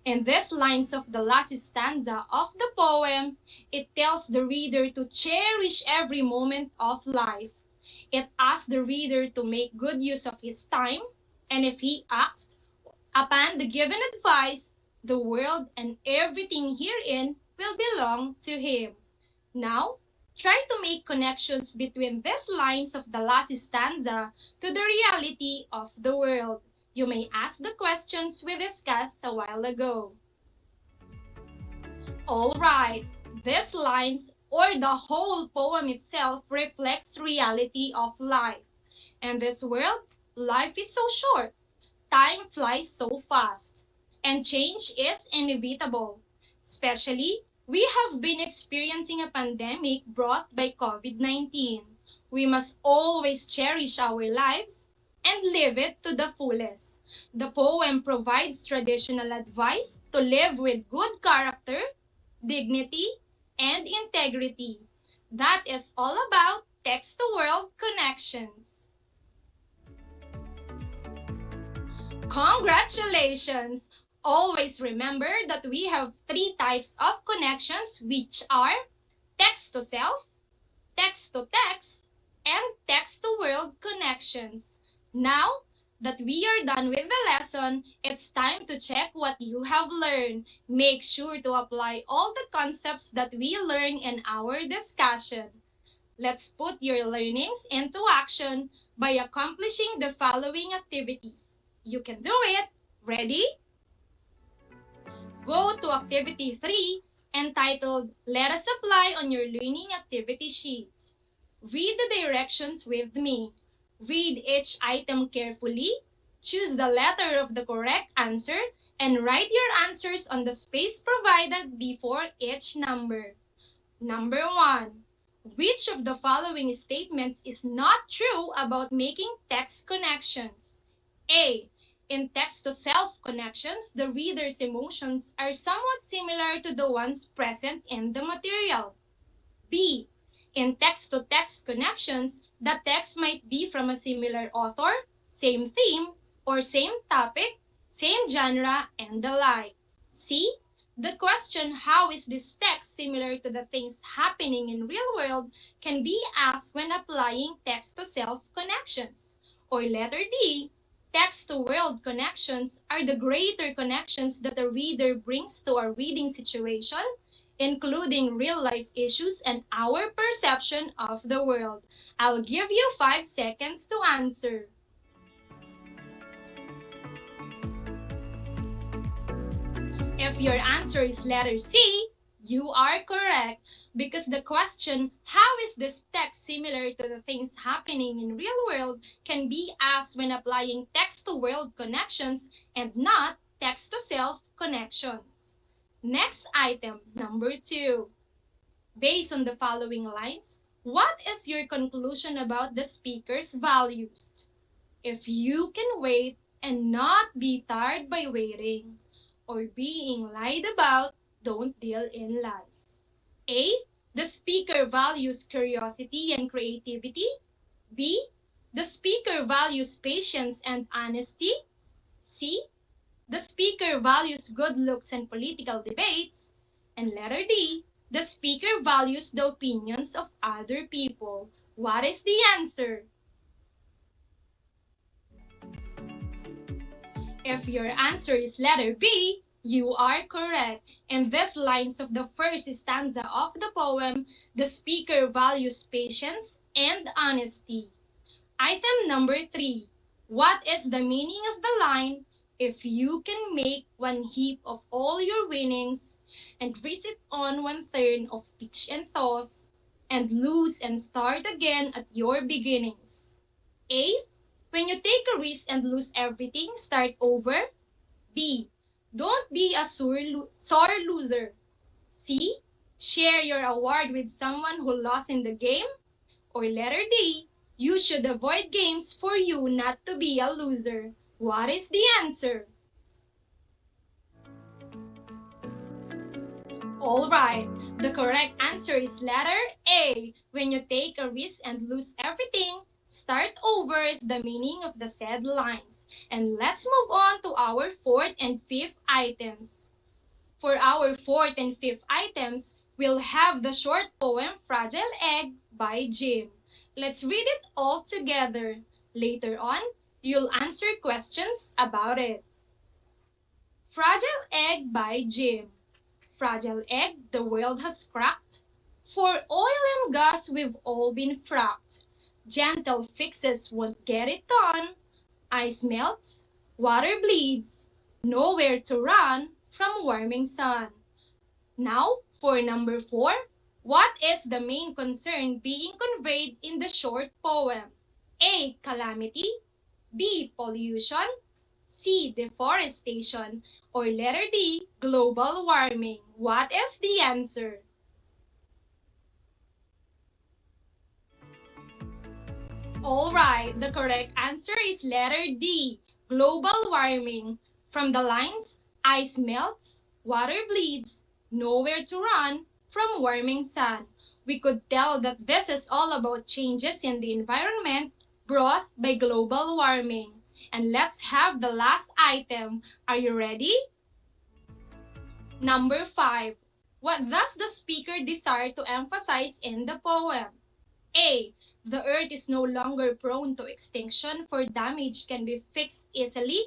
In these lines of the last stanza of the poem, it tells the reader to cherish every moment of life. It asks the reader to make good use of his time, and if he acts upon the given advice, the world and everything herein will belong to him. Now, try to make connections between these lines of the last stanza to the reality of the world. You may ask the questions we discussed a while ago. Alright, these lines or the whole poem itself reflects reality of life. In this world, life is so short, time flies so fast, and change is inevitable. Especially, we have been experiencing a pandemic brought by COVID-19. We must always cherish our lives and live it to the fullest. The poem provides traditional advice to live with good character, dignity, and integrity. That is all about text-to-world connections. Congratulations! Always remember that we have 3 types of connections which are text-to-self, text-to-text, and text-to-world connections. Now, that we are done with the lesson, it's time to check what you have learned. Make sure to apply all the concepts that we learn in our discussion. Let's put your learnings into action by accomplishing the following activities. You can do it. Ready? Go to activity 3 entitled Let Us Apply on Your Learning Activity Sheets. Read the directions with me. Read each item carefully. Choose the letter of the correct answer and write your answers on the space provided before each number. Number 1. Which of the following statements is not true about making text connections? A. In text-to-self connections, the reader's emotions are somewhat similar to the ones present in the material. B. In text-to-text connections, the text might be from a similar author, same theme, or same topic, same genre, and the like. C. The question, how is this text similar to the things happening in real world, can be asked when applying text-to-self connections. Or letter D. Text-to-world connections are the greater connections that a reader brings to a reading situation, including real-life issues and our perception of the world. I'll give you 5 seconds to answer. If your answer is letter C, you are correct because the question, how is this text similar to the things happening in real world, can be asked when applying text-to-world connections and not text-to-self connections. Next item, number 2. Based on the following lines, what is your conclusion about the speaker's values? If you can wait and not be tired by waiting or being lied about, don't deal in lies. A. The speaker values curiosity and creativity. B. The speaker values patience and honesty. C. The speaker values good looks and political debates. And letter D. The speaker values the opinions of other people. What is the answer? If your answer is letter B, you are correct. In these lines of the first stanza of the poem, the speaker values patience and honesty. Item number 3. What is the meaning of the line, if you can make one heap of all your winnings, and visit on one turn of pitch and toss, and lose and start again at your beginnings? A. When you take a risk and lose everything, start over. B. Don't be a sore loser. C. Share your award with someone who lost in the game. Or letter D. You should avoid games for you not to be a loser. What is the answer? Alright, the correct answer is letter A. When you take a risk and lose everything, start over is the meaning of the said lines. And let's move on to our fourth and fifth items. For our fourth and fifth items, we'll have the short poem Fragile Egg by Jim. Let's read it all together. Later on, you'll answer questions about it. Fragile Egg by Jim. Fragile egg the world has cracked. For oil and gas we've all been fracked. Gentle fixes won't get it done. Ice melts, water bleeds, nowhere to run from warming sun. Now, for number 4, what is the main concern being conveyed in the short poem? A. Calamity. B. Pollution. C. Deforestation. Or letter D. Global warming. What is the answer? Alright, the correct answer is letter D. Global warming. From the lines, ice melts, water bleeds, nowhere to run from warming sun. We could tell that this is all about changes in the environment brought by global warming. And let's have the last item. Are you ready? Number 5. What does the speaker desire to emphasize in the poem? A. The Earth is no longer prone to extinction, for damage can be fixed easily.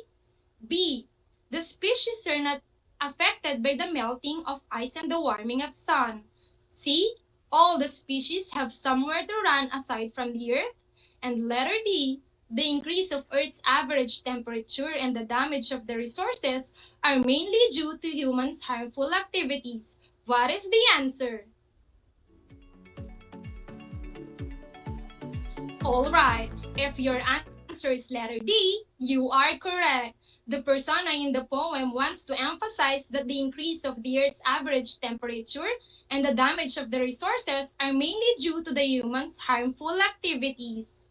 B. The species are not affected by the melting of ice and the warming of sun. C. All the species have somewhere to run aside from the Earth. And letter D. The increase of Earth's average temperature and the damage of the resources are mainly due to humans' harmful activities. What is the answer? Alright, if your answer is letter D, you are correct. The persona in the poem wants to emphasize that the increase of the Earth's average temperature and the damage of the resources are mainly due to the humans' harmful activities.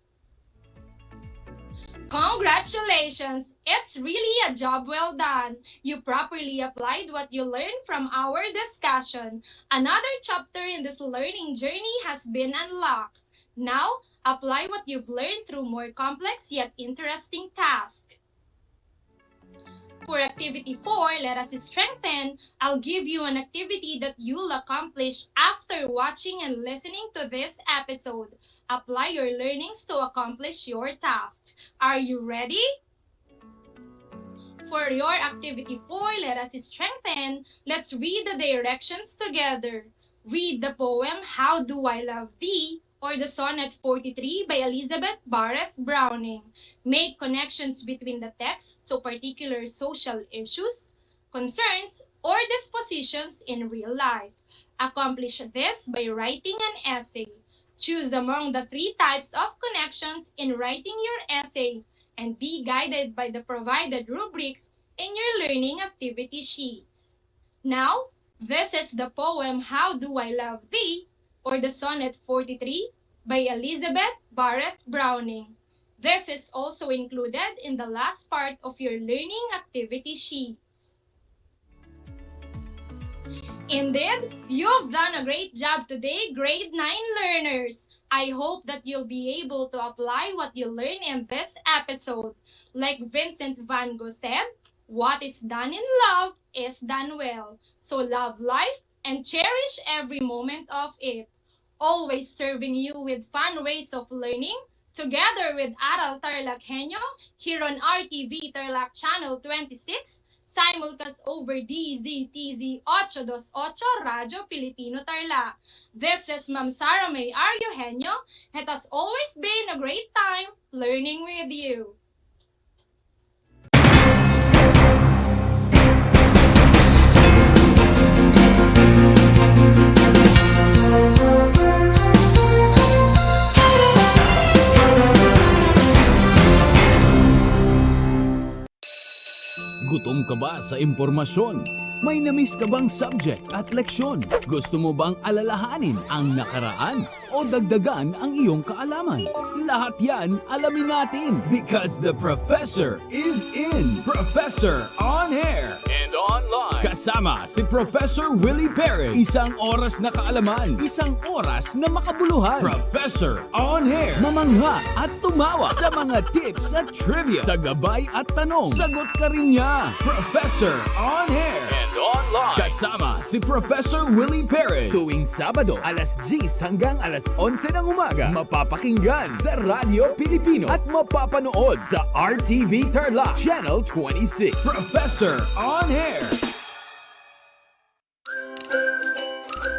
Congratulations! It's really a job well done. You properly applied what you learned from our discussion. Another chapter in this learning journey has been unlocked. Now, apply what you've learned through more complex yet interesting tasks. For activity 4, let us strengthen. I'll give you an activity that you'll accomplish after watching and listening to this episode. Apply your learnings to accomplish your task. Are you ready? For your activity 4, let us strengthen. Let's read the directions together. Read the poem How Do I Love Thee? Or the Sonnet 43 by Elizabeth Barrett Browning. Make connections between the text to particular social issues, concerns, or dispositions in real life. Accomplish this by writing an essay. Choose among the 3 types of connections in writing your essay and be guided by the provided rubrics in your learning activity sheets. Now, this is the poem How Do I Love Thee? Or the Sonnet 43 by Elizabeth Barrett Browning. This is also included in the last part of your learning activity sheets. Indeed, you've done a great job today, grade 9 learners. I hope that you'll be able to apply what you learned in this episode. Like Vincent van Gogh said, what is done in love is done well. So love life and cherish every moment of it. Always serving you with fun ways of learning, together with Aral TarlakHenyo here on RTV Tarlac Channel 26, simulcast over DZTZ 828 Radyo Pilipino Tarlac. This is Ma'am Sara May Henyo. It has always been a great time learning with you. Gutom ka ba sa impormasyon? May namiss ka bang subject at leksyon? Gusto mo bang alalahanin ang nakaraan o dagdagan ang iyong kaalaman? Lahat yan alamin natin because the professor is in. Professor on air and online. Kasama si Professor Willie Perez. Isang oras na kaalaman, isang oras na makabuluhan. Professor on air. Mamangha at tumawa sa mga tips at trivia. Sa gabay at tanong, sagot ka rin niya. Professor on air and online. Kasama si Professor Willie Perez. Tuwing Sabado, alas 10 hanggang alas 11 ng umaga. Mapapakinggan sa Radyo Pilipino at mapapanood sa RTV Tarlac Channel 26. Professor on air.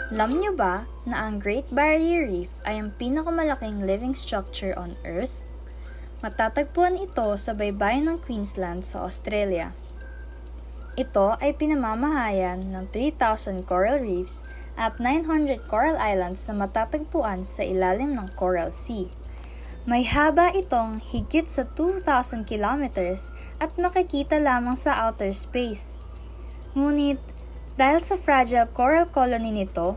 Alam niyo ba na ang Great Barrier Reef ay ang pinakamalaking living structure on Earth? Matatagpuan ito sa baybayin ng Queensland sa Australia. Ito ay pinamamahayan ng 3,000 coral reefs at 900 coral islands na matatagpuan sa ilalim ng Coral Sea. May haba itong higit sa 2,000 kilometers at makikita lamang sa outer space. Ngunit, dahil sa fragile coral colony nito,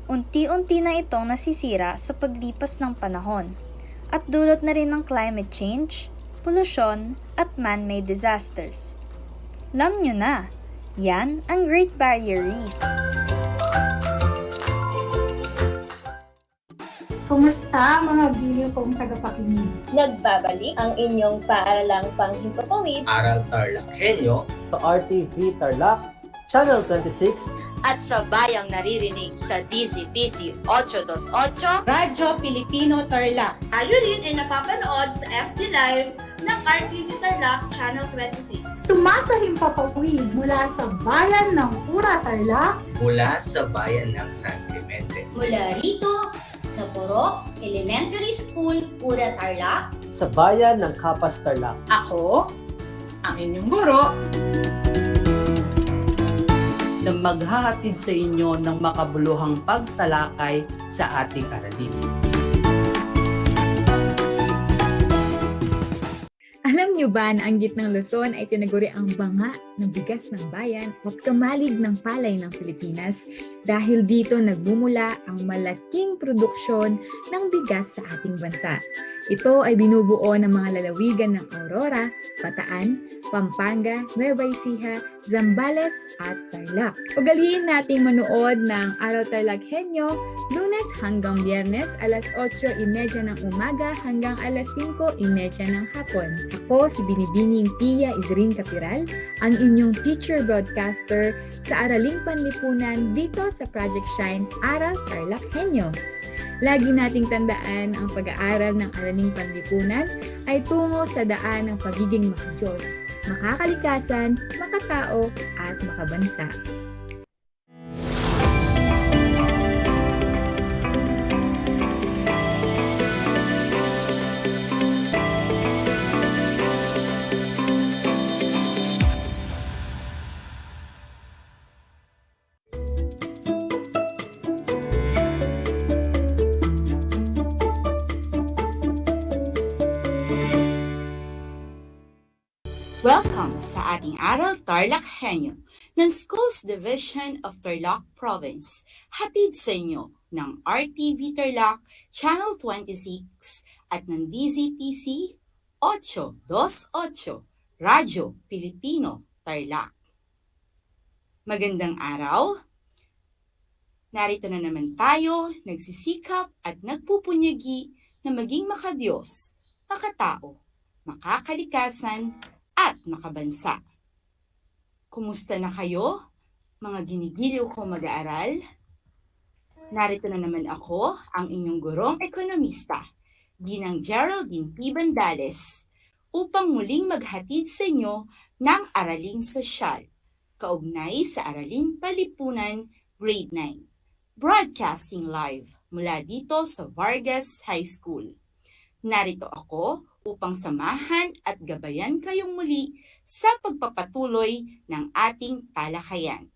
unti-unti na itong nasisira sa paglipas ng panahon at dulot na rin ng climate change, polusyon at man-made disasters. Alam nyo na, yan ang Great Barrier Reef. Kumusta mga giliw kong tagapakinig? Nagbabalik ang inyong paaralang panghimpapawid, Aral TarlakHenyo sa RTV Tarlac Channel 26 at sabayang naririnig sa DZTC 828 Radyo Pilipino Tarlac. Tayo rin ay napapanood sa FB Live ng RTV Tarlac Channel 26. Sumasahimpapawid mula sa bayan ng Pura Tarlac, mula sa bayan ng San Clemente, mula rito sa Purok Elementary School, Pura Tarlac, sa bayan ng Kapas Tarlac. Ako, ang inyong guro, na maghahatid sa inyo ng makabuluhang pagtalakay sa ating aralin. Alam niyo ba na ang gitnang Luzon ay tinaguri ang banga ng bigas ng bayan at kamalig ng palay ng Pilipinas dahil dito nagmumula ang malaking produksyon ng bigas sa ating bansa. Ito ay binubuo ng mga lalawigan ng Aurora, Bataan, Pampanga, Nueva Ecija, Zambales at Tarlac. Ugaliin nating manood ng Aral TarlakHenyo Lunes hanggang Biyernes alas 8:30 ng umaga hanggang alas 5:30 ng hapon. Ako si Binibining Pia Isrin Capiral, ang inyong teacher broadcaster sa Araling Panlipunan dito sa Project Shine Aral TarlakHenyo. Lagi nating tandaan ang pag-aaral ng Araling Panlipunan ay tungo sa daan ng pagiging makadiyos, makakalikasan, makatao at makabansa. Welcome sa ating Aral TarlakHenyo ng Schools Division of Tarlac Province. Hatid sa inyo ng RTV Tarlac Channel 26 at ng DZTC 828 Radyo Pilipino Tarlac. Magandang araw! Narito na naman tayo, nagsisikap at nagpupunyagi na maging makadiyos, makatao, makakalikasan, at makabansa. Kumusta na kayo, mga ginigiliw ko mag-aaral? Narito na naman ako, ang inyong gurong ekonomista, Ginang Geraldine P. Bandales, upang muling maghatid sa inyo ng araling sosyal, kaugnay sa Araling Panlipunan, Grade 9, broadcasting live mula dito sa Vargas High School. Narito ako upang samahan at gabayan kayong muli sa pagpapatuloy ng ating talakayan.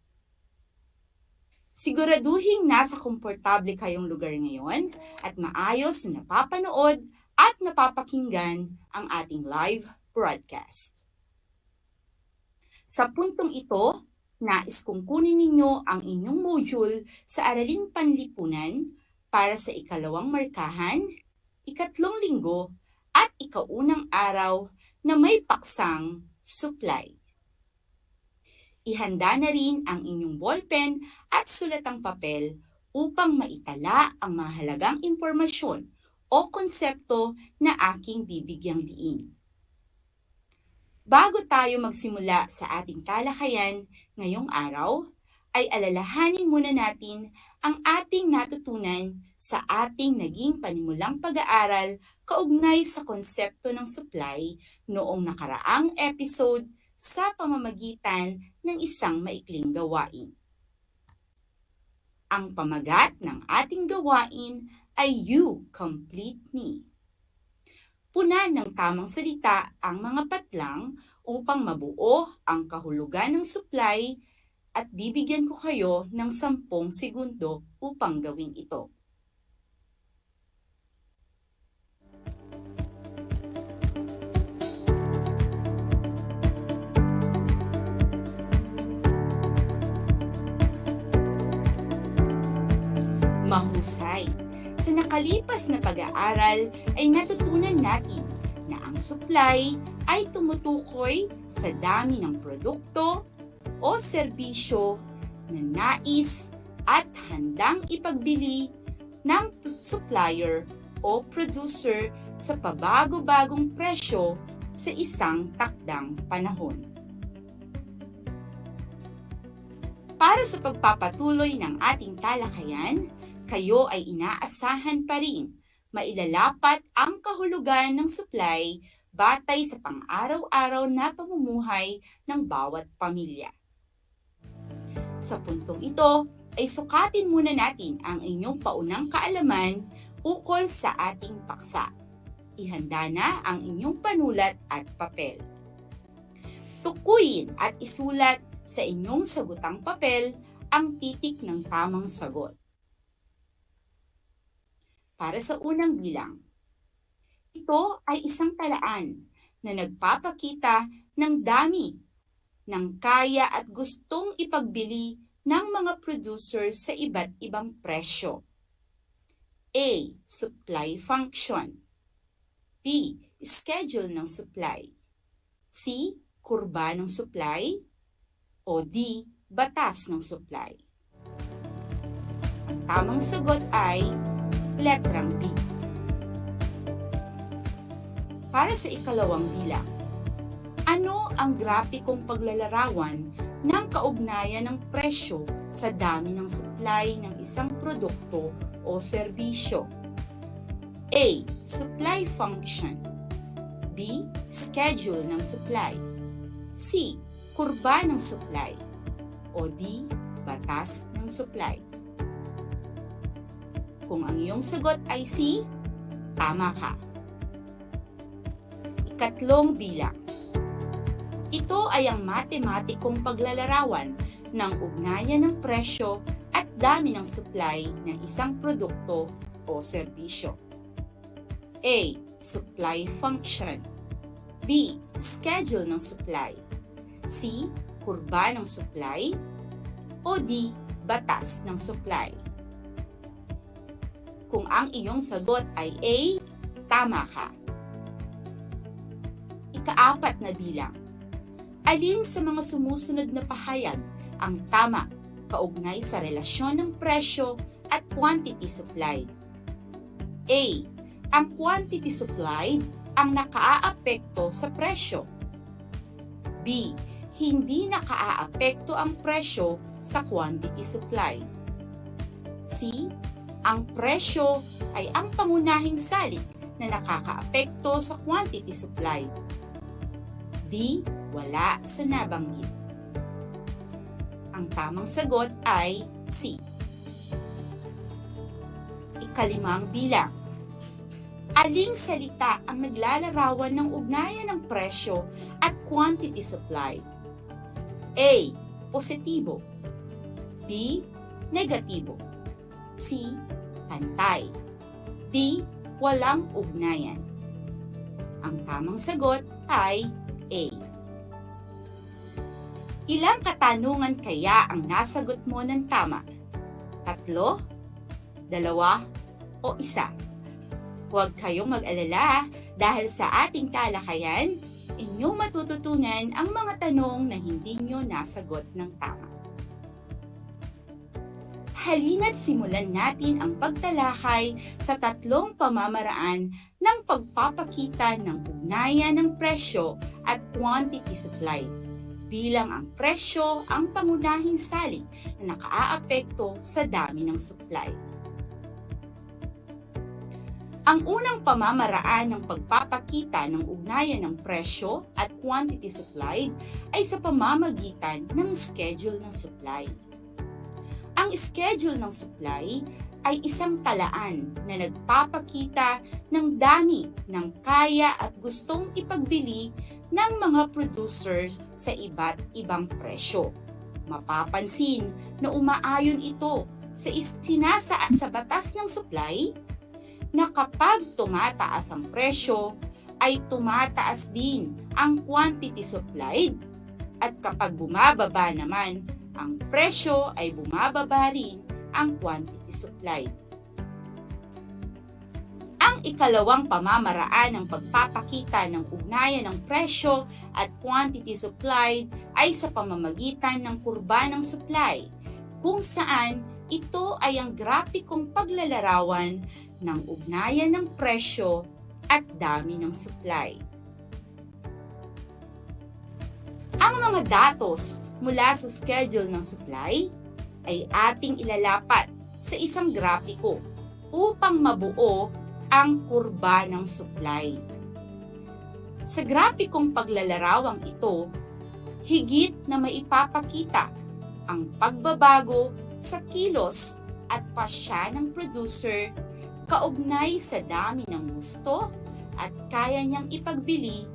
Siguraduhin nasa komportable kayong lugar ngayon at maayos na napapanood at napapakinggan ang ating live broadcast. Sa puntong ito, nais kong kunin ninyo ang inyong module sa Araling Panlipunan para sa ikalawang markahan, ikatlong linggo, at ikaunang araw na may paksang supply. Ihanda na rin ang inyong ballpen at sulatang papel upang maitala ang mahalagang impormasyon o konsepto na aking bibigyang diin. Bago tayo magsimula sa ating talakayan ngayong araw, ay alalahanin muna natin ang ating natutunan sa ating naging panimulang pag-aaral kaugnay sa konsepto ng supply noong nakaraang episode sa pamamagitan ng isang maikling gawain. Ang pamagat ng ating gawain ay You Complete Me. Punan ng tamang salita ang mga patlang upang mabuo ang kahulugan ng supply at bibigyan ko kayo ng 10 segundo upang gawin ito. Mahusay! Sa nakalipas na pag-aaral ay natutunan natin na ang supply ay tumutukoy sa dami ng produkto o serbisyo na nais at handang ipagbili ng supplier o producer sa pabago-bagong presyo sa isang takdang panahon. Para sa pagpapatuloy ng ating talakayan, kayo ay inaasahan pa rin mailalapat ang kahulugan ng supply batay sa pang-araw-araw na pamumuhay ng bawat pamilya. Sa puntong ito ay sukatin muna natin ang inyong paunang kaalaman ukol sa ating paksa. Ihanda na ang inyong panulat at papel. Tukuyin at isulat sa inyong sagutang papel ang titik ng tamang sagot. Para sa unang bilang, ito ay isang talaan na nagpapakita ng dami ng kaya at gustong ipagbili ng mga producers sa iba't ibang presyo. A. Supply function. B. Schedule ng supply. C. Kurba ng supply. O D. Batas ng supply. Ang tamang sagot ay letrang B. Para sa ikalawang bilang, ano ang grapikong paglalarawan ng kaugnayan ng presyo sa dami ng supply ng isang produkto o serbisyo? A. Supply function. B. Schedule ng supply. C. Kurba ng supply. O D. Batas ng supply. Kung ang iyong sagot ay C, tama ka. Ikatlong bilang. Ito ay ang matematikong paglalarawan ng ugnayan ng presyo at dami ng supply ng isang produkto o serbisyo. A. Supply function. B. Schedule ng supply. C. Kurba ng supply. O D. Batas ng supply. Kung ang iyong sagot ay A, tama ka. Ikaapat na bilang. Alin sa mga sumusunod na pahayag ang tama kaugnay sa relasyon ng presyo at quantity supplied? A. Ang quantity supplied ang nakaaapekto sa presyo. B. Hindi nakaaapekto ang presyo sa quantity supplied. C. Ang presyo ay ang pangunahing salik na nakakaapekto sa quantity supplied. D. Wala sa nabanggit. Ang tamang sagot ay C. Ikalimang bilang. Aling salita ang naglalarawan ng ugnayan ng presyo at quantity supplied? A. Positibo. B. Negatibo. C. Pantay. D. Walang ugnayan. Ang tamang sagot ay A. Ilang katanungan kaya ang nasagot mo ng tama? 3, 2, o 1? Huwag kayong mag-alala dahil sa ating talakayan, inyong matututunan ang mga tanong na hindi nyo nasagot ng tama. Halina't simulan natin ang pagtalakay sa 3 pamamaraan ng pagpapakita ng ugnayan ng presyo at quantity supply, bilang ang presyo ang pangunahing salik na nakaaapekto sa dami ng supply. Ang unang pamamaraan ng pagpapakita ng ugnayan ng presyo at quantity supplied ay sa pamamagitan ng schedule ng supply. Ang schedule ng supply ay isang talaan na nagpapakita ng dami ng kaya at gustong ipagbili ng mga producers sa iba't ibang presyo. Mapapansin na umaayon ito sa isinasaad sa batas ng supply na kapag tumataas ang presyo, ay tumataas din ang quantity supplied at kapag bumababa naman ang presyo ay bumababa rin ang quantity supplied. Ang ikalawang pamamaraan ng pagpapakita ng ugnayan ng presyo at quantity supplied ay sa pamamagitan ng kurba ng supply, kung saan ito ay ang grapikong paglalarawan ng ugnayan ng presyo at dami ng supply. Ang mga datos mula sa schedule ng supply ay ating ilalapat sa isang grapiko upang mabuo ang kurba ng supply. Sa grapikong paglalarawang ito, higit na maipapakita ang pagbabago sa kilos at pasya ng producer kaugnay sa dami ng gusto at kaya niyang ipagbili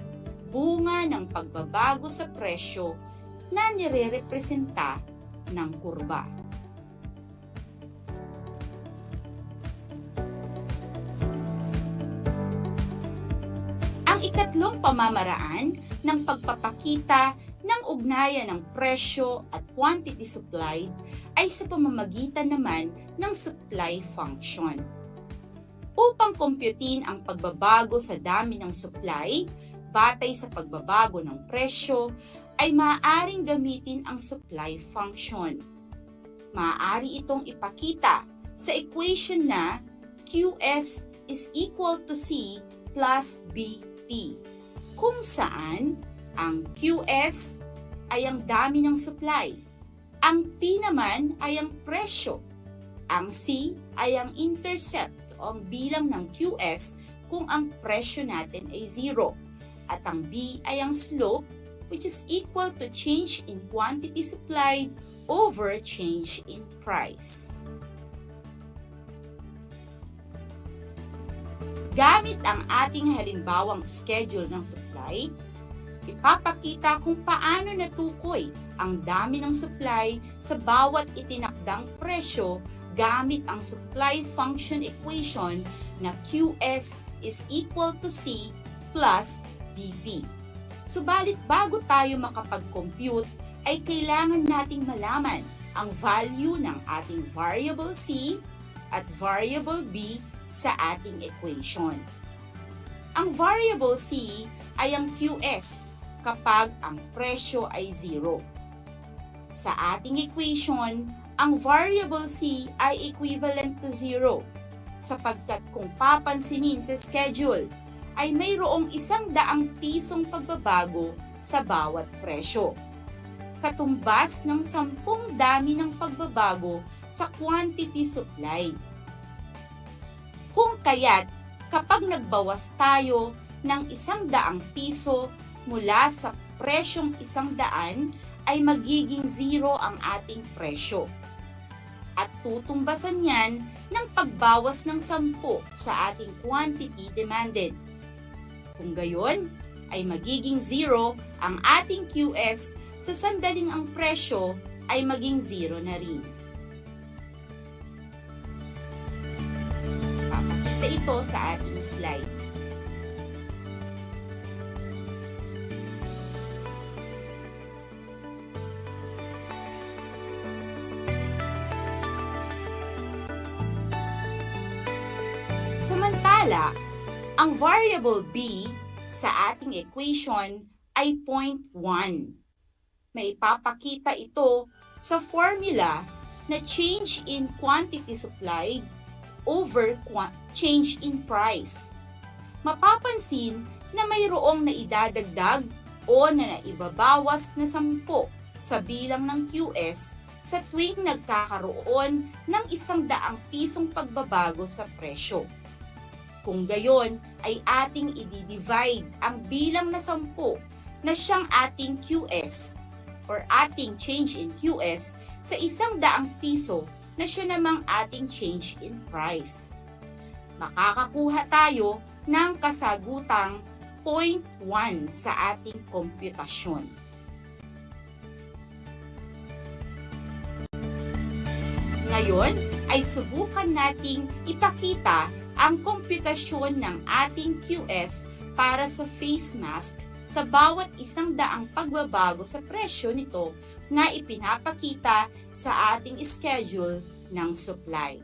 bunga ng pagbabago sa presyo na nire-representa ng kurba. Ang ikatlong pamamaraan ng pagpapakita ng ugnayan ng presyo at quantity supplied ay sa pamamagitan naman ng supply function. Upang kompyutin ang pagbabago sa dami ng supply batay sa pagbabago ng presyo, ay maaaring gamitin ang supply function. Maaari itong ipakita sa equation na QS is equal to C plus BP, kung saan ang QS ay ang dami ng supply, ang P naman ay ang presyo, ang C ay ang intercept o ang bilang ng QS kung ang presyo natin ay 0, at ang B ay ang slope, which is equal to change in quantity supplied over change in price. Gamit ang ating halimbawang schedule ng supply, ipapakita kung paano natukoy ang dami ng supply sa bawat itinakdang presyo gamit ang supply function equation na QS is equal to C plus BP. Subalit bago tayo makapag-compute, ay kailangan nating malaman ang value ng ating variable C at variable B sa ating equation. Ang variable C ay ang QS kapag ang presyo ay 0. Sa ating equation, ang variable C ay equivalent to 0 sapagkat kung papansinin sa schedule, ay mayroong 100 pisong pagbabago sa bawat presyo, katumbas ng 10 dami ng pagbabago sa quantity supplied. Kung kaya't kapag nagbawas tayo ng 100 piso mula sa presyong 100, ay magiging 0 ang ating presyo. At tutumbasan yan ng pagbawas ng 10 sa ating quantity demanded. Kung gayon, ay magiging 0 ang ating QS sa sandaling ang presyo ay maging 0 na rin. Papakita ito sa ating slide. Samantala, ang variable B sa ating equation ay 0.1. May ipapakita ito sa formula na change in quantity supplied over change in price. Mapapansin na mayroong naidadagdag o na naibabawas na 10 sa bilang ng QS sa tuwing nagkakaroon ng 100 pisong pagbabago sa presyo. Kung gayon, ay ating i-divide ang bilang na 10 na siyang ating QS or ating change in QS sa 100 piso na siya namang ating change in price. Makakakuha tayo ng kasagutang 0.1 sa ating komputasyon. Ngayon ay subukan nating ipakita ang komputasyon ng ating QS para sa face mask sa bawat 100 pagbabago sa presyo nito na ipinapakita sa ating schedule ng supply.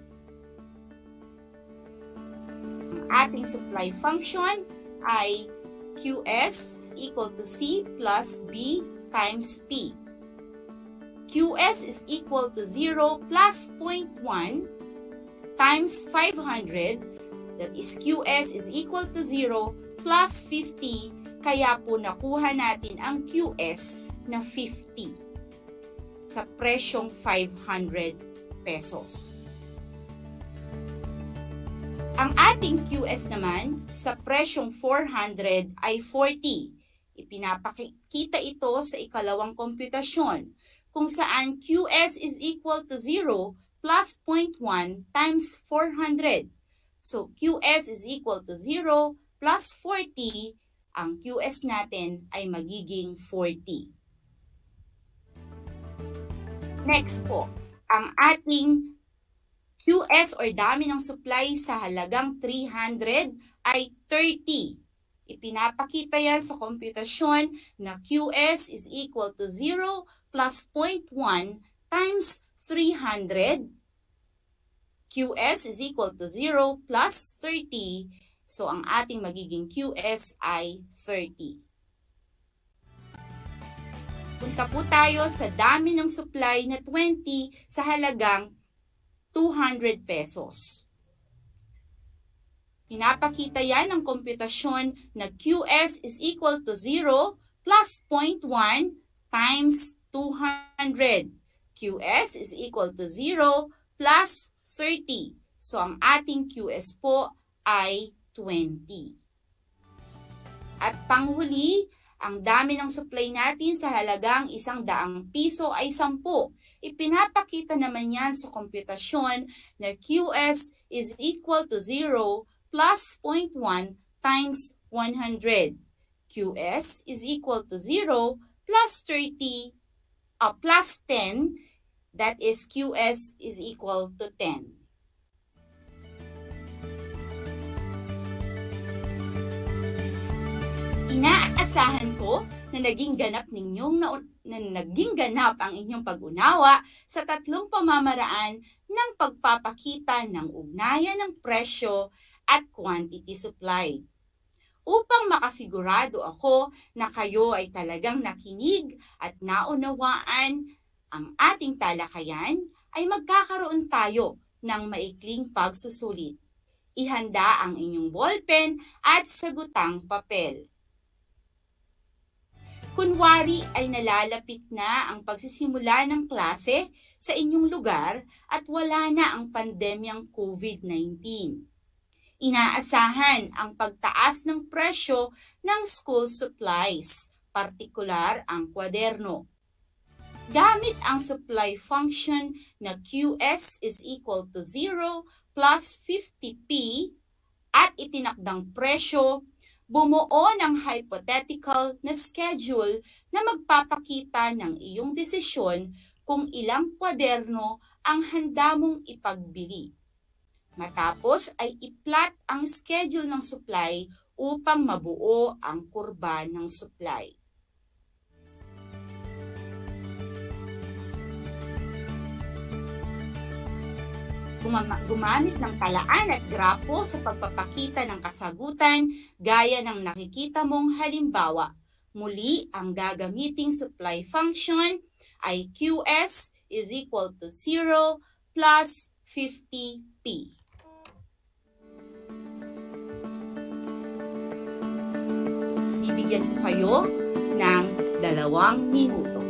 Ang ating supply function ay QS is equal to C plus B times P. QS is equal to 0 plus 0.1 times 500. That is QS is equal to 0 plus 50, kaya po nakuha natin ang QS na 50. sa presyong 500 pesos. Ang ating QS naman sa presyong 400 ay 40. Ipinapakita ito sa ikalawang komputasyon kung saan QS is equal to 0 plus 0.1 times 400. So QS is equal to 0 plus 40, ang QS natin ay magiging 40. Next po, ang ating QS or dami ng supply sa halagang 300 ay 30. Ipinapakita yan sa komputasyon na QS is equal to 0 plus 0.1 times 300. QS is equal to 0 plus 30. So, ang ating magiging QS ay 30. Punta po tayo sa dami ng supply na 20 sa halagang 200 pesos. Pinapakita yan ng komputasyon na QS is equal to 0 plus 0.1 times 200. QS is equal to 0 plus 30. So, ang ating QS po ay 20. At panghuli, ang dami ng supply natin sa halagang 100 piso ay 10. Ipinapakita naman yan sa komputasyon na QS is equal to 0 plus 0.1 times 100. QS is equal to 0 plus 30 plus 10. That is QS is equal to 10. Inaasahan ko na naging ganap ang inyong pag-unawa sa tatlong pamamaraan ng pagpapakita ng ugnayan ng presyo at quantity supplied. Upang makasigurado ako na kayo ay talagang nakinig at naunawaan ang ating talakayan, ay magkakaroon tayo ng maikling pagsusulit. Ihanda ang inyong ballpen at sagutang papel. Kunwari ay nalalapit na ang pagsisimula ng klase sa inyong lugar at wala na ang pandemyang COVID-19. Inaasahan ang pagtaas ng presyo ng school supplies, partikular ang kwaderno. Gamit ang supply function na QS is equal to 0 plus 50p at itinakdang presyo, bumuo ng hypothetical na schedule na magpapakita ng iyong desisyon kung ilang kwaderno ang handa mong ipagbili. Matapos ay i-plot ang schedule ng supply upang mabuo ang kurba ng supply. Gumamit ng talaan at grapo sa pagpapakita ng kasagutan gaya ng nakikita mong halimbawa. Muli, ang gagamiting supply function ay QS is equal to 0 plus 50p. Bibigyan ko kayo ng 2 minuto.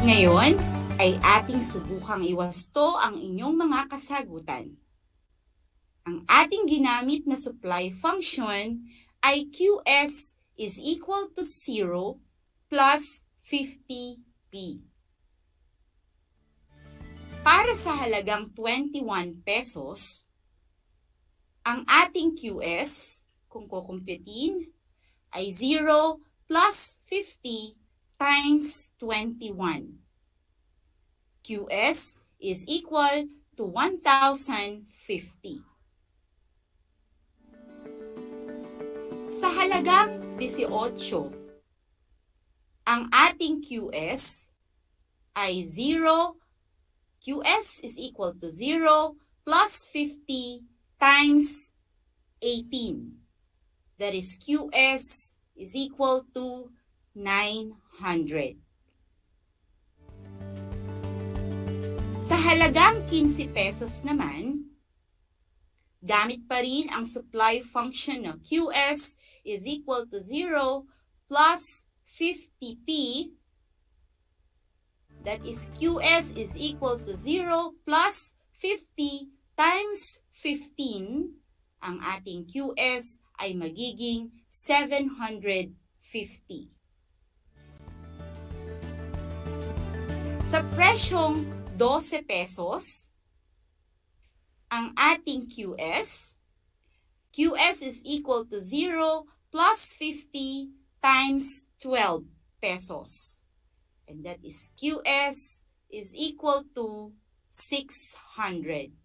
Ngayon ay ating subukang iwasto ang inyong mga kasagutan. Ang ating ginamit na supply function ay QS is equal to 0 plus 50p. Para sa halagang 21 pesos, ang ating QS, kung kukumputin, ay 0 plus 50 times 21. QS is equal to 1,050. Sa halagang 18, ang ating QS ay 0. QS is equal to 0 plus 50 times 18. That is QS is equal to 900. Sa halagang 15 pesos naman, gamit pa rin ang supply function na QS is equal to 0 plus 50p. That is QS is equal to 0 plus 50 times 15. Ang ating QS ay magiging 750. Sa presyong 12 pesos, ang ating QS is equal to 0 plus 50 times 12 pesos. And that is QS is equal to 600.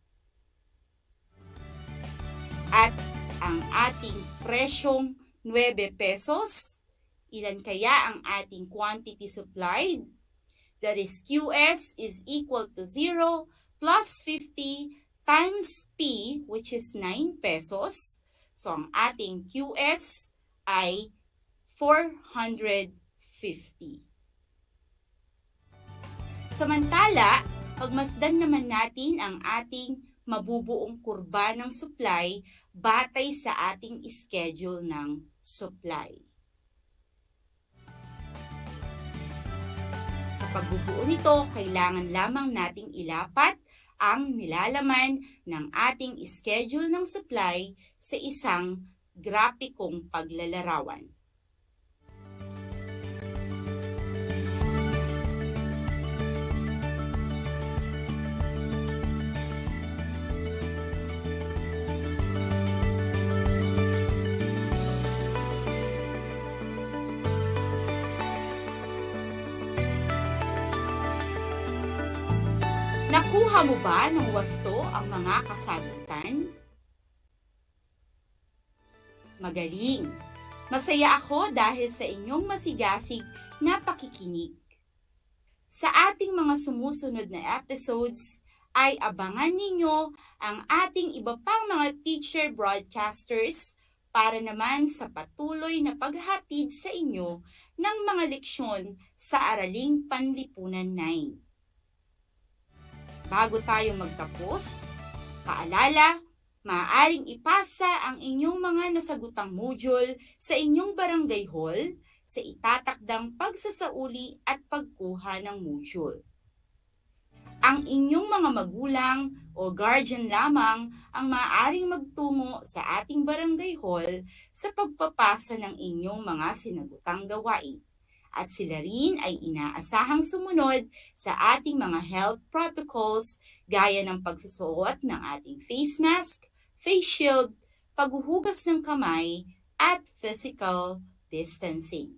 At ang ating presyong 9 pesos, ilan kaya ang ating quantity supplied? That is QS is equal to 0 plus 50 times P, which is 9 pesos. So, ang ating QS ay 450. Samantala, pagmasdan naman natin ang ating mabubuong kurba ng supply batay sa ating schedule ng supply. Sa pagbubuo nito, kailangan lamang nating ilapat ang nilalaman ng ating schedule ng supply sa isang grapikong paglalarawan. Nakuha mo ba ng wasto ang mga kasagutan? Magaling! Masaya ako dahil sa inyong masigasig na pakikinig. Sa ating mga sumusunod na episodes, ay abangan ninyo ang ating iba pang mga teacher broadcasters para naman sa patuloy na paghatid sa inyo ng mga leksyon sa Araling Panlipunan 9. Bago tayo magtapos, paalala, maaaring ipasa ang inyong mga nasagutang module sa inyong barangay hall sa itatakdang pagsasauli at pagkuha ng module. Ang inyong mga magulang o guardian lamang ang maaaring magtungo sa ating barangay hall sa pagpapasa ng inyong mga sinagutang gawain. At sila rin ay inaasahang sumunod sa ating mga health protocols gaya ng pagsusuot ng ating face mask, face shield, paghuhugas ng kamay, at physical distancing.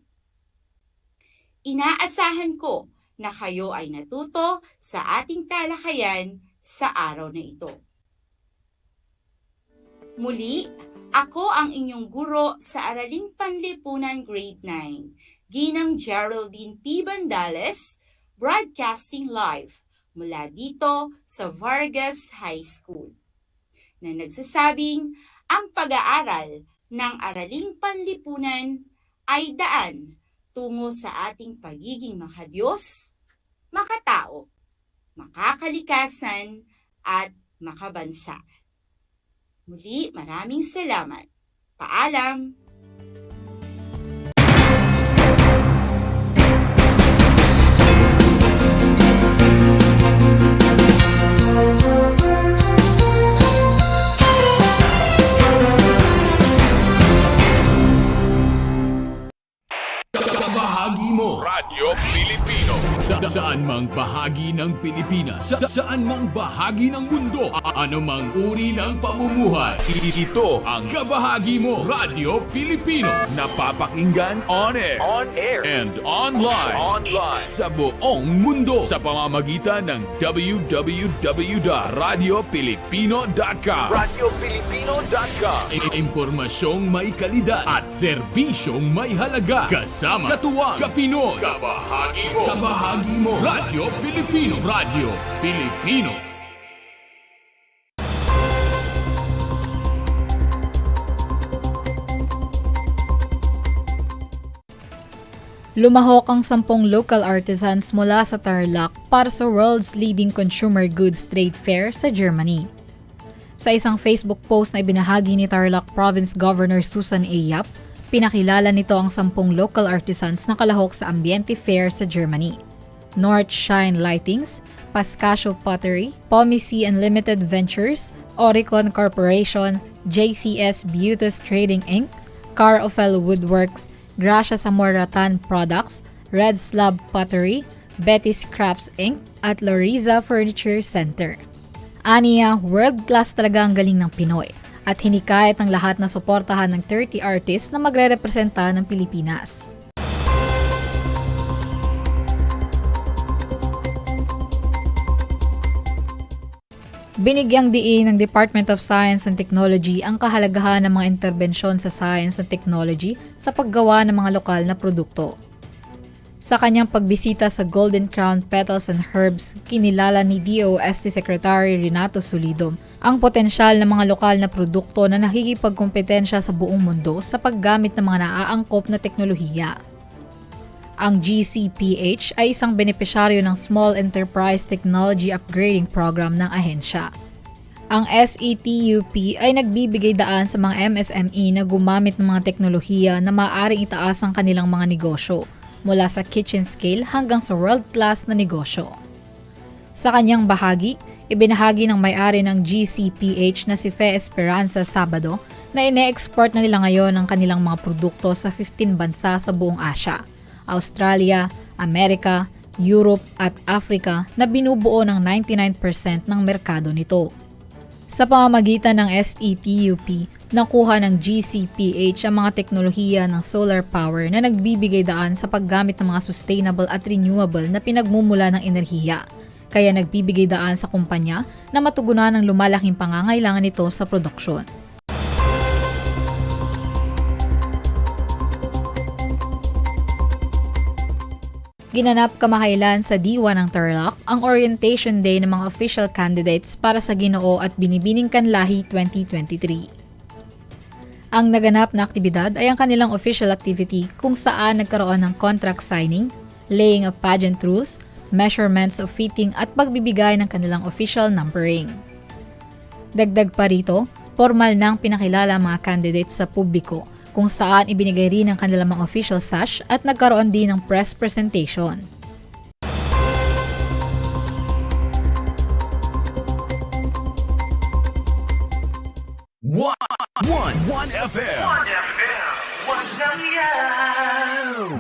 Inaasahan ko na kayo ay natuto sa ating talakayan sa araw na ito. Muli, ako ang inyong guro sa Araling Panlipunan Grade 9. Ginang Geraldine P. Bandales, broadcasting live mula dito sa Vargas High School, na nagsasabing ang pag-aaral ng Araling Panlipunan ay daan tungo sa ating pagiging makadiyos, makatao, makakalikasan, at makabansa. Muli, maraming salamat. Paalam! Radyo Pilipino. Saan mang bahagi ng Pilipinas, saan mang bahagi ng mundo, anumang uri ng pamumuhay. Ito ang kabahagi mo, Radyo Pilipino. Napapakinggan on air, and online, sa buong mundo sa pamamagitan ng www.radiopilipino.com. Radiopilipino.com. Impormasyong may kalidad at serbisyong may halaga. Kasama, katuwang, kapinoy, kabahagi mo, Radyo Pilipino. Radyo Pilipino. Lumahok ang 10 local artisans mula sa Tarlac para sa world's leading consumer goods trade fair sa Germany. Sa isang Facebook post na ibinahagi ni Tarlac Province Governor Susan A. Yap, pinakilala nito ang 10 local artisans na kalahok sa Ambiente Fair sa Germany. North Shine Lightings, Pascasio Pottery, Pomici Unlimited Ventures, Oricon Corporation, JCS Beauties Trading Inc., Car Ofel Woodworks, Gracia Zamoratan Products, Red Slab Pottery, Betty's Crafts Inc., at Loriza Furniture Center. Aniya, world-class talaga ang galing ng Pinoy at hinikayat ng lahat na suportahan ng 30 artists na magre-representa ng Pilipinas. Binigyang diin ng Department of Science and Technology ang kahalagahan ng mga interbensyon sa science and technology sa paggawa ng mga lokal na produkto. Sa kanyang pagbisita sa Golden Crown Petals and Herbs, kinilala ni DOST Secretary Renato Solidom ang potensyal ng mga lokal na produkto na nakikipagkompetensya sa buong mundo sa paggamit ng mga naaangkop na teknolohiya. Ang GCPH ay isang benepisyaryo ng Small Enterprise Technology Upgrading Program ng ahensya. Ang SETUP ay nagbibigay daan sa mga MSME na gumamit ng mga teknolohiya na maaaring itaas ang kanilang mga negosyo, mula sa kitchen scale hanggang sa world-class na negosyo. Sa kanyang bahagi, ibinahagi ng may-ari ng GCPH na si Fe Esperanza Sabado na ine-export na nila ngayon ang kanilang mga produkto sa 15 bansa sa buong Asia, Australia, Amerika, Europe at Africa na binubuo ng 99% ng merkado nito. Sa pamamagitan ng SETUP, nakuha ng GCPH ang mga teknolohiya ng solar power na nagbibigay daan sa paggamit ng mga sustainable at renewable na pinagmumula ng enerhiya, kaya nagbibigay daan sa kumpanya na matugunan ang lumalaking pangangailangan nito sa produksyon. Ginanap kamakailan sa D1 ng Tarlac ang orientation day ng mga official candidates para sa Ginoo at Binibining Kanlahi 2023. Ang naganap na aktibidad ay ang kanilang official activity kung saan nagkaroon ng contract signing, laying of pageant rules, measurements of fitting at pagbibigay ng kanilang official numbering. Dagdag pa rito, formal nang pinakilala mga candidates sa publiko kung saan ibinigay rin ang kanilang mga official sash at nagkaroon din ng press presentation. One FM.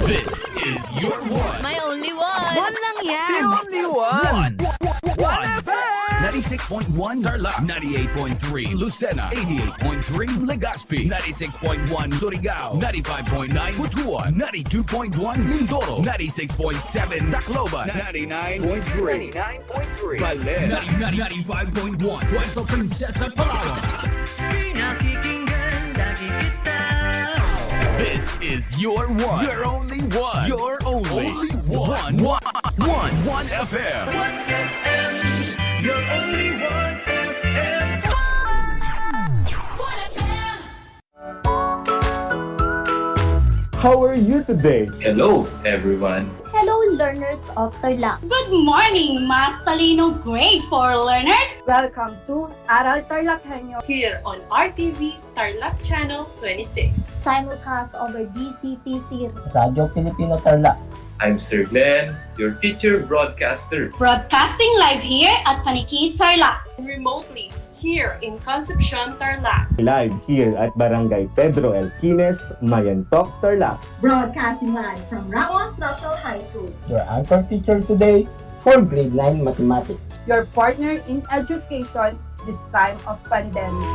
This is your one. My only one. One lang yan. The only one. One FM. 96.1 Tarlac, 98.3 Lucena, 88.3 Legazpi, 96.1 Surigao, 95.9 Butuan, 92.1 Mindoro, 96.7 Tacloban, 99.3 Baler, 95.1 Puerto Princesa, Palawan. This is your one. Your only one. Your only one. One FM. Your only one FM. How are you today? Hello, everyone. Hello, learners of Tarlac. Good morning, Math Talino Grade 4 learners! Welcome to Aral TarlakHenyo here on RTV Tarlac Channel 26. Simulcast over DCTC Radyo Pilipino Tarlac. I'm Sir Glenn, your teacher broadcaster. Broadcasting live here at Paniki Tarlac. Remotely here in Concepcion, Tarlac. Live here at Barangay Pedro Elquines, Mayantok, Tarlac. Broadcasting live from Ramos National High School. Your anchor teacher today for grade 9 mathematics. Your partner in education this time of pandemic.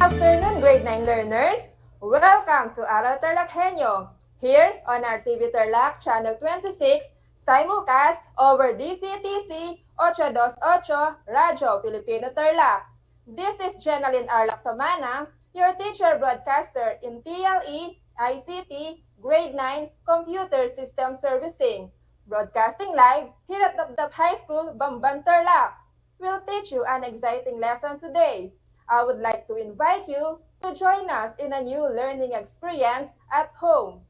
Afternoon, grade 9 learners! Welcome to Aral TarlakHenyo, here on RTV Tarlac Channel 26, simulcast over DCTC 828 Radyo Pilipino Tarlac. This is Jenaline Arlac Samana, your teacher broadcaster in TLE, ICT, Grade 9 Computer System Servicing, broadcasting live here at DEPED High School, Bamban, Tarlac. We'll teach you an exciting lesson today. I would like to invite you to join us in a new learning experience at home.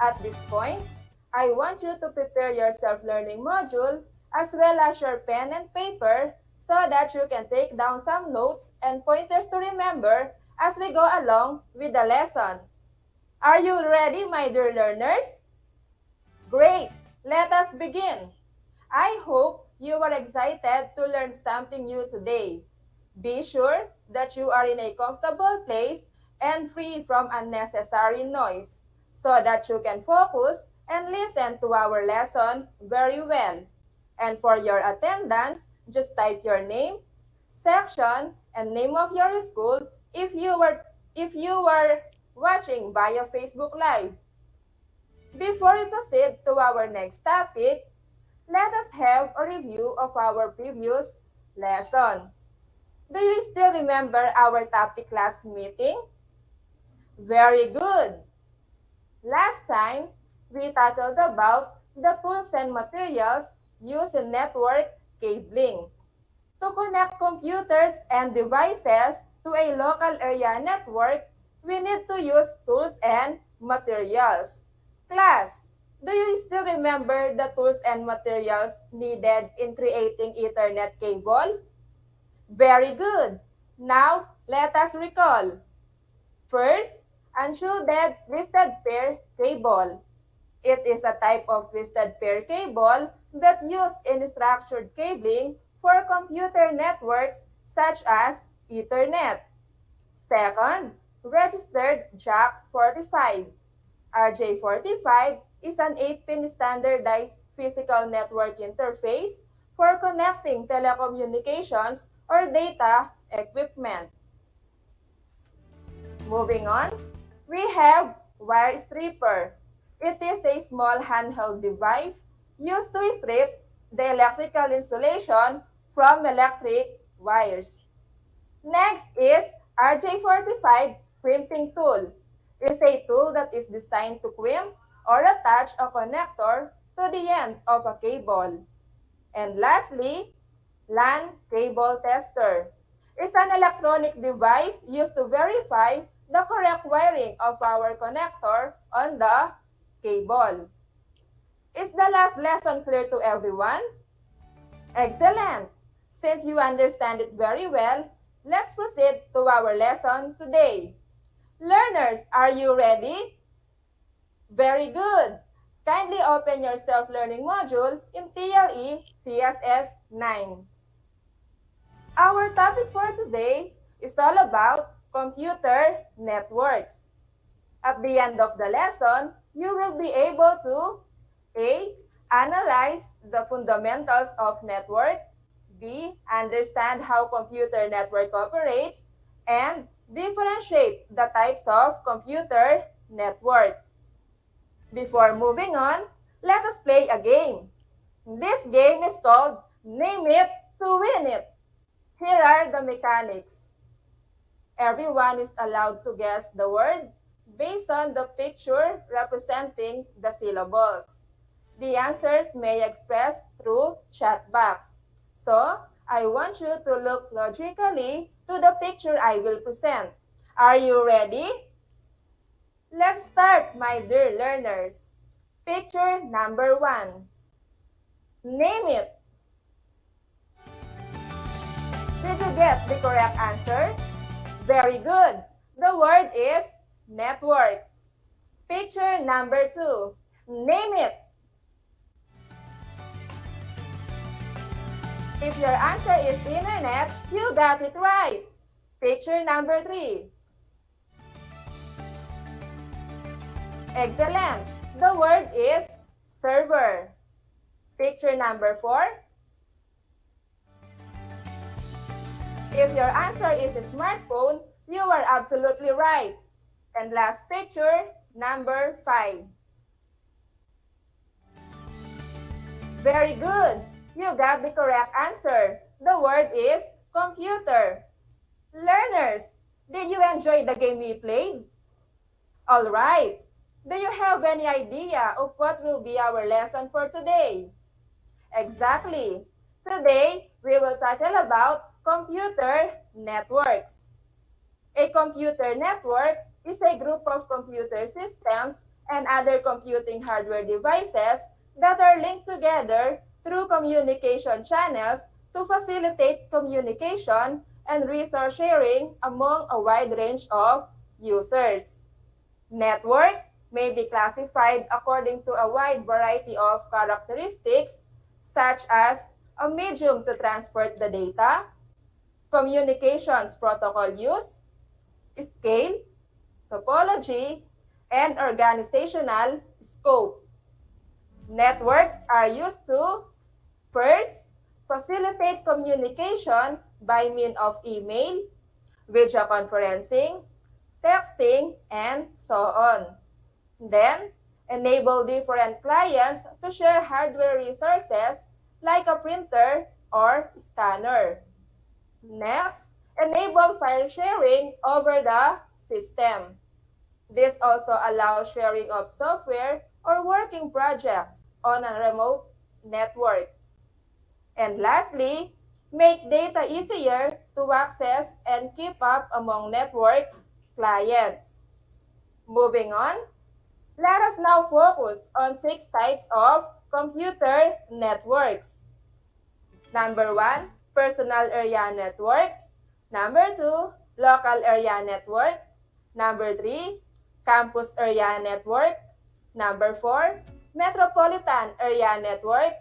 At this point, I want you to prepare your self-learning module as well as your pen and paper so that you can take down some notes and pointers to remember as we go along with the lesson. Are you ready, my dear learners? Great! Let us begin. I hope you are excited to learn something new today. Be sure that you are in a comfortable place and free from unnecessary noise so that you can focus and listen to our lesson very well. And for your attendance, just type your name, section, and name of your school if you were watching via Facebook Live. Before we proceed to our next topic, let us have a review of our previous lesson. Do you still remember our topic last meeting? Very good! Last time, we tackled about the tools and materials used in network cabling. To connect computers and devices to a local area network, we need to use tools and materials. Class, do you still remember the tools and materials needed in creating Ethernet cable? Very good. Now, let us recall. First, unshielded twisted pair cable. It is a type of twisted pair cable that used in structured cabling for computer networks such as Ethernet. Second, registered Jack 45. RJ45 is an 8-pin standardized physical network interface for connecting telecommunications or data equipment. Moving on, we have wire stripper. It is a small handheld device used to strip the electrical insulation from electric wires. Next is RJ45 crimping tool. It is a tool that is designed to crimp or attach a connector to the end of a cable. And lastly, LAN cable tester is an electronic device used to verify the correct wiring of our connector on the cable. Is the last lesson clear to everyone? Excellent! Since you understand it very well, let's proceed to our lesson today. Learners, are you ready? Very good! Kindly open your self-learning module in TLE CSS 9. Our topic for today is all about computer networks. At the end of the lesson, you will be able to A. Analyze the fundamentals of network, B. Understand how computer network operates, and differentiate the types of computer network. Before moving on, let us play a game. This game is called Name It to Win It. Here are the mechanics. Everyone is allowed to guess the word based on the picture representing the syllables. The answers may express through chat box. So, I want you to look logically to the picture I will present. Are you ready? Let's start, my dear learners. Picture number 1. Name it. Did you get the correct answer? Very good. The word is network. Picture number 2. Name it. If your answer is internet, you got it right. Picture number 3. Excellent. The word is server. Picture number 4. If your answer is a smartphone, you are absolutely right. And last picture, number 5. Very good. You got the correct answer. The word is computer. Learners, did you enjoy the game we played? All right. Do you have any idea of what will be our lesson for today? Exactly. Today, we will tackle about computer networks. A computer network is a group of computer systems and other computing hardware devices that are linked together through communication channels to facilitate communication and resource sharing among a wide range of users. Network may be classified according to a wide variety of characteristics such as a medium to transport the data, communications protocol use, scale, topology, and organizational scope. Networks are used to, first, facilitate communication by means of email, video conferencing, texting, and so on. Then, enable different clients to share hardware resources like a printer or scanner. Next, enable file sharing over the system. This also allows sharing of software or working projects on a remote network. And lastly, make data easier to access and keep up among network clients. Moving on, let us now focus on 6 types of computer networks. Number 1, personal area network. Number 2, local area network. Number 3, campus area network. Number 4, metropolitan area network.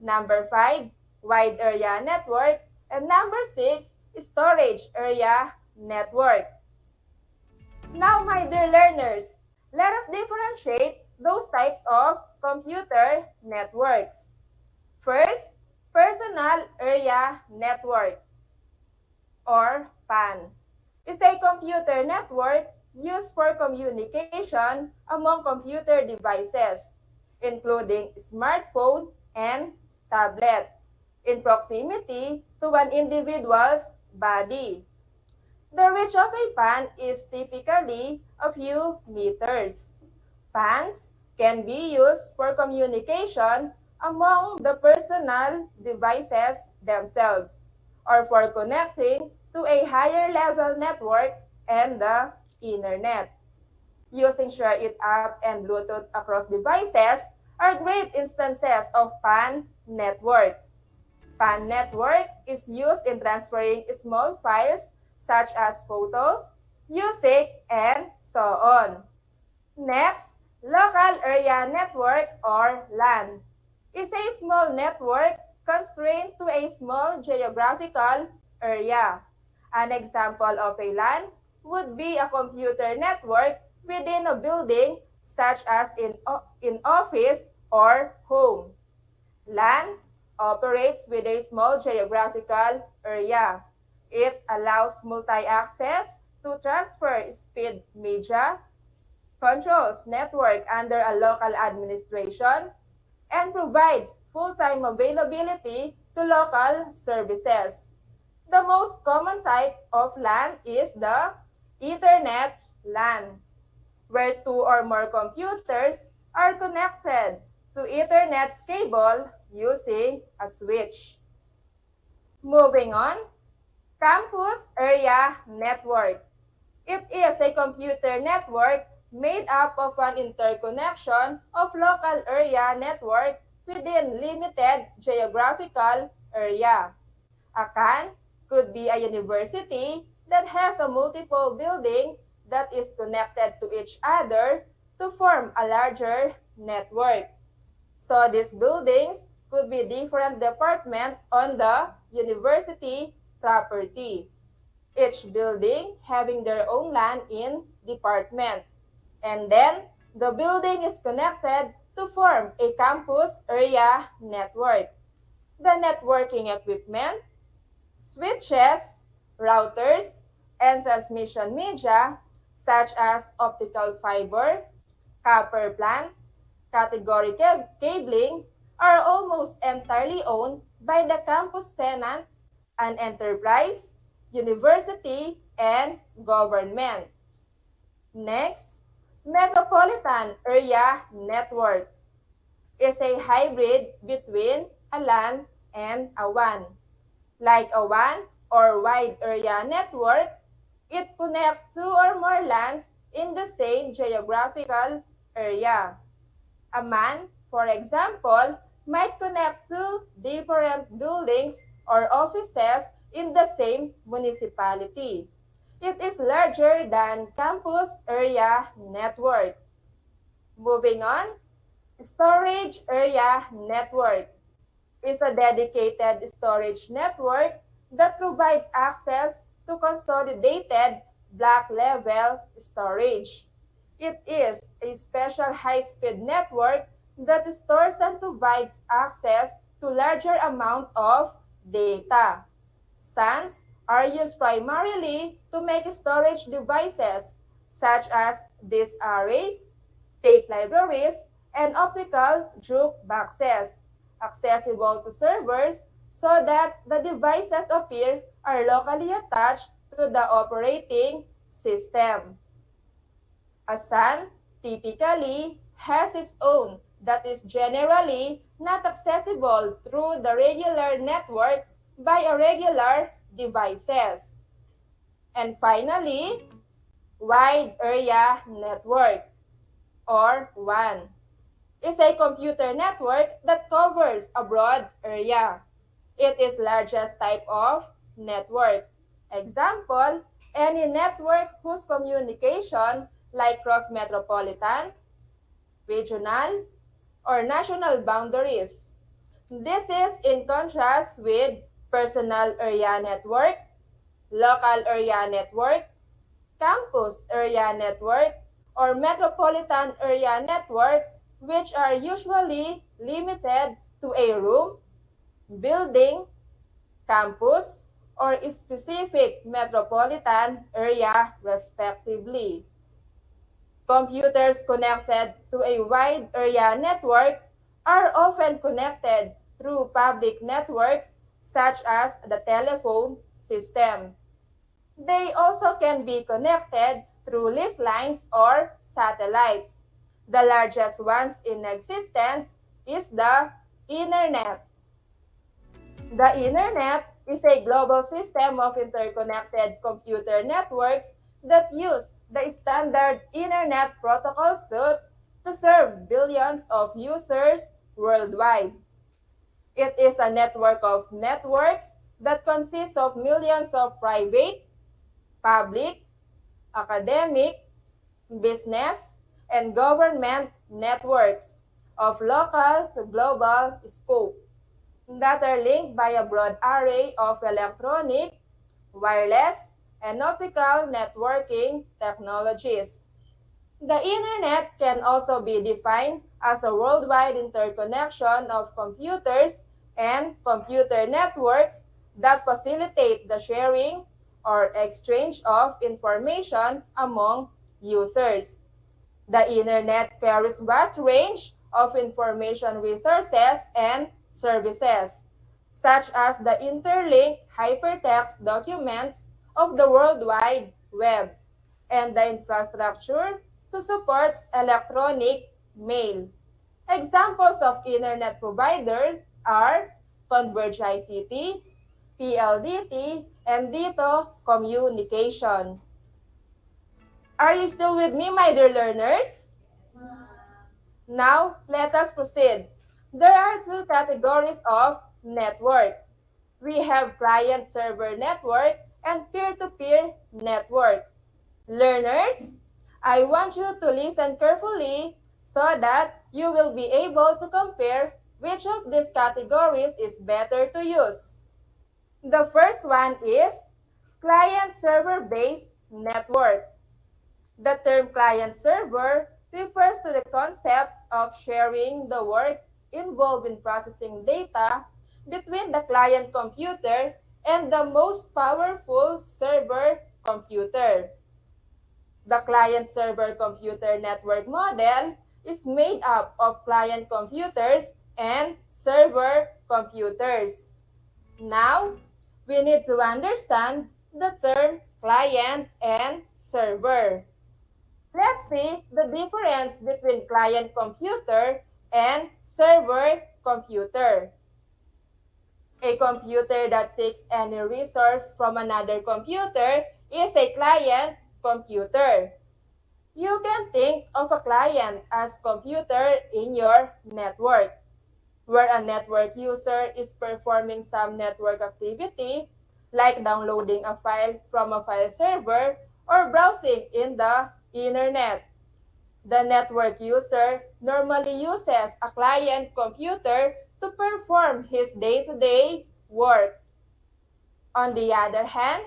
Number 5, wide area network. And number 6, storage area network. Now, my dear learners, let us differentiate those types of computer networks. First, personal area network or PAN is a computer network used for communication among computer devices, including smartphone and tablet, in proximity to an individual's body. The reach of a PAN is typically a few meters. PANs can be used for communication among the personal devices themselves or for connecting to a higher level network and the internet. Using Share It app and Bluetooth across devices are great instances of PAN network. PAN network is used in transferring small files such as photos, music, and so on. Next, local area network or LAN is a small network constrained to a small geographical area. An example of a LAN would be a computer network within a building such as in office or home. LAN operates with a small geographical area. It allows multi-access to transfer speed media, controls network under a local administration, and provides full-time availability to local services. The most common type of LAN is the Ethernet LAN, where 2 or more computers are connected to Ethernet cable using a switch. Moving on, campus area network It is a computer network made up of an interconnection of local area network within limited geographical area. A CAN could be a university that has a multiple building that is connected to each other to form a larger network. So these buildings could be different departments on the university property, each building having their own LAN in department. And then the building is connected to form a campus area network. The networking equipment, switches, routers, and transmission media such as optical fiber, copper plant, category cabling are almost entirely owned by the campus tenant, an enterprise, university, and government. Next, Metropolitan Area Network is a hybrid between a LAN and a WAN. Like a WAN or wide area network, it connects two or more LANs in the same geographical area. A MAN, for example, might connect two different buildings or offices in the same municipality. It is larger than campus area network. Moving on, storage area network is a dedicated storage network that provides access to consolidated block level storage. It is a special high-speed network that stores and provides access to larger amount of data. SANs are used primarily to make storage devices such as disk arrays, tape libraries, and optical jukeboxes, accessible to servers so that the devices appear are locally attached to the operating system. A SAN typically has its own that is generally not accessible through the regular network by a regular devices. And finally, Wide Area Network or WAN is a computer network that covers a broad area. It is largest type of network. Example, any network whose communication like cross-metropolitan, regional, or national boundaries. This is in contrast with personal area network, local area network, campus area network, or metropolitan area network, which are usually limited to a room, building, campus, or a specific metropolitan area respectively. Computers connected to a wide area network are often connected through public networks such as the telephone system. They also can be connected through leased lines or satellites. The largest ones in existence is the Internet. The Internet is a global system of interconnected computer networks that use the standard Internet Protocol suite to serve billions of users worldwide. It is a network of networks that consists of millions of private, public, academic, business, and government networks of local to global scope that are linked by a broad array of electronic, wireless, and optical networking technologies. The Internet can also be defined as a worldwide interconnection of computers and computer networks that facilitate the sharing or exchange of information among users. The Internet carries vast range of information resources and services, such as the interlinked hypertext documents of the World Wide Web and the infrastructure to support electronic mail. Examples of Internet providers are Converge ICT, PLDT, and Dito Communication. Are you still with me, my dear learners? Now, let us proceed. There are two categories of network. We have client-server network and peer-to-peer network. Learners, I want you to listen carefully so that you will be able to compare which of these categories is better to use. The first one is client-server-based network. The term client-server refers to the concept of sharing the work involved in processing data between the client computer and the most powerful server computer. The client-server computer network model is made up of client computers and server computers. Now, we need to understand the term client and server. Let's see the difference between client computer and server computer. A computer that seeks any resource from another computer is a client computer. You can think of a client as computer in your network, where a network user is performing some network activity like downloading a file from a file server or browsing in the internet. The network user normally uses a client computer to perform his day-to-day work. On the other hand,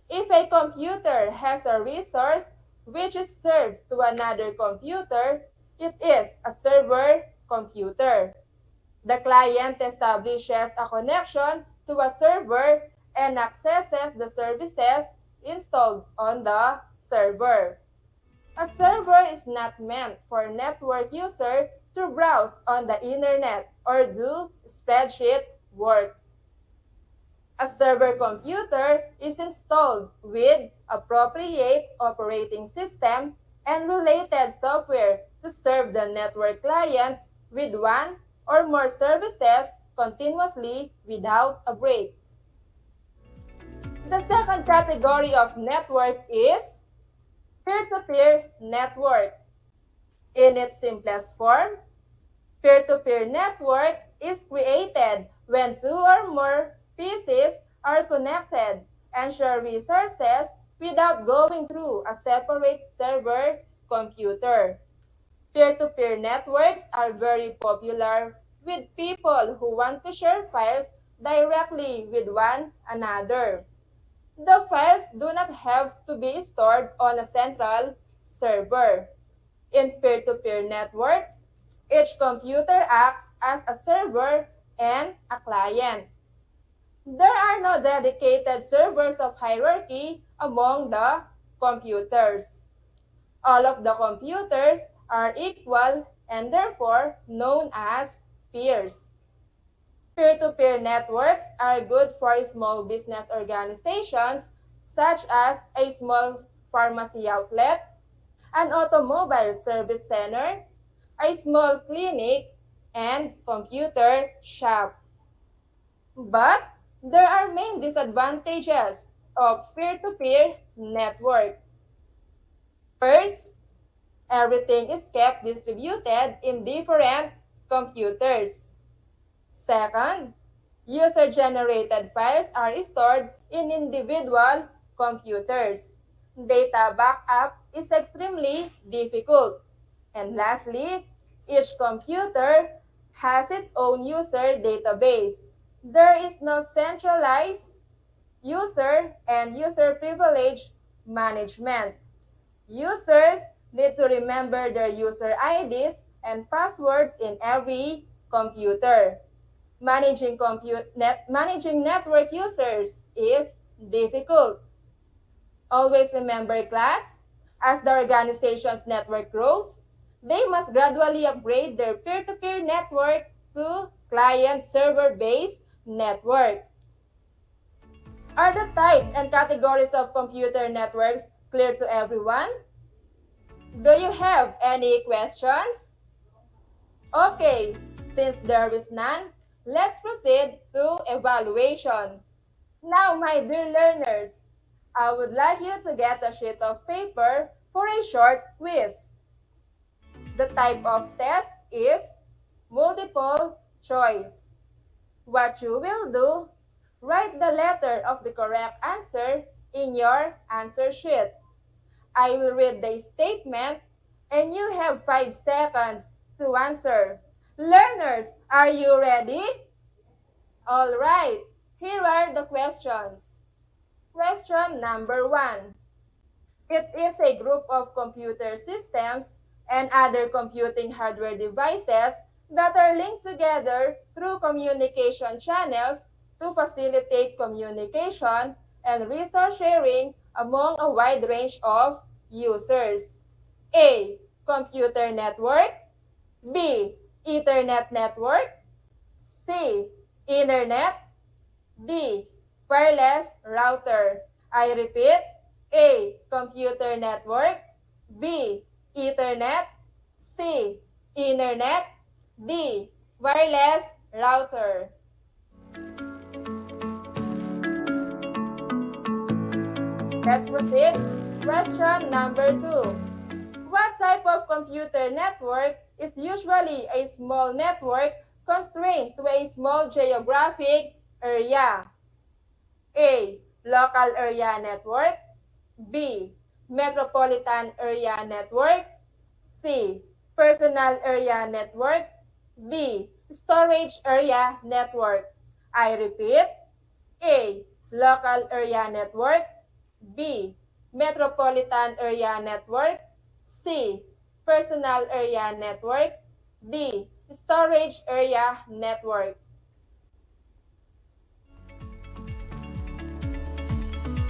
if a computer has a resource which is served to another computer, it is a server computer. The client establishes a connection to a server and accesses the services installed on the server. A server is not meant for network user to browse on the internet or do spreadsheet work. A server computer is installed with appropriate operating system and related software to serve the network clients with one or more services continuously without a break. The second category of network is peer-to-peer network. In its simplest form, peer-to-peer network is created when two or more PCs are connected and share resources without going through a separate server computer. Peer-to-peer networks are very popular with people who want to share files directly with one another. The files do not have to be stored on a central server. In peer-to-peer networks, each computer acts as a server and a client. There are no dedicated servers of hierarchy among the computers. All of the computers are equal and therefore known as peers. Peer-to-peer networks are good for small business organizations such as a small pharmacy outlet, an automobile service center, a small clinic, and computer shop. But there are main disadvantages of peer-to-peer network. First, everything is kept distributed in different computers. Second, user-generated files are stored in individual computers. Data backup is extremely difficult. And lastly, each computer has its own user database. There is no centralized user and user privilege management. Users need to remember their user IDs and passwords in every computer. Managing network users is difficult. Always remember, class, as the organization's network grows, they must gradually upgrade their peer-to-peer network to client-server-based network. Are the types and categories of computer networks clear to everyone? Do you have any questions? Okay, since there is none, let's proceed to evaluation. Now, my dear learners, I would like you to get a sheet of paper for a short quiz. The type of test is multiple choice. What you will do, write the letter of the correct answer in your answer sheet. I will read the statement and you have 5 seconds to answer. Learners, are you ready? All right, here are the questions. Question number 1. It is a group of computer systems and other computing hardware devices that are linked together through communication channels to facilitate communication and resource sharing among a wide range of users. A. Computer network. B. Ethernet network. C. Internet. D. Wireless router. I repeat, A. Computer network. B. Ethernet. C. Internet. D. Wireless router. Let's proceed. Question number 2. What type of computer network is usually a small network constrained to a small geographic area? A. Local area network. B. Metropolitan area network. C. Personal area network. D. Storage area network. I repeat. A. Local area network. B. Metropolitan area network. C. Personal area network. D. Storage area network.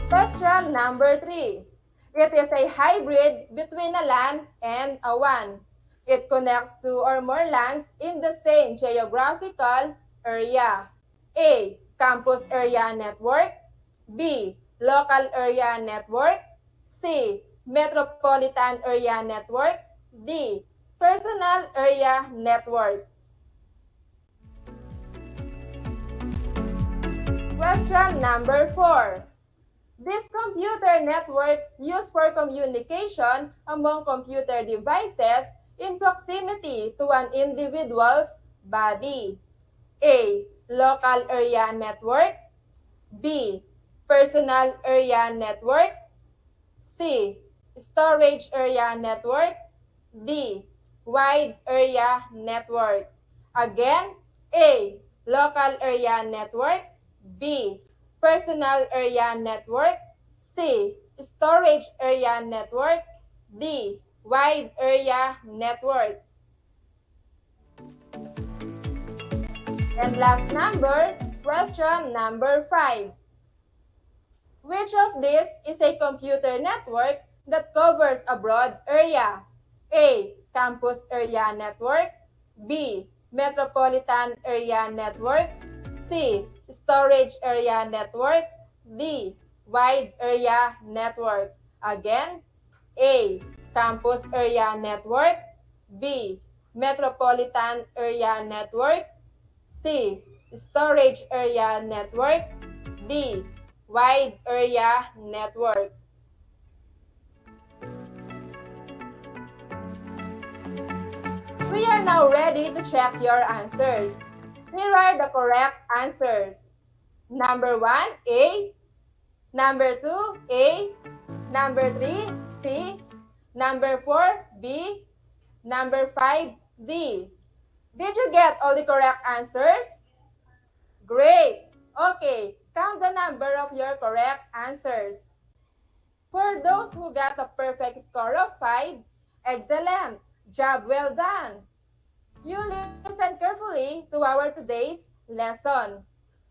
Question number 3. It is a hybrid between a LAN and a WAN. It connects 2 or more LANs in the same geographical area. A. Campus area network. B. Local area network. C. Metropolitan area network. D. Personal area network. Question number 4. This computer network used for communication among computer devices in proximity to an individual's body. A. Local area network. B. Personal area network. C. Storage area network. D. Wide area network. Again, A. Local area network. B. Personal area network. C. Storage area network. D. Wide area network. And last number, question number 5. Which of these is a computer network that covers a broad area? A. Campus area network. B. Metropolitan area network. C. Storage area network. D. Wide area network. Again, A. Campus area network. B. Metropolitan area network. C. Storage area network. D. Wide area network. We are now ready to check your answers. Here are the correct answers. Number 1, A. Number 2, A. Number 3, C. Number 4, B. Number 5, D. Did you get all the correct answers? Great! Okay, count the number of your correct answers. For those who got a perfect score of 5, excellent! Job well done! You listen carefully to our today's lesson.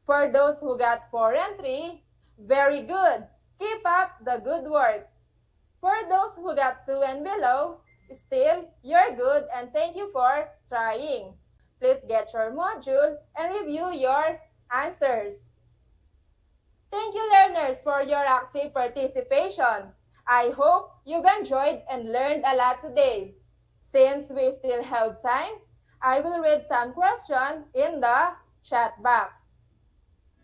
For those who got 4 and 3, very good! Keep up the good work. For those who got 2 and below, still, you're good and thank you for trying. Please get your module and review your answers. Thank you, learners, for your active participation. I hope you've enjoyed and learned a lot today. Since we still have time, I will read some questions in the chat box.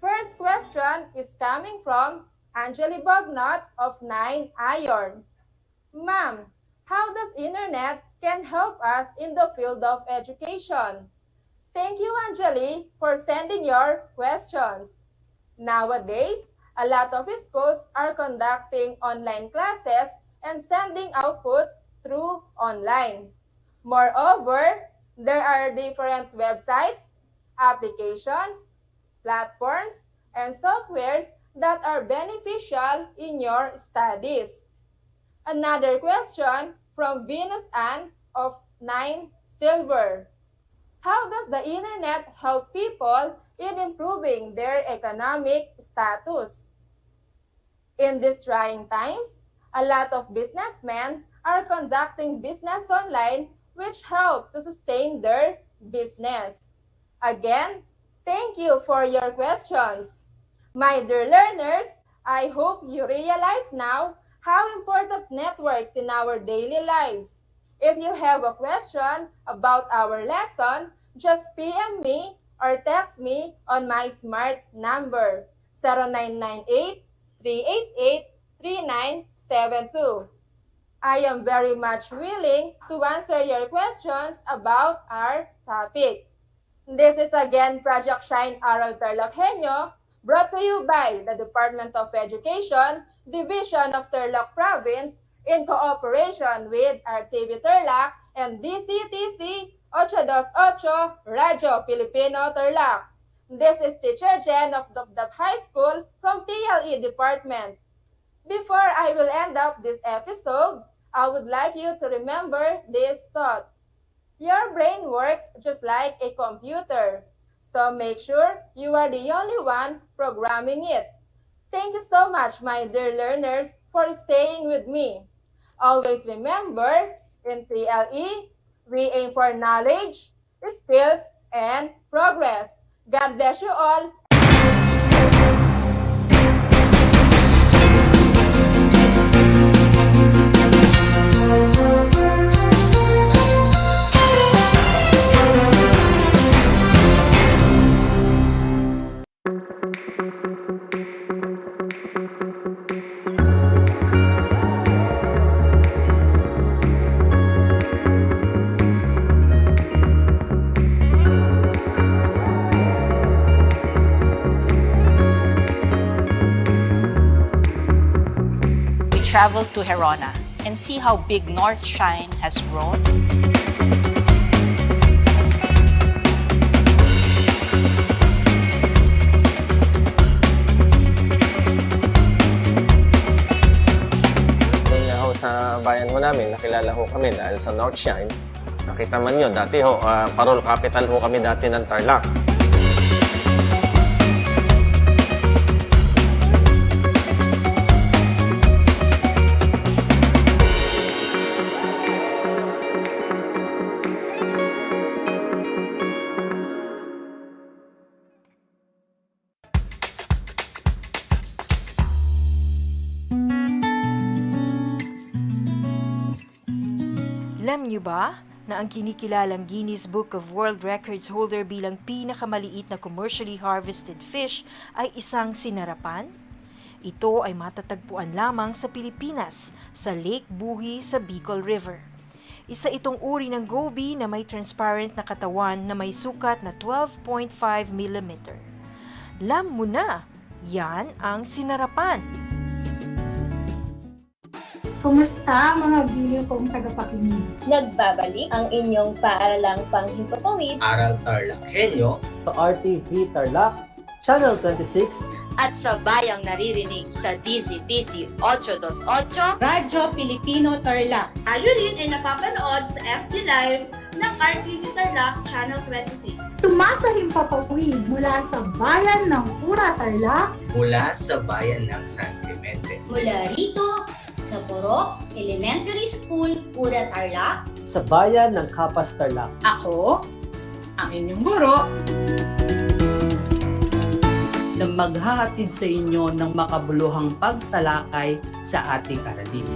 First question is coming from Angeli Bognot of 9 Iron. Ma'am, how does internet can help us in the field of education? Thank you, Anjali, for sending your questions. Nowadays, a lot of schools are conducting online classes and sending outputs through online. Moreover, there are different websites, applications, platforms, and softwares that are beneficial in your studies. Another question from Venus Ann of 9 Silver. How does the internet help people in improving their economic status? In these trying times, a lot of businessmen are conducting business online which help to sustain their business. Again, thank you for your questions. My dear learners, I hope you realize now how important networks in our daily lives. If you have a question about our lesson, just PM me or text me on my smart number 0998 388-3972. I am very much willing to answer your questions about our topic. This is again Project Shine Aral TarlakHenyo, brought to you by the Department of Education, Division of Tarlac Province, in cooperation with RTV Tarlac and DCTC 828 Radyo Pilipino Tarlac. This is Teacher Jen of Dapdap High School from TLE Department. Before I will end up this episode, I would like you to remember this thought. Your brain works just like a computer, so make sure you are the only one programming it. Thank you so much, my dear learners, for staying with me. Always remember, in TLE, we aim for knowledge, skills, and progress. God bless you all. Travel to Herona and see how big North Shine has grown. Doon ho sa bayan ho namin, nakilala ho kami dahil sa North Shine. Nakita man yun, dati ho, parol capital ho kami dati ng Tarlac. Alam niyo ba na ang kinikilalang Guinness Book of World Records holder bilang pinakamaliit na commercially harvested fish ay isang sinarapan? Ito ay matatagpuan lamang sa Pilipinas, sa Lake Buhi sa Bicol River. Isa itong uri ng goby na may transparent na katawan na may sukat na 12.5 mm. Alam mo na, yan ang sinarapan. Kumusta mga giliw kong tagapakinig? Nagbabalik ang inyong paaralang panghimpapawid. Aral TarlakHenyo sa RTV Tarlac, Channel 26 at sa bayang naririnig sa DZTC 828 Radyo Pilipino Tarlac. Tayo rin ay napapanood sa FB Live ng RTV Tarlac Channel 26. Sumasahimpapawid mula sa bayan ng Pura Tarlac, mula sa bayan ng San Clemente, mula rito sa Purok Elementary School, Pura Tarlac, sa bayan ng Kapas Tarlac. Ako, ang inyong guro, na maghahatid sa inyo ng makabuluhang pagtalakay sa ating aralin.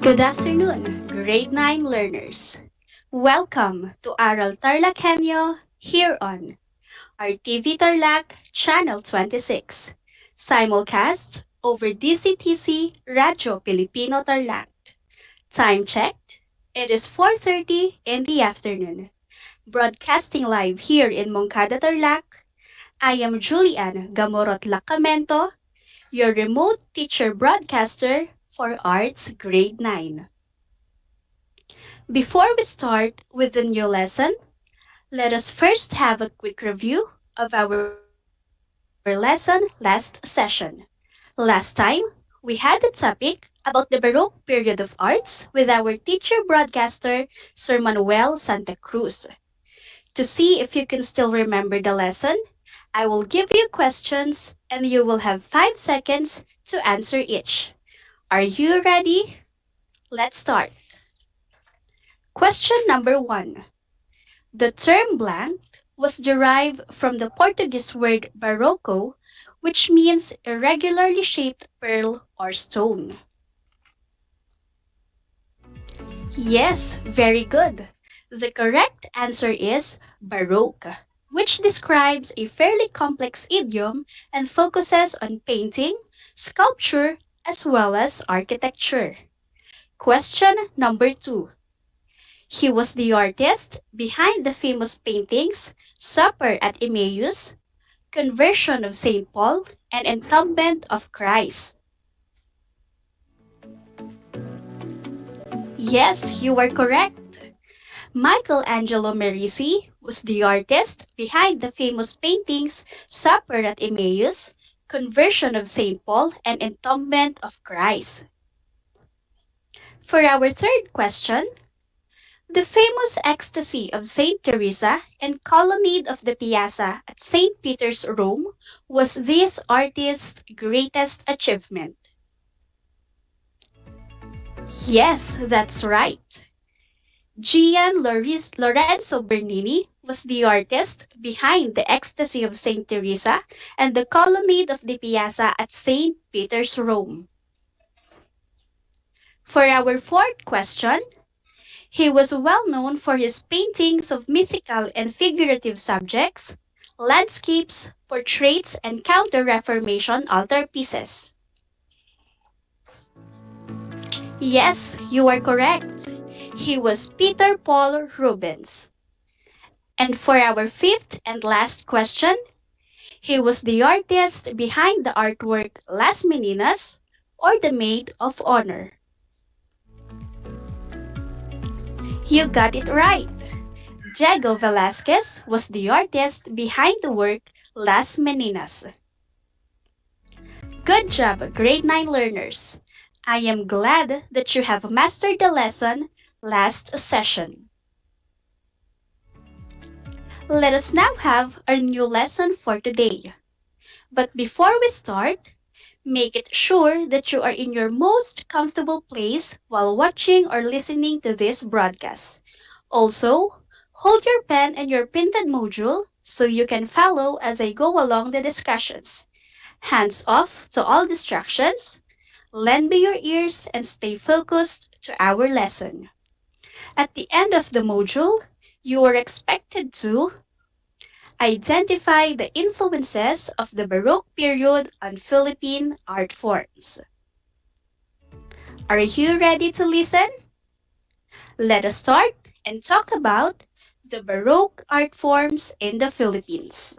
Good afternoon, grade 9 learners. Welcome to Aral TarlakHenyo here on RTV Tarlac, Channel 26, simulcast over DCTC Radio Filipino Tarlac. Time checked, it is 4:30 in the afternoon. Broadcasting live here in Moncada, Tarlac, I am Julian Gamorot Lacamento, your remote teacher broadcaster for Arts Grade 9. Before we start with the new lesson, let us first have a quick review of our lesson last session. Last time, we had the topic about the Baroque period of arts with our teacher broadcaster, Sir Manuel Santa Cruz. To see if you can still remember the lesson, I will give you questions and you will have 5 seconds to answer each. Are you ready? Let's start. Question number 1. The term blank was derived from the Portuguese word barroco, which means irregularly shaped pearl or stone. Yes, very good. The correct answer is baroque, which describes a fairly complex idiom and focuses on painting, sculpture, as well as architecture. Question number 2. He was the artist behind the famous paintings Supper at Emmaus, Conversion of St. Paul, and Entombment of Christ. Yes, you are correct. Michelangelo Merisi was the artist behind the famous paintings Supper at Emmaus, Conversion of St. Paul, and Entombment of Christ. For our third question, the famous Ecstasy of St. Teresa and Colonnade of the Piazza at St. Peter's, Rome, was this artist's greatest achievement. Yes, that's right. Lorenzo Bernini was the artist behind the Ecstasy of St. Teresa and the Colonnade of the Piazza at St. Peter's, Rome. For our fourth question, he was well known for his paintings of mythical and figurative subjects, landscapes, portraits, and Counter-Reformation altarpieces. Yes, you are correct. He was Peter Paul Rubens. And for our fifth and last question, he was the artist behind the artwork Las Meninas, or the Maid of Honor. You got it right. Diego Velasquez was the artist behind the work Las Meninas. Good job, grade 9 learners. I am glad that you have mastered the lesson last session. Let us now have our new lesson for today. But before we start, make it sure that you are in your most comfortable place while watching or listening to this broadcast. Also, hold your pen and your printed module so you can follow as I go along the discussions. Hands off to all distractions. Lend me your ears and stay focused to our lesson. At the end of the module, you are expected to identify the influences of the Baroque period on Philippine art forms. Are you ready to listen? Let us start and talk about the Baroque art forms in the Philippines.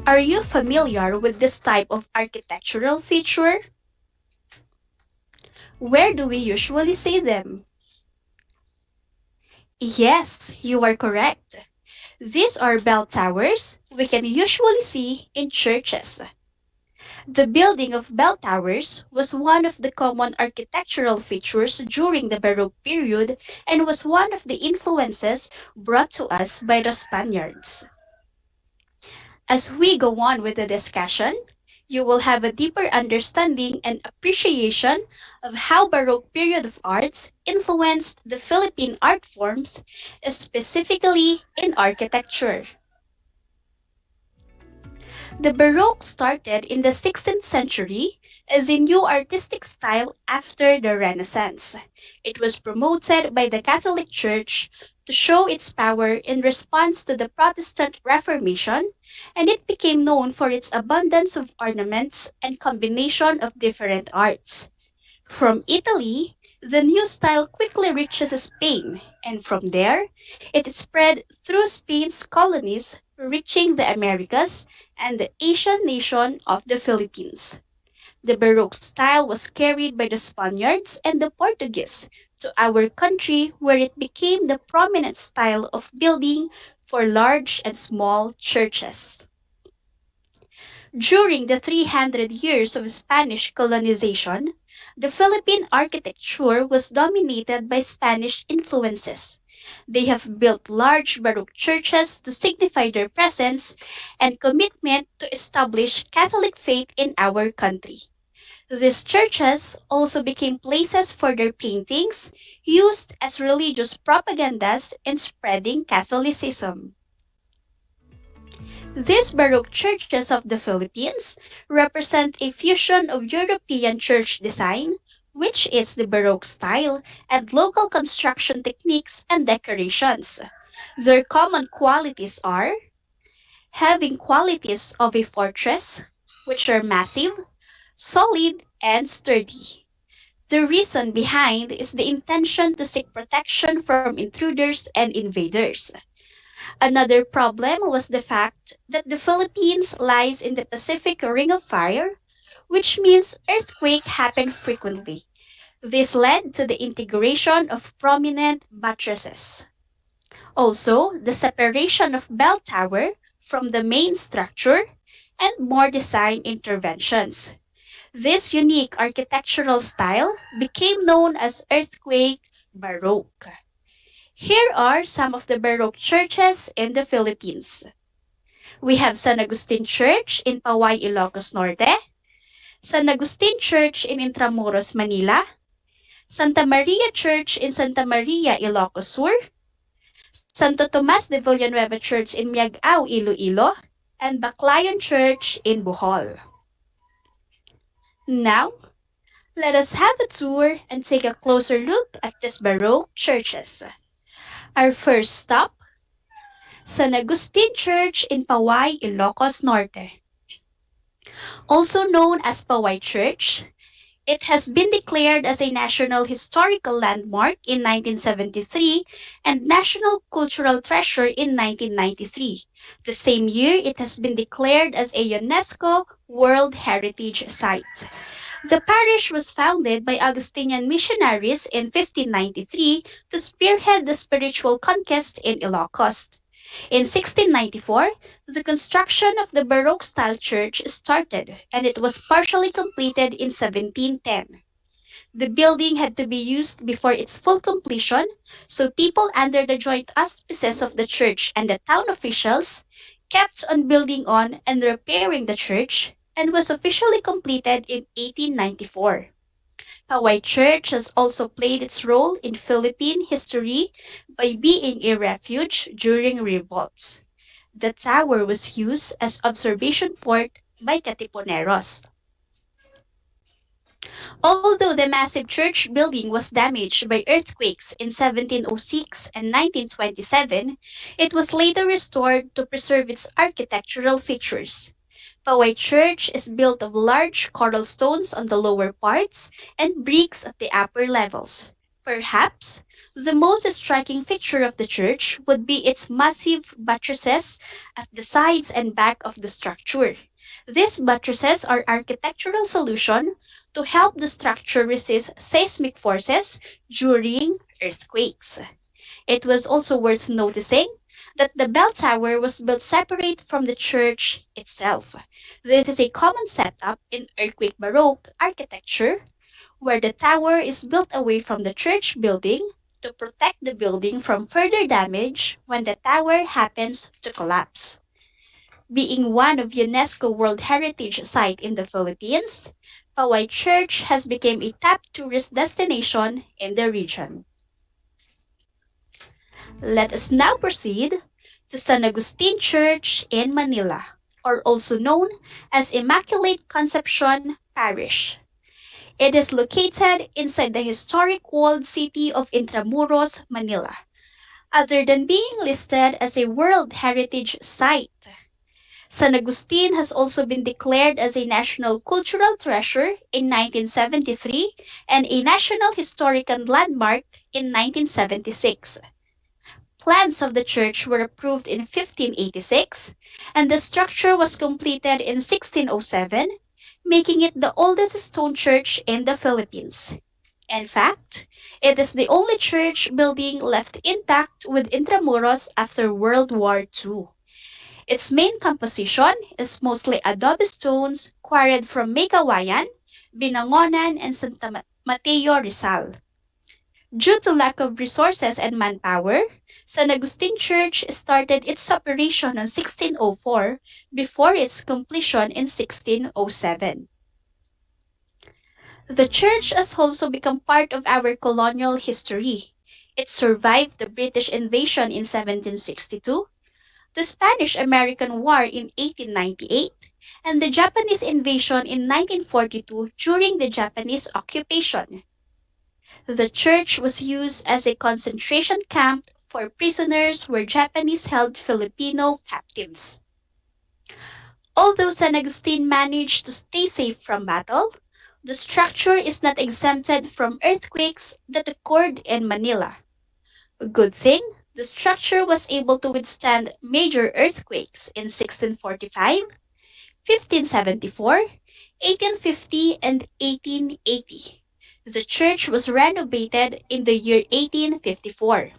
Are you familiar with this type of architectural feature? Where do we usually see them? Yes, you are correct. These are bell towers we can usually see in churches. The building of bell towers was one of the common architectural features during the Baroque period and was one of the influences brought to us by the Spaniards. As we go on with the discussion, you will have a deeper understanding and appreciation of how Baroque period of arts influenced the Philippine art forms, specifically in architecture. The Baroque started in the 16th century as a new artistic style after the Renaissance. It was promoted by the Catholic Church to show its power in response to the Protestant Reformation, and it became known for its abundance of ornaments and combination of different arts. From Italy, the new style quickly reaches Spain, and from there, it spread through Spain's colonies, reaching the Americas and the Asian nation of the Philippines. The Baroque style was carried by the Spaniards and the Portuguese to our country, where it became the prominent style of building for large and small churches. During the 300 years of Spanish colonization, the Philippine architecture was dominated by Spanish influences. They have built large Baroque churches to signify their presence and commitment to establish Catholic faith in our country. These churches also became places for their paintings, used as religious propagandas in spreading Catholicism. These Baroque churches of the Philippines represent a fusion of European church design, which is the Baroque style, and local construction techniques and decorations. Their common qualities are having qualities of a fortress, which are massive, solid, and sturdy. The reason behind is the intention to seek protection from intruders and invaders. Another problem was the fact that the Philippines lies in the Pacific Ring of Fire, which means earthquakes happen frequently. This led to the integration of prominent buttresses. Also, the separation of bell tower from the main structure and more design interventions. This unique architectural style became known as Earthquake Baroque. Here are some of the Baroque churches in the Philippines. We have San Agustin Church in Paway, Ilocos Norte, San Agustin Church in Intramuros, Manila, Santa Maria Church in Santa Maria, Ilocos Sur, Santo Tomas de Villanueva Church in Miagao, Iloilo, and Baclayon Church in Bohol. Now, let us have a tour and take a closer look at these Baroque churches. Our first stop, San Agustin Church in Paway, Ilocos Norte. Also known as Paway Church, it has been declared as a National Historical Landmark in 1973 and National Cultural Treasure in 1993. The same year, it has been declared as a UNESCO World Heritage Site. The parish was founded by Augustinian missionaries in 1593 to spearhead the spiritual conquest in Ilocos. In 1694, the construction of the Baroque-style church started, and it was partially completed in 1710. The building had to be used before its full completion, so people under the joint auspices of the church and the town officials kept on building on and repairing the church, and was officially completed in 1894. Paway Church has also played its role in Philippine history by being a refuge during revolts. The tower was used as observation port by Katipuneros. Although the massive church building was damaged by earthquakes in 1706 and 1927, it was later restored to preserve its architectural features. Paway Church is built of large coral stones on the lower parts and bricks at the upper levels. Perhaps, the most striking feature of the church would be its massive buttresses at the sides and back of the structure. These buttresses are architectural solution to help the structure resist seismic forces during earthquakes. It was also worth noticing that the bell tower was built separate from the church itself. This is a common setup in earthquake Baroque architecture, where the tower is built away from the church building to protect the building from further damage when the tower happens to collapse. Being one of UNESCO World Heritage Site in the Philippines, Paway Church has become a top tourist destination in the region. Let us now proceed to San Agustin Church in Manila, or also known as Immaculate Conception Parish. It is located inside the historic walled city of Intramuros, Manila, other than being listed as a World Heritage Site. San Agustin has also been declared as a National Cultural Treasure in 1973 and a National Historical Landmark in 1976. Plans of the church were approved in 1586, and the structure was completed in 1607, making it the oldest stone church in the Philippines. In fact, it is the only church building left intact with Intramuros after World War II. Its main composition is mostly adobe stones quarried from Megawayan, Binangonan, and Santa Mateo, Rizal. Due to lack of resources and manpower, San Agustin Church started its operation in 1604 before its completion in 1607. The church has also become part of our colonial history. It survived the British invasion in 1762, the Spanish-American War in 1898, and the Japanese invasion in 1942 during the Japanese occupation. The church was used as a concentration camp for prisoners where Japanese held Filipino captives. Although San Agustin managed to stay safe from battle, the structure is not exempted from earthquakes that occurred in Manila. A good thing, the structure was able to withstand major earthquakes in 1645, 1574, 1850, and 1880. The church was renovated in the year 1854.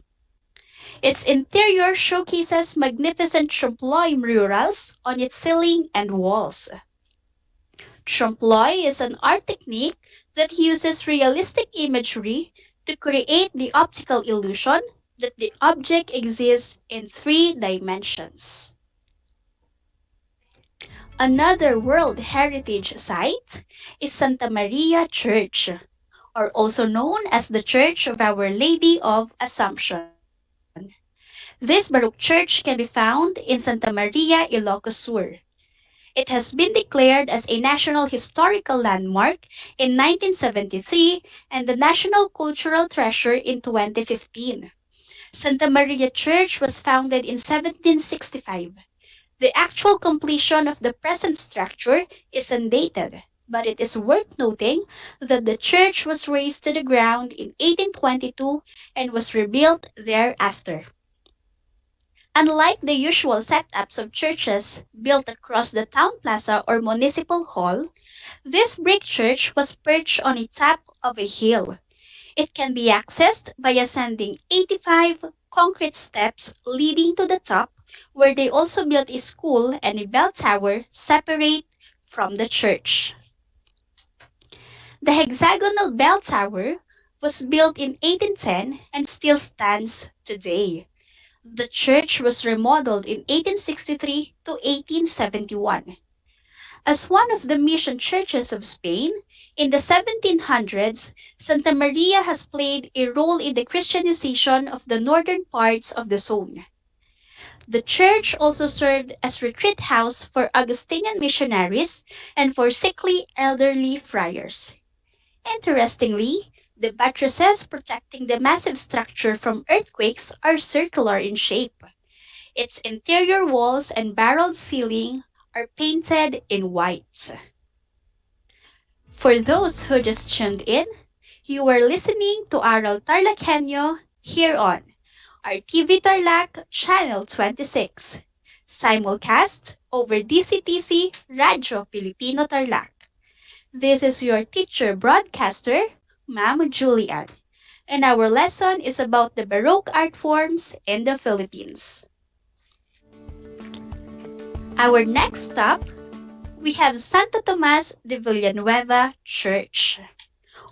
Its interior showcases magnificent trompe-l'oeil murals on its ceiling and walls. Trompe-l'oeil is an art technique that uses realistic imagery to create the optical illusion that the object exists in 3 dimensions. Another World Heritage Site is Santa Maria Church, or also known as the Church of Our Lady of Assumption. This Baroque church can be found in Santa Maria, Ilocos Sur. It has been declared as a National Historical Landmark in 1973 and the National Cultural Treasure in 2015. Santa Maria Church was founded in 1765. The actual completion of the present structure is undated, but it is worth noting that the church was razed to the ground in 1822 and was rebuilt thereafter. Unlike the usual setups of churches built across the town plaza or municipal hall, this brick church was perched on the top of a hill. It can be accessed by ascending 85 concrete steps leading to the top, where they also built a school and a bell tower separate from the church. The hexagonal bell tower was built in 1810 and still stands today. The church was remodeled in 1863 to 1871. As one of the mission churches of Spain, in the 1700s, Santa Maria has played a role in the Christianization of the northern parts of the zone. The church also served as retreat house for Augustinian missionaries and for sickly elderly friars. Interestingly, the buttresses protecting the massive structure from earthquakes are circular in shape. Its interior walls and barreled ceiling are painted in white. For those who just tuned in, you are listening to Aral TarlakHenyo here on RTV Tarlac Channel 26, simulcast over DCTC Radyo Pilipino Tarlac. This is your teacher broadcaster, Ma'am Julian, and our lesson is about the Baroque art forms in the Philippines. Our next stop, we have Santo Tomas de Villanueva Church,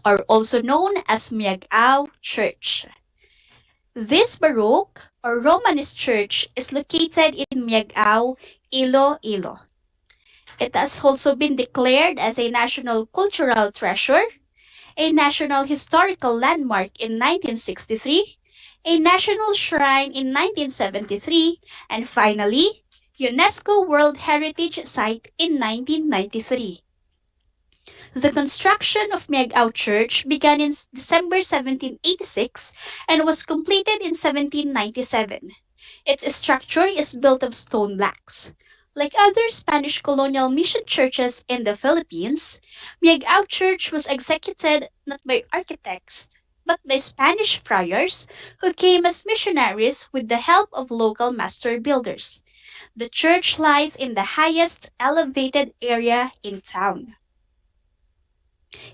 or also known as Miagao Church. This Baroque or Romanist church is located in Miagao, Iloilo. It has also been declared as a National Cultural Treasure, a National Historical Landmark in 1963, a National Shrine in 1973, and finally, UNESCO World Heritage Site in 1993. The construction of Miagao Church began in December 1786 and was completed in 1797. Its structure is built of stone blocks. Like other Spanish colonial mission churches in the Philippines, Miagao Church was executed not by architects, but by Spanish friars who came as missionaries with the help of local master builders. The church lies in the highest elevated area in town.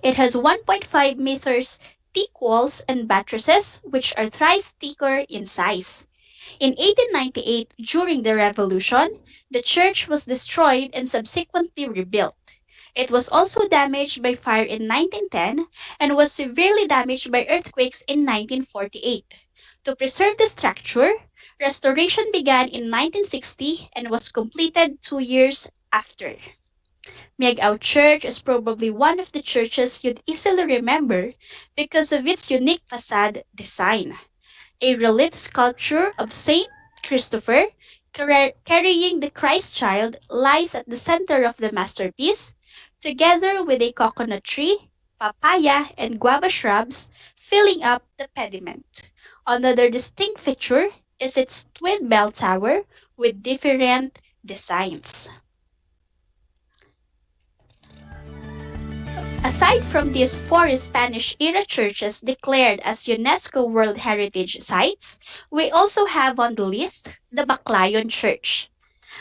It has 1.5 meters thick walls and buttresses, which are thrice thicker in size. In 1898, during the Revolution, the church was destroyed and subsequently rebuilt. It was also damaged by fire in 1910 and was severely damaged by earthquakes in 1948. To preserve the structure, restoration began in 1960 and was completed 2 years after. Miagao Church is probably one of the churches you'd easily remember because of its unique facade design. A relief sculpture of Saint Christopher carrying the Christ child lies at the center of the masterpiece, together with a coconut tree, papaya, and guava shrubs filling up the pediment. Another distinct feature is its twin bell tower with different designs. Aside from these four Spanish-era churches declared as UNESCO World Heritage Sites, we also have on the list the Baclayon Church.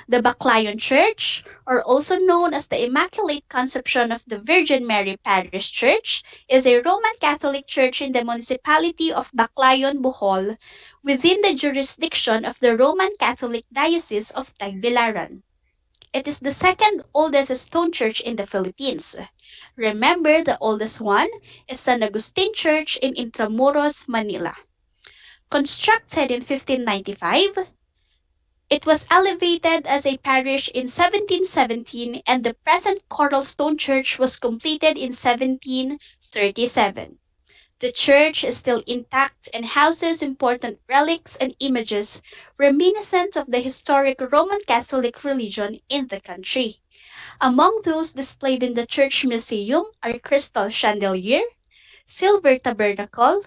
The Baclayon Church, or also known as the Immaculate Conception of the Virgin Mary Parish Church, is a Roman Catholic church in the municipality of Baclayon, Bohol, within the jurisdiction of the Roman Catholic Diocese of Tagbilaran. It is the second oldest stone church in the Philippines. Remember, the oldest one is San Agustin Church in Intramuros, Manila. Constructed in 1595, it was elevated as a parish in 1717 and the present coral stone church was completed in 1737. The church is still intact and houses important relics and images reminiscent of the historic Roman Catholic religion in the country. Among those displayed in the church museum are crystal chandelier, silver tabernacle,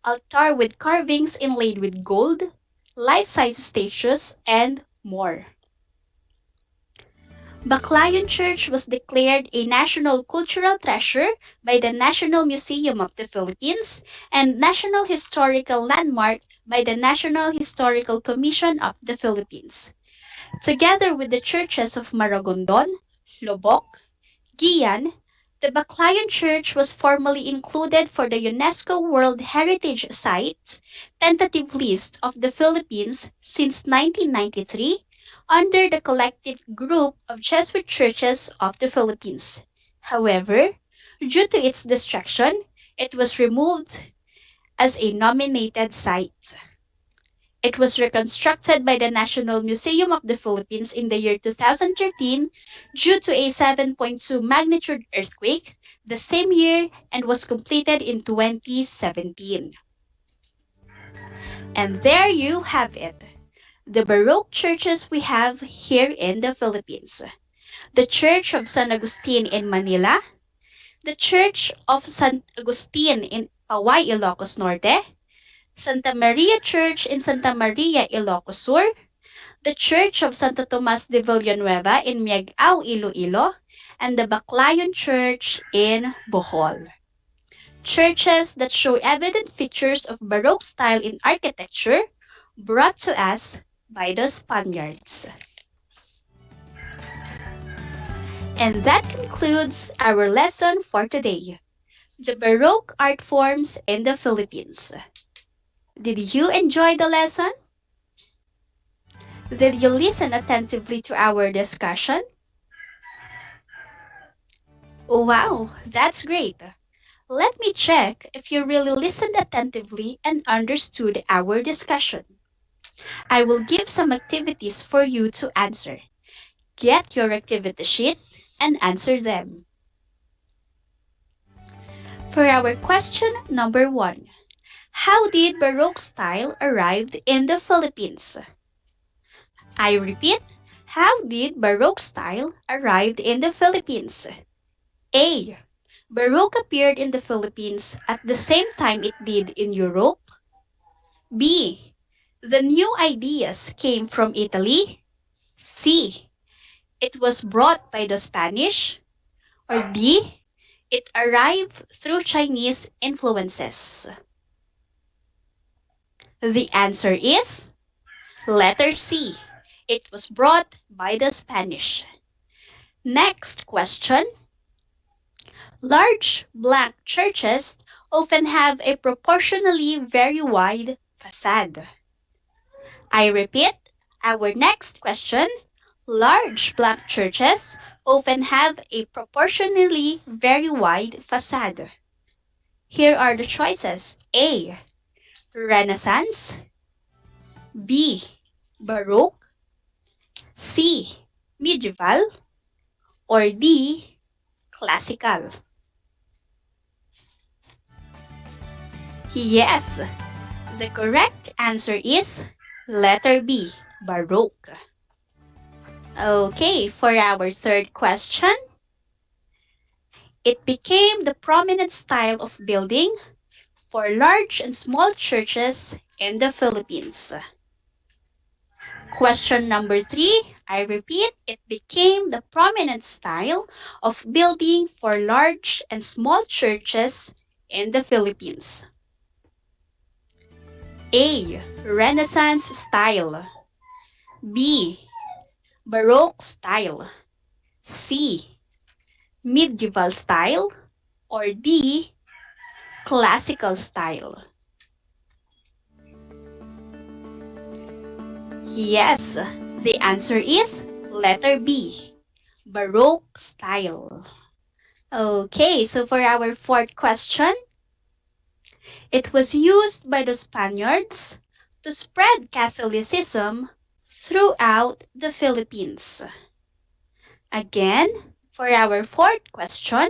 altar with carvings inlaid with gold, life-size statues, and more. Baclayon Church was declared a National Cultural Treasure by the National Museum of the Philippines and National Historical Landmark by the National Historical Commission of the Philippines. Together with the churches of Maragondon, Lobok, Gian, the Baclayon Church was formally included for the UNESCO World Heritage Sites tentative list of the Philippines since 1993 under the collective group of Jesuit churches of the Philippines. However, due to its destruction, it was removed as a nominated site. It was reconstructed by the National Museum of the Philippines in the year 2013 due to a 7.2 magnitude earthquake the same year and was completed in 2017. And there you have it, the Baroque churches we have here in the Philippines. The Church of San Agustin in Manila, the Church of San Agustin in Paway, Ilocos Norte, Santa Maria Church in Santa Maria, Ilocos Sur, the Church of Santo Tomas de Villanueva in Miagao, Iloilo, and the Baclayon Church in Bohol. Churches that show evident features of Baroque style in architecture brought to us by the Spaniards. And that concludes our lesson for today, the Baroque art forms in the Philippines. Did you enjoy the lesson? Did you listen attentively to our discussion? Wow, that's great. Let me check if you really listened attentively and understood our discussion. I will give some activities for you to answer. Get your activity sheet and answer them. For our question number 1, how did Baroque style arrive in the Philippines? I repeat, How did Baroque style arrive in the Philippines? A. Baroque appeared in the Philippines at the same time it did in Europe. B. The new ideas came from Italy. C. It was brought by the Spanish. Or D. It arrived through Chinese influences. The answer is letter C. It was brought by the Spanish. Next question. Large blank churches often have a proportionally very wide facade. I repeat, our next question. Large blank churches often have a proportionally very wide facade. Here are the choices. A. Renaissance. B. Baroque. C. Medieval. Or D. Classical. Yes, the correct answer is letter B, Baroque. Okay, for our third question. It became the prominent style of building for large and small churches in the Philippines. Question number 3, I repeat, it became the prominent style of building for large and small churches in the Philippines. A. Renaissance style. B. Baroque style. C. Medieval style. Or D. Classical style. Yes, the answer is letter B, Baroque style. Okay, so for our fourth question, it was used by the Spaniards to spread Catholicism throughout the Philippines. Again, for our fourth question,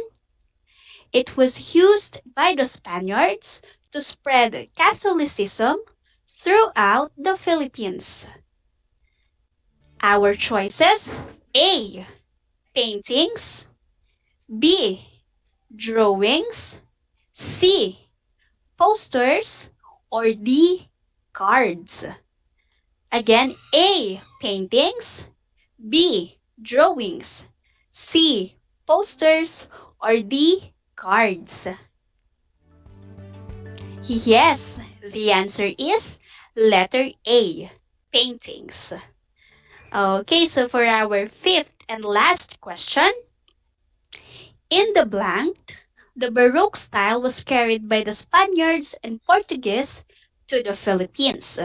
it was used by the Spaniards to spread Catholicism throughout the Philippines. Our choices: A. Paintings. B. Drawings. C. Posters. Or D. Cards. Again, A. Paintings. B. Drawings. C. Posters. Or D. Cards. Yes, the answer is letter A. Paintings. Okay, so for our fifth and last question. In the blank, the Baroque style was carried by the Spaniards and Portuguese to the Philippines.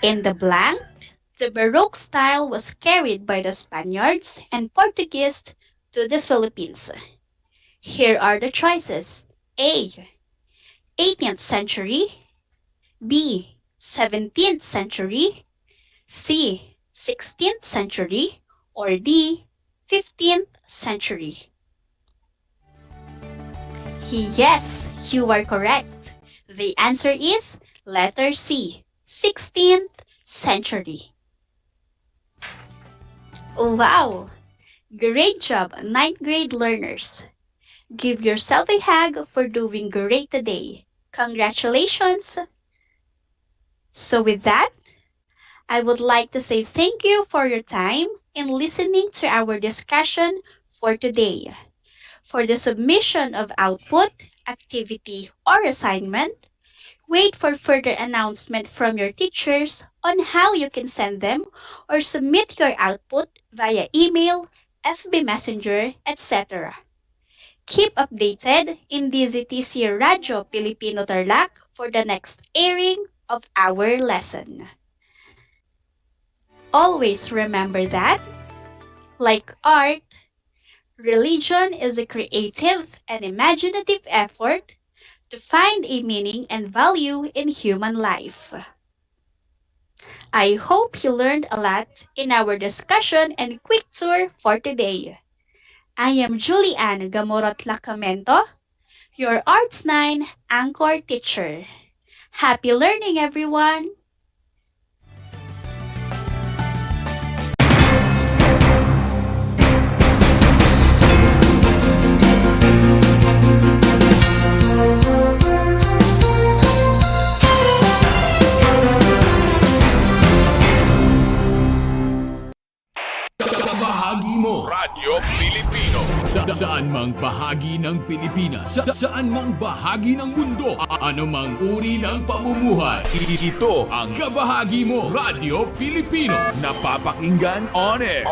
In the blank, the Baroque style was carried by the Spaniards and Portuguese to the Philippines. Here are the choices. A. 18th century. B. 17th century. C. 16th century. Or D. 15th century. Yes, you are correct. The answer is letter C, 16th century. Wow! Great job, 9th grade learners. Give yourself a hug for doing great today. Congratulations! So with that, I would like to say thank you for your time in listening to our discussion for today. For the submission of output, activity, or assignment, wait for further announcement from your teachers on how you can send them or submit your output via email, FB Messenger, etc. Keep updated in DZTC Radyo Pilipino Tarlac for the next airing of our lesson. Always remember that, like art, religion is a creative and imaginative effort to find a meaning and value in human life. I hope you learned a lot in our discussion and quick tour for today. I am Julianne Gamorot Lacamento, your Arts 9 Anchor teacher. Happy learning, everyone! Kabahagi mo Radyo Pilipino. Saan mang bahagi ng Pilipinas, saan mang bahagi ng mundo, anumang uri ng pamumuhay. Ito ang Kabahagi mo Radyo Pilipino. Napapakinggan on air,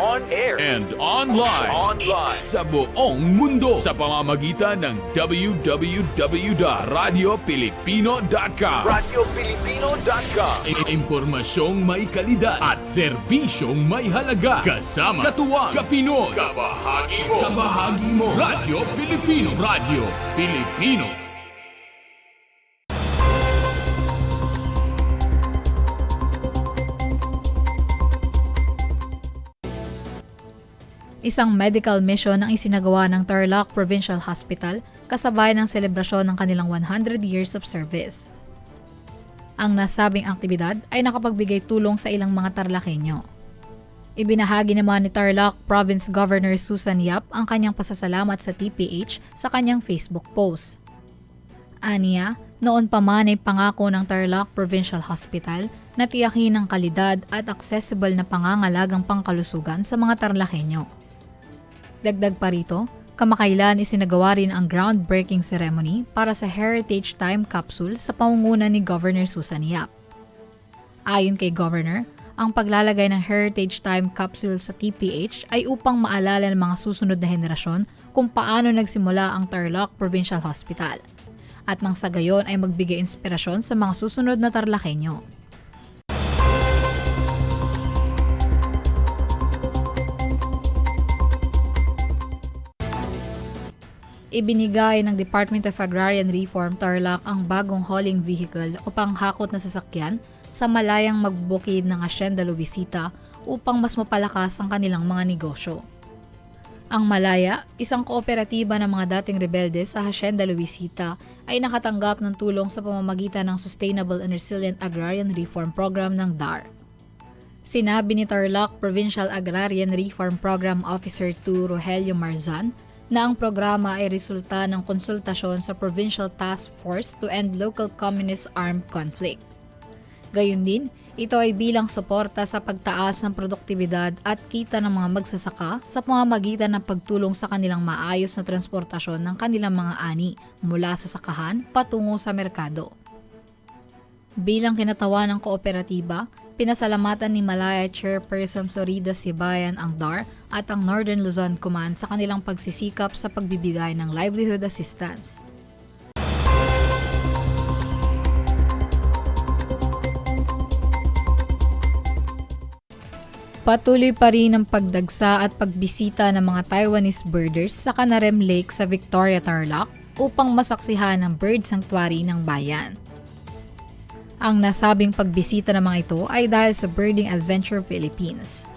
and online sa buong mundo sa pamamagitan ng www.radiopilipino.com. Radiopilipino.com. Impormasyong may kalidad at serbisyong may halaga. Kasama, katuwang, kapinoy. Kabahagi mo. Kabahagi mo. Radyo Pilipino. Radyo Pilipino. Isang medical mission ang isinagawa ng Tarlac Provincial Hospital kasabay ng selebrasyon ng kanilang 100 years of service. Ang nasabing aktibidad ay nakapagbigay tulong sa ilang mga Tarlakhenyo. Ibinahagi naman ni Tarlac Province Governor Susan Yap ang kanyang pasasalamat sa TPH sa kanyang Facebook post. Aniya, noon pa man ay pangako ng Tarlac Provincial Hospital na tiyakin ang kalidad at accessible na pangangalagang pangkalusugan sa mga Tarlakhenyo. Dagdag pa rito, kamakailan isinagawa rin ang groundbreaking ceremony para sa Heritage Time Capsule sa pamumuno ni Governor Susan Yap. Ayon kay Governor, ang paglalagay ng Heritage Time Capsule sa TPH ay upang maalala ng mga susunod na henerasyon kung paano nagsimula ang Tarlac Provincial Hospital at nang sa gayon ay magbigay inspirasyon sa mga susunod na Tarlakhenyo. Ibinigay ng Department of Agrarian Reform Tarlac ang bagong hauling vehicle o panghakot na sasakyan sa malayang magbukid ng Hacienda Luisita upang mas mapalakas ang kanilang mga negosyo. Ang Malaya, isang kooperatiba ng mga dating rebelde sa Hacienda Luisita, ay nakatanggap ng tulong sa pamamagitan ng Sustainable and Resilient Agrarian Reform Program ng DAR. Sinabi ni Tarlac Provincial Agrarian Reform Program Officer 2 Rogelio Marzan na ang programa ay resulta ng konsultasyon sa Provincial Task Force to End Local Communist Armed Conflict. Gayun din, ito ay bilang suporta sa pagtaas ng produktibidad at kita ng mga magsasaka sa pamamagitan ng pagtulong sa kanilang maayos na transportasyon ng kanilang mga ani mula sa sakahan patungo sa merkado. Bilang kinatawan ng kooperatiba, pinasalamatan ni Malaya Chairperson Florida Sibayan ang DAR at ang Northern Luzon Command sa kanilang pagsisikap sa pagbibigay ng livelihood assistance. Patuloy pa rin ang pagdagsa at pagbisita ng mga Taiwanese birders sa Canarem Lake sa Victoria, Tarlac upang masaksihan ang bird sanctuary ng bayan. Ang nasabing pagbisita ng mga ito ay dahil sa Birding Adventure Philippines.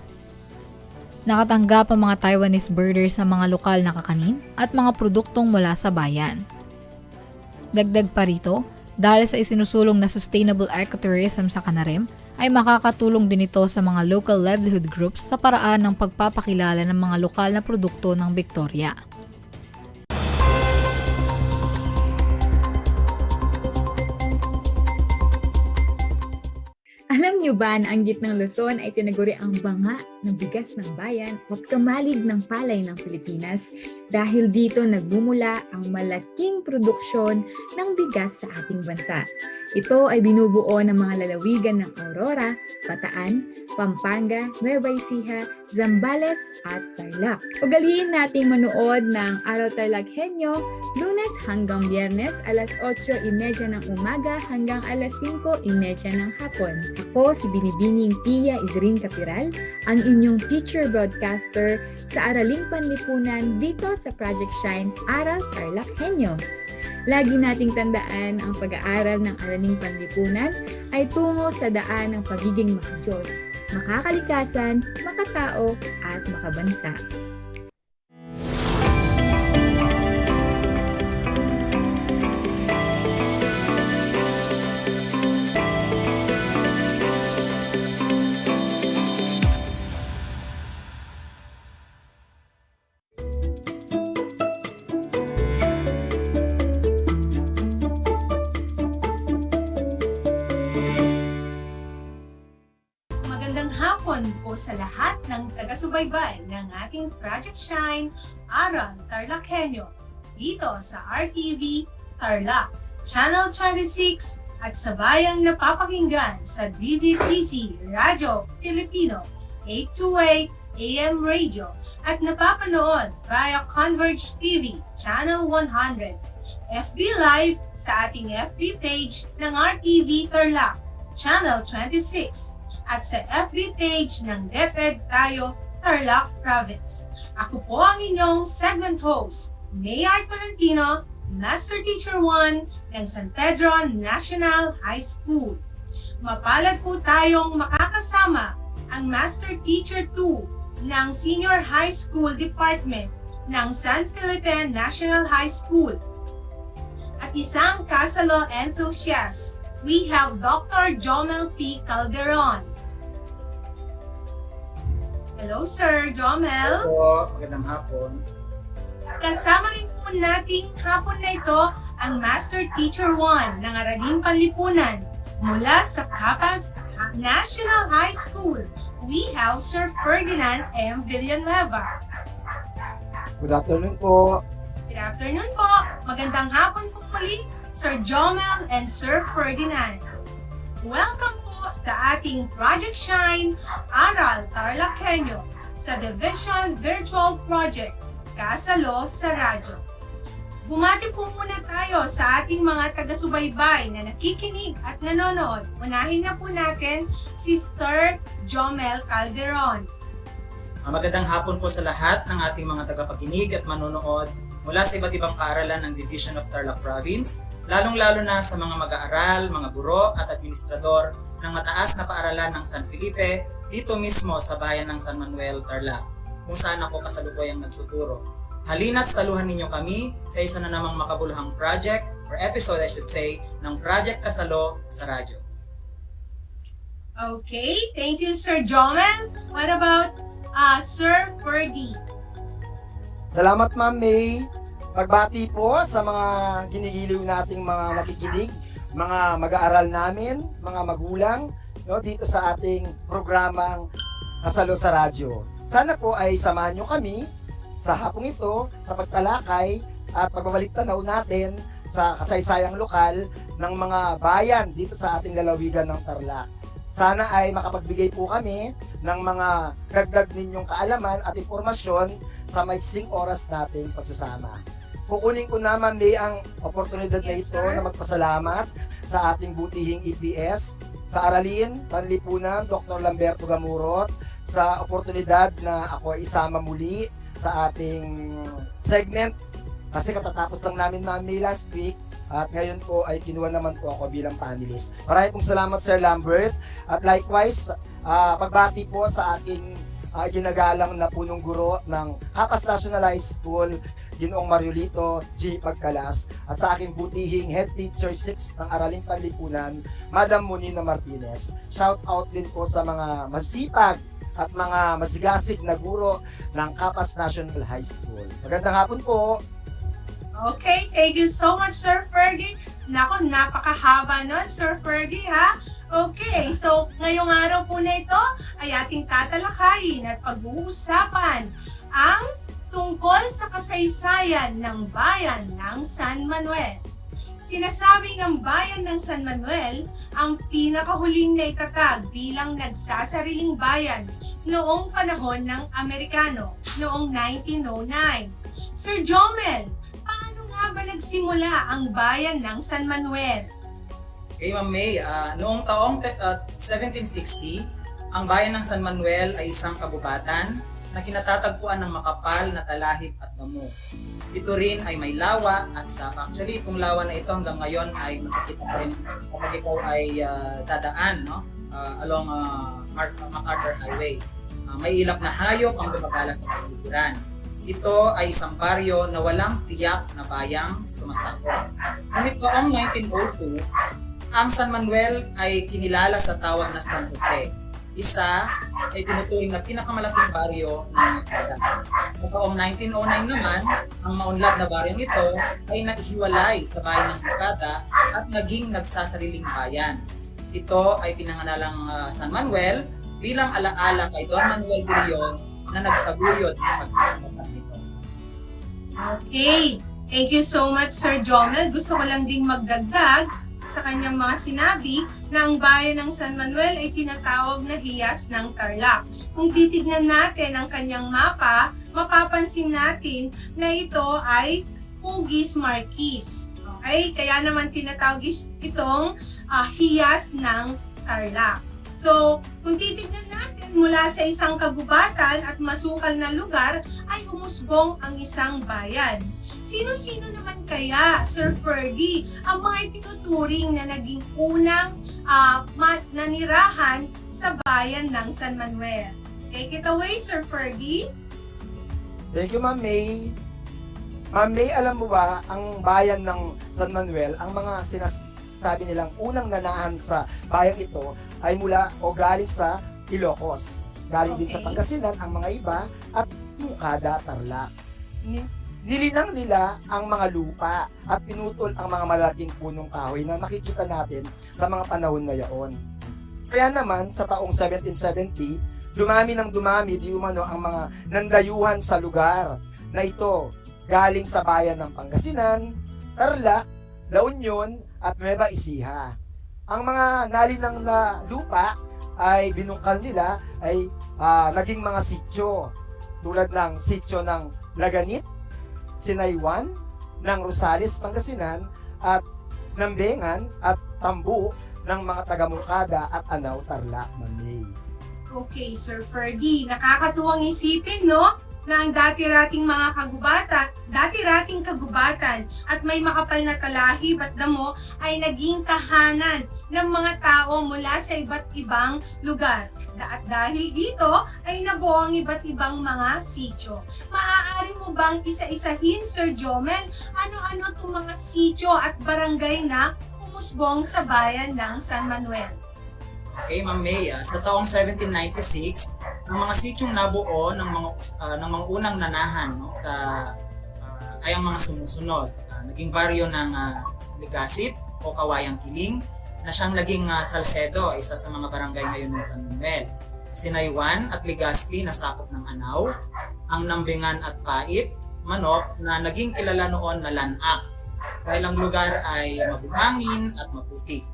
Nakatanggap ang mga Taiwanese birders ng mga lokal na kakanin at mga produktong mula sa bayan. Dagdag pa rito, dahil sa isinusulong na sustainable ecotourism sa Canarem, ay makakatulong din ito sa mga local livelihood groups sa paraan ng pagpapakilala ng mga lokal na produkto ng Victoria. Alam niyo ba na ang gitnang Luzon ay tinaguri ang banga ng bigas ng bayan at kamalig ng palay ng Pilipinas dahil dito nagmumula ang malaking produksyon ng bigas sa ating bansa. Ito ay binubuo ng mga lalawigan ng Aurora, Bataan, Pampanga, Nueva Ecija, Zambales at Tarlac. Ugaliin nating manood ng Aral TarlakHenyo Lunes hanggang Biyernes alas 8:30 ng umaga hanggang alas 5:30 ng hapon. Ako si Binibining Pia Isrin Capiral, ang inyong teacher broadcaster sa Araling Panlipunan dito sa Project Shine Aral TarlakHenyo. Lagi nating tandaan ang pag-aaral ng Araling Panlipunan ay tungo sa daan ng pagiging makadiyos, makakalikasan, makatao at makabansa. Magandang hapon po sa lahat lahat ng taga-subaybay ng ating Project Shine, Aral TarlakHenyo, dito sa RTV Tarlac, Channel 26 at sa bayang napapakinggan sa DZTC Radyo Filipino 828 AM Radio at napapanood via Converge TV Channel 100, FB Live sa ating FB page ng RTV Tarlac Channel 26 at sa FB page ng DEPED tayo Tarlac Province. Ako po ang inyong segment host, Mayor Tolentino, Master Teacher 1 ng San Pedro National High School. Mapalad po tayong makakasama ang Master Teacher 2 ng Senior High School Department ng San Felipe National High School. At isang kasalo enthusiast, we have Dr. Jomel P. Calderon. Hello, Sir Jomel. Hello po, magandang hapon. Kasama rin po nating hapon na ito ang Master Teacher 1 ng Araling Panlipunan mula sa Capas National High School. We have Sir Ferdinand M. Villanueva. Good afternoon po. Good afternoon po. Magandang hapon po muli, Sir Jomel and Sir Ferdinand. Welcome po sa ating Project Shine, Aral TarlakHenyo sa Division Virtual Project, Kasalo sa Radyo. Bumati po muna tayo sa ating mga taga-subaybay na nakikinig at nanonood. Unahin na po natin si Sir Jomel Calderon. Magandang hapon po sa lahat ng ating mga tagapakinig at manonood mula sa iba't ibang paaralan ng Division of Tarlac Province, lalong-lalo na sa mga mag-aaral, mga guro at administrador ng mataas na paaralan ng San Felipe dito mismo sa bayan ng San Manuel, Tarlac, kung saan ako kasalukuyang nagtuturo. Halina't saluhan ninyo kami sa isa na namang makabuluhang project, or episode I should say, ng Project Kasalo sa Radyo. Okay, thank you Sir Jomel. What about Sir Ferdy? Salamat Ma'am May. Pagbati po sa mga ginigiliw nating mga nakikinig, mga mag-aaral namin, mga magulang, no, dito sa ating programang Kasalo sa Radyo. Sana po ay samahan nyo kami sa hapong ito sa pagtalakay at pagbabalik tanaw natin sa kasaysayang lokal ng mga bayan dito sa ating lalawigan ng Tarlac. Sana ay makapagbigay po kami ng mga dagdag ninyong kaalaman at impormasyon sa maiksing oras nating pagsasama. Kukunin ko naman ang oportunidad na ito na magpasalamat sa ating butihing EPS, sa Aralin, Panlipunan, Dr. Lamberto Gamurot, sa oportunidad na ako ay isama muli sa ating segment kasi katatapos lang namin Mami last week at ngayon po ay kinuha naman po ako bilang panelist. Maraming pong salamat Sir Lambert at likewise pagbati po sa aking ginagalang na punong guro ng Capas National High School, Ginoong Mariolito G. Pagkalas at sa aking butihing Head Teacher 6 ng Araling Panlipunan, Madam Monina Martinez. Shout out din po sa mga masipag at mga masigasig na guro ng Capas National High School. Magandang hapon po! Okay, thank you so much Sir Ferdy. Nako, napakahaba nun Sir Ferdy ha. Okay, so ngayong araw po na ito ay ating tatalakayin at pag-uusapan ang tungkol sa kasaysayan ng bayan ng San Manuel. Sinasabi ng bayan ng San Manuel ang pinakahuling naitatag bilang nagsasariling bayan noong panahon ng Amerikano, noong 1909. Sir Jomel, paano nga ba nagsimula ang bayan ng San Manuel? Okay, Ma'am May, noong taong 1760, ang bayan ng San Manuel ay isang kabubatan na kinatatagpuan ng makapal na talahib at damo. Ito rin ay may lawa at sapa. Actually, itong lawa na ito hanggang ngayon ay makikita pa rin kapag ikaw ay dadaan along MacArthur Highway. May ilap na hayop ang gumagala sa kapaligiran. Ito ay isang baryo na walang tiyak na bayang sumasakop. Ngunit taong 1902, ang San Manuel ay kinilala sa tawag na San Jose. Isa ay tinuturing na pinakamalaking baryo ng Canada. Noong 1909 naman, ang maunlad na baryong ito ay naihiwalay sa bayan ng Canada at naging nagsasariling bayan. Ito ay pinanganalang San Manuel bilang alaala kay Don Manuel Burion na nagtaguyod sa pagkakamatang nito. Okay. Thank you so much, Sir Jomel. Gusto ko lang ding magdagdag sa kanyang mga sinabi na ang bayan ng San Manuel ay tinatawag na hiyas ng Tarlac. Kung titignan natin ang kanyang mapa, mapapansin natin na ito ay Hugis Marquis. Okay? Kaya naman tinatawag itong hiyas ng Tarlac. So, kung titignan natin mula sa isang kagubatan at masukal na lugar, ay umusbong ang isang bayan. Sino-sino naman kaya, Sir Ferdy, ang mga itinuturing na naging unang nanirahan sa bayan ng San Manuel? Take it away, Sir Ferdy. Thank you, Ma'am May. Ma'am May, alam mo ba, ang bayan ng San Manuel, ang mga sinasabi nilang unang nanahan sa bayan ito ay mula o galing sa Ilocos. Galing din sa Pangasinan ang mga iba at Mukada, Tarlac. Nilinang nila ang mga lupa at pinutol ang mga malalaking punong kahoy na nakikita natin sa mga panahon na yaon. Kaya naman sa taong 1770, dumami di umano ang mga nandayuhan sa lugar na ito galing sa bayan ng Pangasinan, Tarlac, La Union at Nueva Ecija. Ang mga nalinang na lupa ay binungkal nila ay naging mga sityo tulad ng sityo ng Laganit, Sinaywan, ng Rosales, Pangasinan at Nambengan at Tambu ng mga taga-Mukada at Anao, Tarlac, Manay. Okay, Sir Ferdy, nakakatuwang isipin, no? Na ang dati-rating kagubatan at may makapal na talahib at damo ay naging tahanan ng mga tao mula sa iba't ibang lugar. At dahil dito ay nabuo ang iba't ibang mga sityo. Maaari mo bang isa-isahin, Sir Jomel, ano-ano itong mga sityo at barangay na umusbong sa bayan ng San Manuel? Okay, Ma'am May, sa taong 1796, ang mga sityong nabuo ng mga unang nanahan ay ang mga sumusunod. Naging baryo ng Ligasit o Kawayang Kiling na siyang naging Salcedo, isa sa mga barangay ngayon ng San Manuel. Sinaywan at Legazpi na sakop ng Anao, ang Nambengan at Pait, Manok na naging kilala noon na Lanak dahil ang lugar ay mabuhangin at maputik.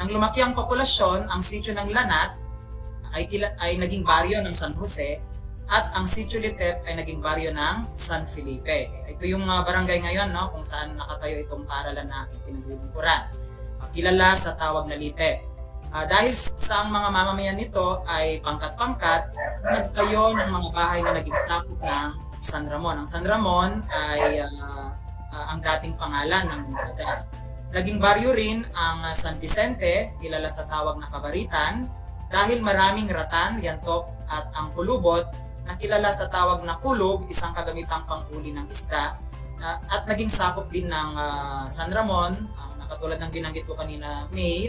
Nang lumaki ang populasyon, ang sityo ng Lanat ay naging baryo ng San Jose at ang sityo Litep ay naging baryo ng San Felipe. Ito yung barangay ngayon, no, kung saan nakatayo itong paaralan na aking pinaglilingkuran. Kilala sa tawag na Litep. Dahil sa ang mga mamamayan nito ay pangkat-pangkat, nagtayo ng mga bahay na naging sakop ng San Ramon. Ang San Ramon ay ang dating pangalan ng Mukada. Naging baryo rin ang San Vicente, kilala sa tawag na Kabaritan, dahil maraming ratan, yantok at ang kulubot na kilala sa tawag na kulub, isang kagamitang panghuli ng isda, at naging sakop din ng San Ramon, katulad ng binanggit ko kanina, May,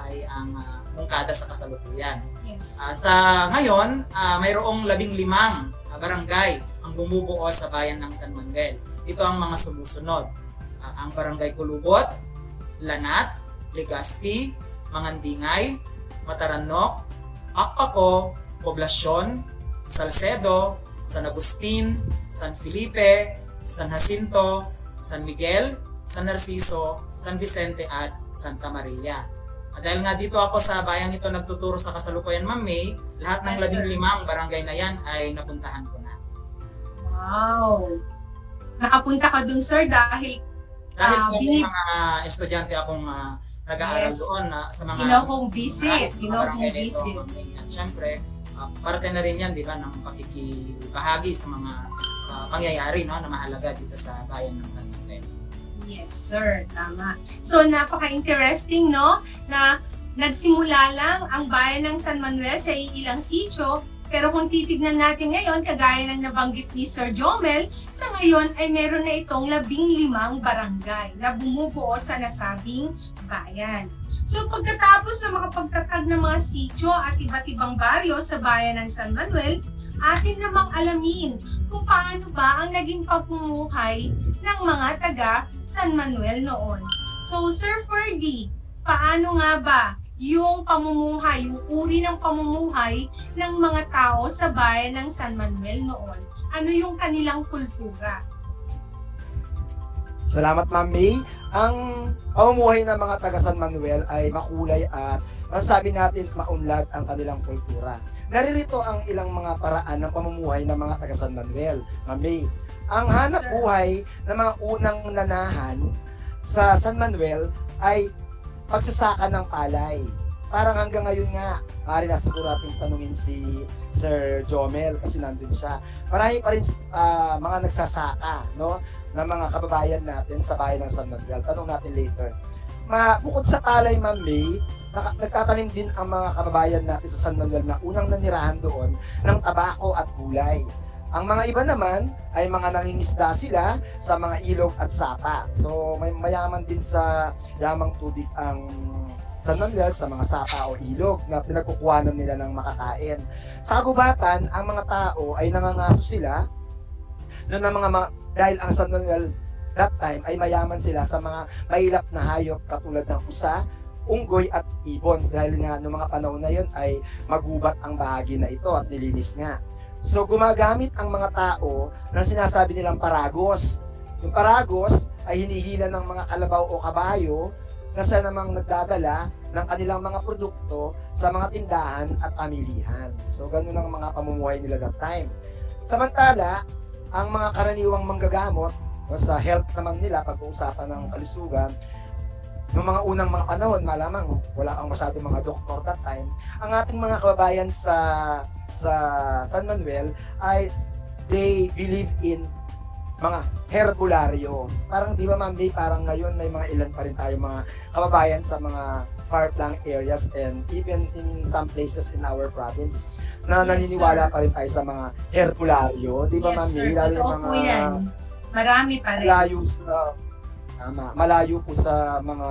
ay ang Mungkada sa kasalukuyan. Yes. Sa ngayon, mayroong 15 barangay ang bumubuo sa bayan ng San Manuel. Ito ang mga sumusunod. Ang Barangay Kulubot, Lanat, Legazpi, Mangandingay, Mataranok, Akpako, Poblasyon, Salcedo, San Agustin, San Felipe, San Jacinto, San Miguel, San Narciso, San Vicente at Santa Maria. Dahil nga dito ako sa bayang ito nagtuturo sa kasalukuyan, Ma'am May, lahat ng 15 barangay na yan ay napuntahan ko na. Wow! Nakapunta ka dun, sir, dahil sa mga estudyante akong nag-aaral doon sa mga Gino-home visit. At syempre, parte na rin yan, di ba, ng pakikibahagi sa mga pangyayari, no, na mahalaga dito sa bayan ng San Manuel. Yes, sir. Tama. So, napaka-interesting, no, na nagsimula lang ang bayan ng San Manuel sa ilang sityo, pero kung titignan natin ngayon, kagaya ng nabanggit ni Sir Jomel, sa ngayon ay meron na itong 15 barangay na bumubuo sa nasabing bayan. So pagkatapos na makapagtatag ng mga sityo at iba't ibang baryo sa bayan ng San Manuel, atin namang alamin kung paano ba ang naging pamumuhay ng mga taga San Manuel noon. So Sir Ferdy, paano nga ba yung pamumuhay, yung uri ng pamumuhay ng mga tao sa bayan ng San Manuel noon. Ano yung kanilang kultura? Salamat, Ma'am May. Ang pamumuhay ng mga taga San Manuel ay makulay at masasabi natin maunlad ang kanilang kultura. Naririto ang ilang mga paraan ng pamumuhay ng mga taga San Manuel, Ma'am May. Ang hanap buhay ng mga unang nanahan sa San Manuel ay pagsasaka ng palay. Parang hanggang ngayon nga, maaari na siguro ating tanungin si Sir Jomel kasi nandun siya. Marami pa rin mga nagsasaka, no, ng mga kababayan natin sa bayan ng San Manuel. Tanong natin later. Bukod sa palay, Ma'am May, nagtatanim din ang mga kababayan natin sa San Manuel na unang nanirahan doon ng tabako at gulay. Ang mga iba naman ay mga nangingisda sila sa mga ilog at sapa. So may mayaman din sa yamang tubig ang San Manuel sa mga sapa o ilog na pinagkukuhanan nila ng makakain. Sa kagubatan, ang mga tao ay nangangaso sila dahil ang San Manuel that time ay mayaman sila sa mga mailap na hayop katulad ng usa, unggoy at ibon dahil nga noong mga panahon na yon ay magubat ang bahagi na ito at nilinis nga. So gumagamit ang mga tao ng sinasabi nilang paragos. Yung paragos ay hinihila ng mga kalabaw o kabayo na sa namang nagdadala ng kanilang mga produkto sa mga tindahan at pamilihan. So ganun ang mga pamumuhay nila that time. Samantala, ang mga karaniwang manggagamot sa health naman nila pag-uusapan ng kalusugan, noong mga unang mga panahon, malamang wala ang masyadong mga doktor that time, ang ating mga kababayan sa San Manuel ay they believe in mga herbularyo. Parang di ba, Ma'am May, parang ngayon may mga ilan pa rin tayo mga kababayan sa mga far-flung areas and even in some places in our province na naniniwala pa rin tayo sa mga herbularyo. Di ba, Ma'am May? Lalo yung mga marami pa rin. Malayo po sa mga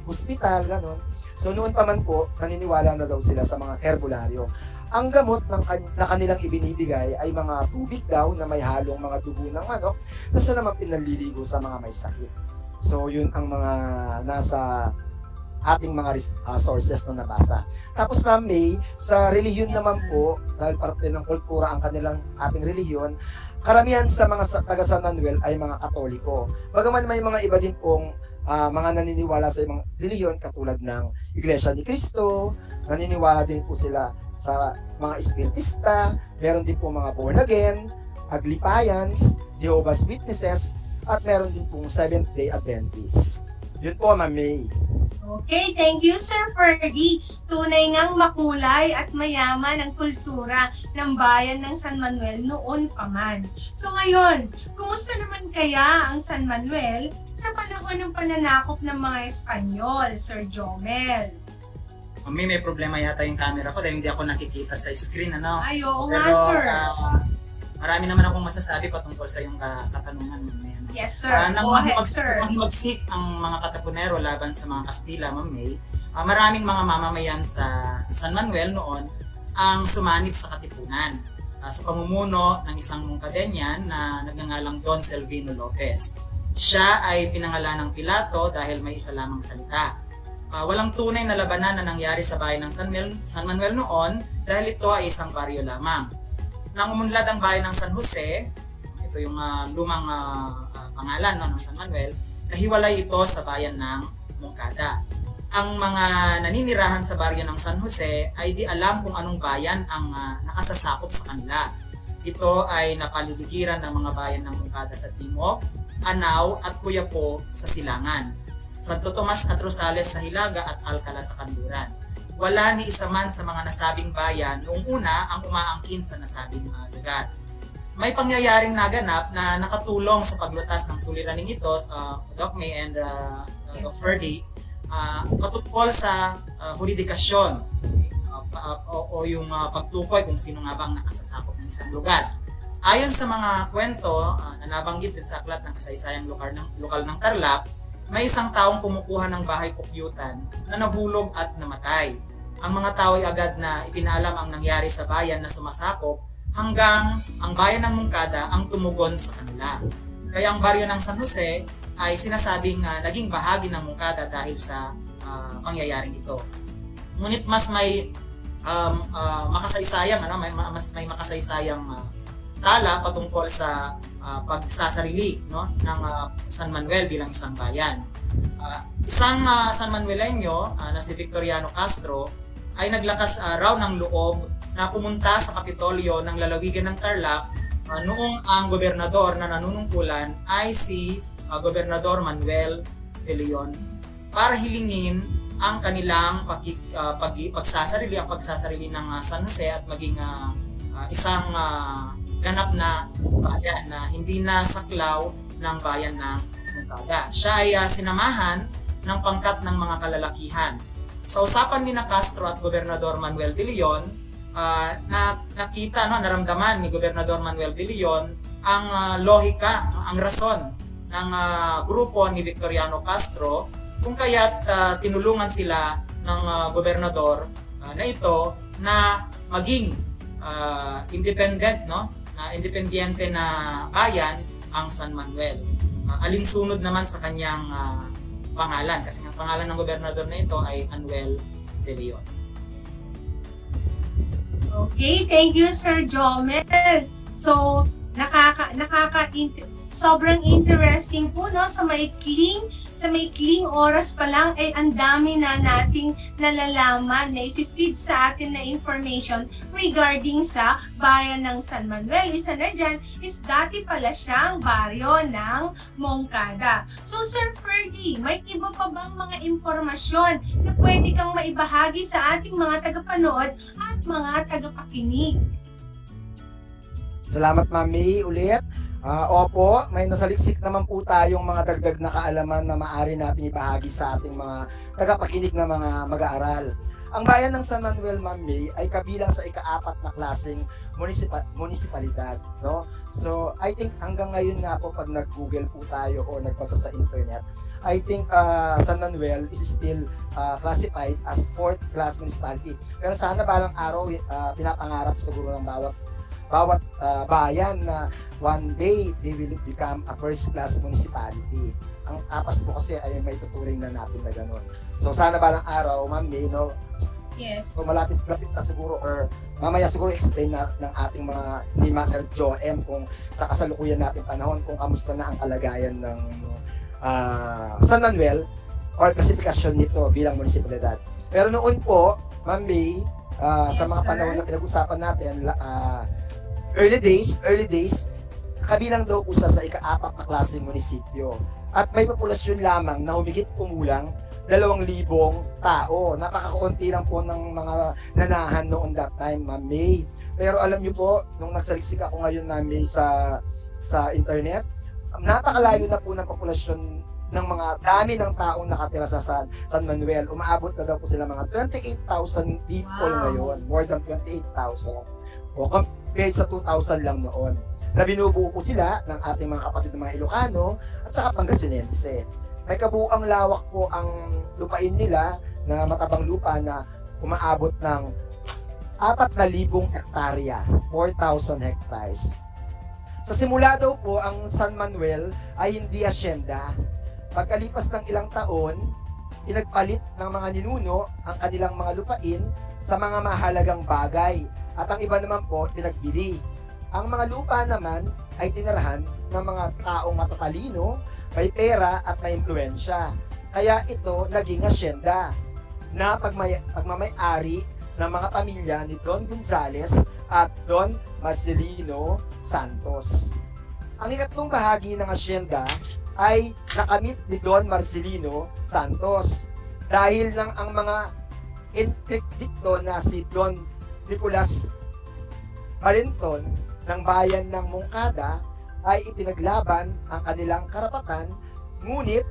hospital, gano'n. So noon pa man po, naniniwala na daw sila sa mga herbularyo. Ang gamot na kanilang ibinibigay ay mga tubig daw na may halong mga dugo ng manok na siya naman pinaliligo sa mga may sakit. So yun ang mga nasa ating mga sources na nabasa. Tapos, Ma'am May, sa relihiyon naman po, dahil parte ng kultura ang kanilang ating relihiyon, karamihan sa mga taga San Manuel ay mga Katoliko. Bagaman may mga iba din pong mga naniniwala sa ibang relihiyon katulad ng Iglesia ni Cristo, naniniwala din po sila sa mga Espiritista, meron din po mga born again, Aglipayans, Jehovah's Witnesses, at meron din pong Seventh-day Adventists. Yun po, Ma'am May. Okay, thank you, Sir Ferdy. Tunay ngang makulay at mayaman ang kultura ng bayan ng San Manuel noon pa man. So ngayon, kumusta naman kaya ang San Manuel sa panahon ng pananakop ng mga Espanyol, Sir Jomel? May problema yata yung camera ko dahil hindi ako nakikita sa screen, ano? Ay, oo Pero, nga, Sir. Marami naman akong masasabi patungkol sa yung katanungan mo. Yes, sir. Go ahead, sir. Nang himagsik ang mga Katapunero laban sa mga Kastila, Ma'am May, maraming mga mamamayan sa San Manuel noon ang sumanib sa katipunan sa pamumuno ng isang Mungkadenyan na nagngangalang Don Selvino Lopez. Siya ay pinangalan ng Pilato dahil may isa lamang salita. Walang tunay na labanan na nangyari sa bayan ng San Manuel noon dahil ito ay isang baryo lamang. Nang umunlad ang bayan ng San Jose, ito yung lumang pangalan ng San Manuel, nahiwalay ito sa bayan ng Moncada. Ang mga naninirahan sa baryo ng San Jose ay di alam kung anong bayan ang nakasasakop sa kanila. Ito ay napaliligiran ng mga bayan ng Moncada sa Timog, Anao at Puyapo sa Silangan, Santo Tomas at Rosales sa Hilaga at Alcala sa Kanluran. Wala ni isa man sa mga nasabing bayan noong una ang umaangkin sa nasabing lugar. May pangyayaring naganap na nakatulong sa paglutas ng suliraning ito, Doc May and Doc Ferdy, patungkol sa juridikasyon o yung pagtukoy kung sino nga bang nakasasakop ng isang lugar. Ayon sa mga kwento na nabanggit din sa aklat ng kasaysayang lokal ng Tarlac, may isang taong kumukuha ng bahay pukyutan na nahulog at namatay. Ang mga tao ay agad na ipinalam ang nangyari sa bayan na sumasakop hanggang ang bayan ng Moncada ang tumugon sa kanila. Kaya ang baryo ng San Jose ay sinasabing naging bahagi ng Moncada dahil sa pangyayaring ito. ngunit mas may makasaysayang mas may makasaysayang tala patungkol sa pagsasarili, no, ng San Manuel bilang isang bayan. Isang San Manuelenyo na si Victoriano Castro ay naglakas raw ng loob na pumunta sa Kapitolyo ng lalawigan ng Tarlac noong ang gobernador na nanunungkulan ay si Gobernador Manuel de Leon para hilingin ang kanilang pagsasarili ng San Jose at maging isang ganap na bayan na hindi na saklaw ng bayan ng Moncada. Siya ay sinamahan ng pangkat ng mga kalalakihan. Sa usapan ni Castro at Gobernador Manuel de Leon, naramdaman ni Gobernador Manuel de Leon ang lohika, ang rason ng grupo ni Victoriano Castro kung kaya't tinulungan sila ng gobernador na ito na maging independent, no? Independiente na bayan ang San Manuel. Alinsunod naman sa kanyang pangalan kasi ang pangalan ng gobernador na ito ay Manuel de Leon. Okay, thank you Sir Jomel. So, sobrang interesting po, no, sa maikling oras pa lang ay ang dami na nating nalalaman na i-feed sa atin na information regarding sa bayan ng San Manuel. Isa na dyan is dati pala siyang baryo ng Moncada. So Sir Ferdy, may iba pa bang mga impormasyon na pwede kang maibahagi sa ating mga tagapanood at mga tagapakinig? Salamat Ma'am May ulit. Opo, may nasaliksik naman po tayong mga dagdag na kaalaman na maaari natin ibahagi sa ating mga tagapakinig na mga mag-aaral. Ang bayan ng San Manuel, Ma'am May, ay kabilang sa ika-4 na klaseng munisipalidad, no? So, I think hanggang ngayon nga po pag nag-Google po tayo o nagbasa sa internet, I think San Manuel is still classified as 4th class municipality. Pero sana balang araw pinapangarap siguro ng bawat bayan na one day they will become a first class municipality. Ang apas po kasi ay may tuturing na natin na gano'n. So sana balang araw, Ma'am May, no? Yes. So malapit-lapit na siguro or mamaya siguro explain na ng ating mga ni Master Joe M kung sa kasalukuyan natin panahon kung kamusta na ang kalagayan ng San Manuel or klasifikasyon nito bilang munisipalidad. Pero noon po, Ma'am May, sa mga panahon na pinag-usapan natin, early days, kabilang daw po sa ika-4 na klaseng munisipyo. At may populasyon lamang na humigit kumulang 2,000 tao. Napakakaunti lang po ng mga nanahan noon that time, Ma'am May. Pero alam niyo po, nung nagsaliksik ako ngayon, Ma'am May, sa internet, napakalayo na po ng populasyon ng mga dami ng taong nakatira sa San Manuel. Umaabot na daw po sila mga 28,000 people ngayon. More than 28,000. O compared sa 2,000 lang noon. Na binubuo po sila ng ating mga kapatid ng mga Ilocano at saka Pangasinense. May kabuuang lawak po ang lupain nila na matabang lupa na umaabot ng 4,000 hektarya, 4,000 hectares. Sa simula daw po, ang San Manuel ay hindi asyenda. Pagkalipas ng ilang taon, pinagpalit ng mga ninuno ang kanilang mga lupain sa mga mahalagang bagay at ang iba naman po pinagbili. Ang mga lupa naman ay tinirahan ng mga taong matatalino, may pera at may impluensya. Kaya ito naging asyenda na pagmamay-ari ng mga pamilya ni Don Gonzales at Don Marcelino Santos. Ang ikatlong bahagi ng asyenda ay nakamit ni Don Marcelino Santos dahil lang ang mga interdikto na si Don Nicolas Valenton ng bayan ng Moncada ay ipinaglaban ang kanilang karapatan, ngunit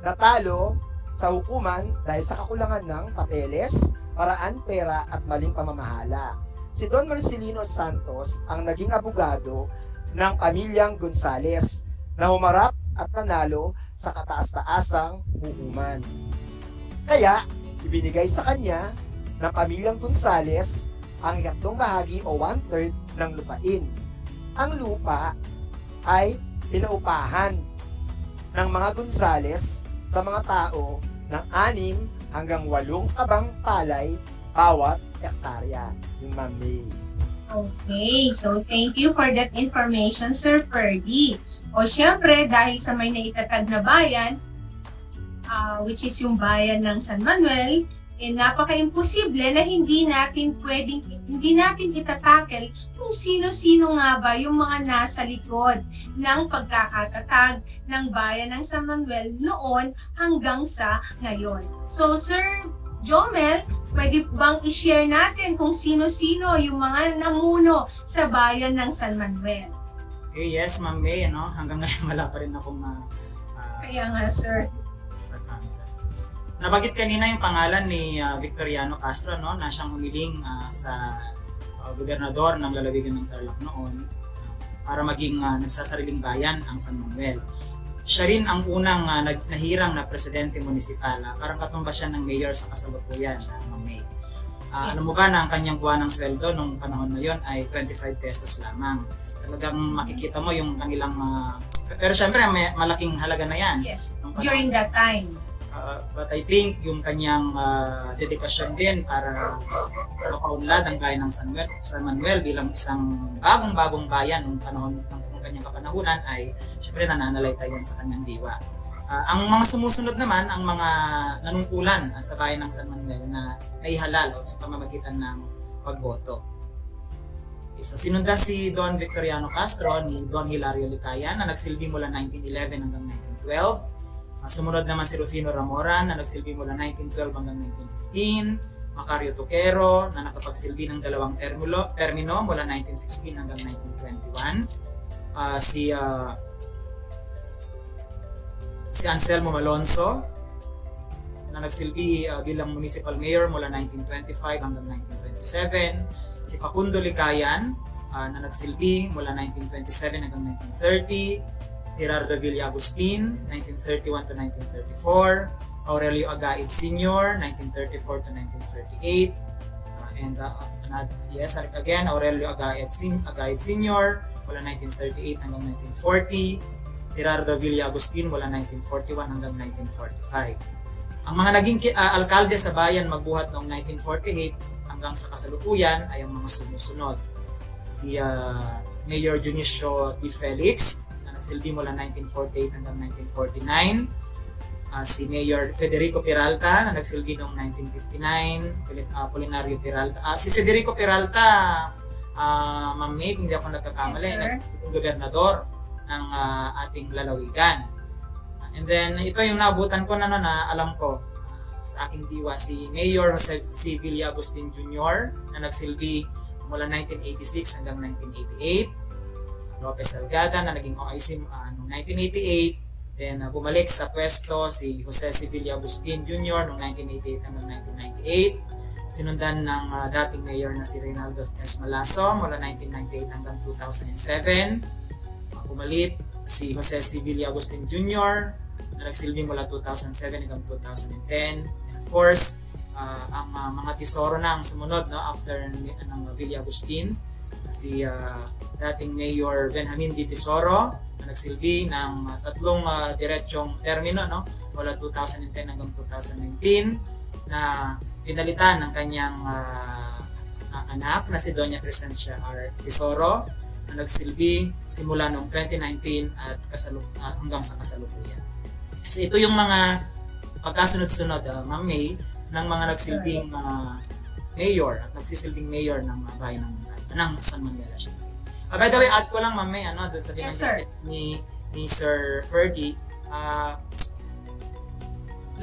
natalo sa hukuman dahil sa kakulangan ng papeles, paraan, pera at maling pamamahala. Si Don Marcelino Santos ang naging abogado ng pamilyang Gonzales na humarap at nanalo sa kataas-taasang hukuman. Kaya, ibinigay sa kanya ng pamilyang Gonzales ang ikatlong bahagi o 1/3 ng lupain. Ang lupa ay pinaupahan ng mga Gonzales sa mga tao ng hanggang 8 kabang palay bawat hektarya. Yung Ma'am May. Okay, so thank you for that information, Sir Ferdy. O syempre, dahil sa may naitatag na bayan, which is yung bayan ng San Manuel, napaka-imposible na hindi natin itatakel kung sino-sino nga ba yung mga nasa likod ng pagkakatatag ng bayan ng San Manuel noon hanggang sa ngayon. So, Sir Jomel, pwede bang i-share natin kung sino-sino yung mga namuno sa bayan ng San Manuel? Okay, yes, Ma'am May, hanggang ngayon wala pa rin akong Kaya nga, sir. sa camera. Nabanggit kanina yung pangalan ni Victoriano Castro, na siyang humiling sa gobernador ng lalawigan ng Tarlac noon para maging nagsasariling bayan ang San Manuel. Siya rin ang unang nahirang na presidente munisipal. Parang katumbas siya ng mayor sa kasalukuyan, Ma'am May. Alam mo ba na ang kanyang buwanang sweldo nung panahon na yon ay 25 pesos lamang. So, talagang makikita mo yung kanilang... pero syempre, malaking halaga na yan. Yes, during that time. But I think yung kanyang dedikasyon din para mapaunlad ang bayan ng San Manuel bilang isang bagong-bagong bayan nung panahon ng kanyang kapanahunan ay syempre nananalaytay yan sa kanyang diwa. Ang mga sumusunod naman, ang mga nanungkulan sa bayan ng San Manuel na naihalal sa pamamagitan ng pagboto. So, sinundan si Don Victoriano Castro ni Don Hilario Licayan na nagsilbi mula 1911 hanggang 1912. Sumunod naman si Rufino Ramoran na nagsilbi mula 1912 hanggang 1915. Macario Toquero na nakapagsilbi ng 2 termino mula 1916 hanggang 1921. Si Anselmo Malonzo na nagsilbi bilang municipal mayor mula 1925 hanggang 1927. Si Facundo Licayan na nagsilbi mula 1927 hanggang 1930. Gerardo Villa Agustin, 1931 to 1934. Aurelio Agaid Sr., 1934 to 1938. Yes, again, Aurelio Agaid Sr., mula 1938 hanggang 1940. Gerardo Villa Agustin mula 1941 hanggang 1945. Ang mga naging alkalde sa bayan magbuhat noong 1948 hanggang sa kasalukuyan ay ang mga sumusunod. Si Mayor Junicio T. Felix, na nagsilbi mula 1948 hanggang 1949. Si Mayor Federico Peralta, na nagsilbi noong 1959. Polinario Peralta. Si Federico Peralta, Ma'am May, hindi ako nagkakamali, nagsilbing gobernador ng ating lalawigan. And then, ito yung naabutan ko na alam ko sa aking diwa, si Mayor Jose C. Villa Agustin Jr. na nagsilbi mula 1986 hanggang 1988. Lopez Salgada na naging OIC noong 1988. Then, bumalik sa pwesto si Jose C. Villa Agustin Jr. noong 1988 hanggang 1998. Sinundan ng dating mayor na si Reynaldo S. Malaso mula 1998 hanggang 2007. Pumalit si Jose C. Villa Agustin Jr. na nagsilbi mula 2007 hanggang 2010. And of course, ang mga tesoro na ang sumunod after ng Villa Agustin, si dating Mayor Benjamin D. Tesoro na nagsilbi ng 3 diretsong termino mula 2010 hanggang 2019 na pinalitan ng kanyang anak na si Doña Crescencia R. Tesoro na nagsilbi simula noong 2019 at hanggang sa kasalukuyan. So ito yung mga pagkasunod-sunod, Ma'am May, ng mga nagsilbing mayor at nagsisilbing mayor ng bayan ng San Manuel. By the way, add ko lang, Ma'am May, doon sa binanggit ni Sir Ferdy,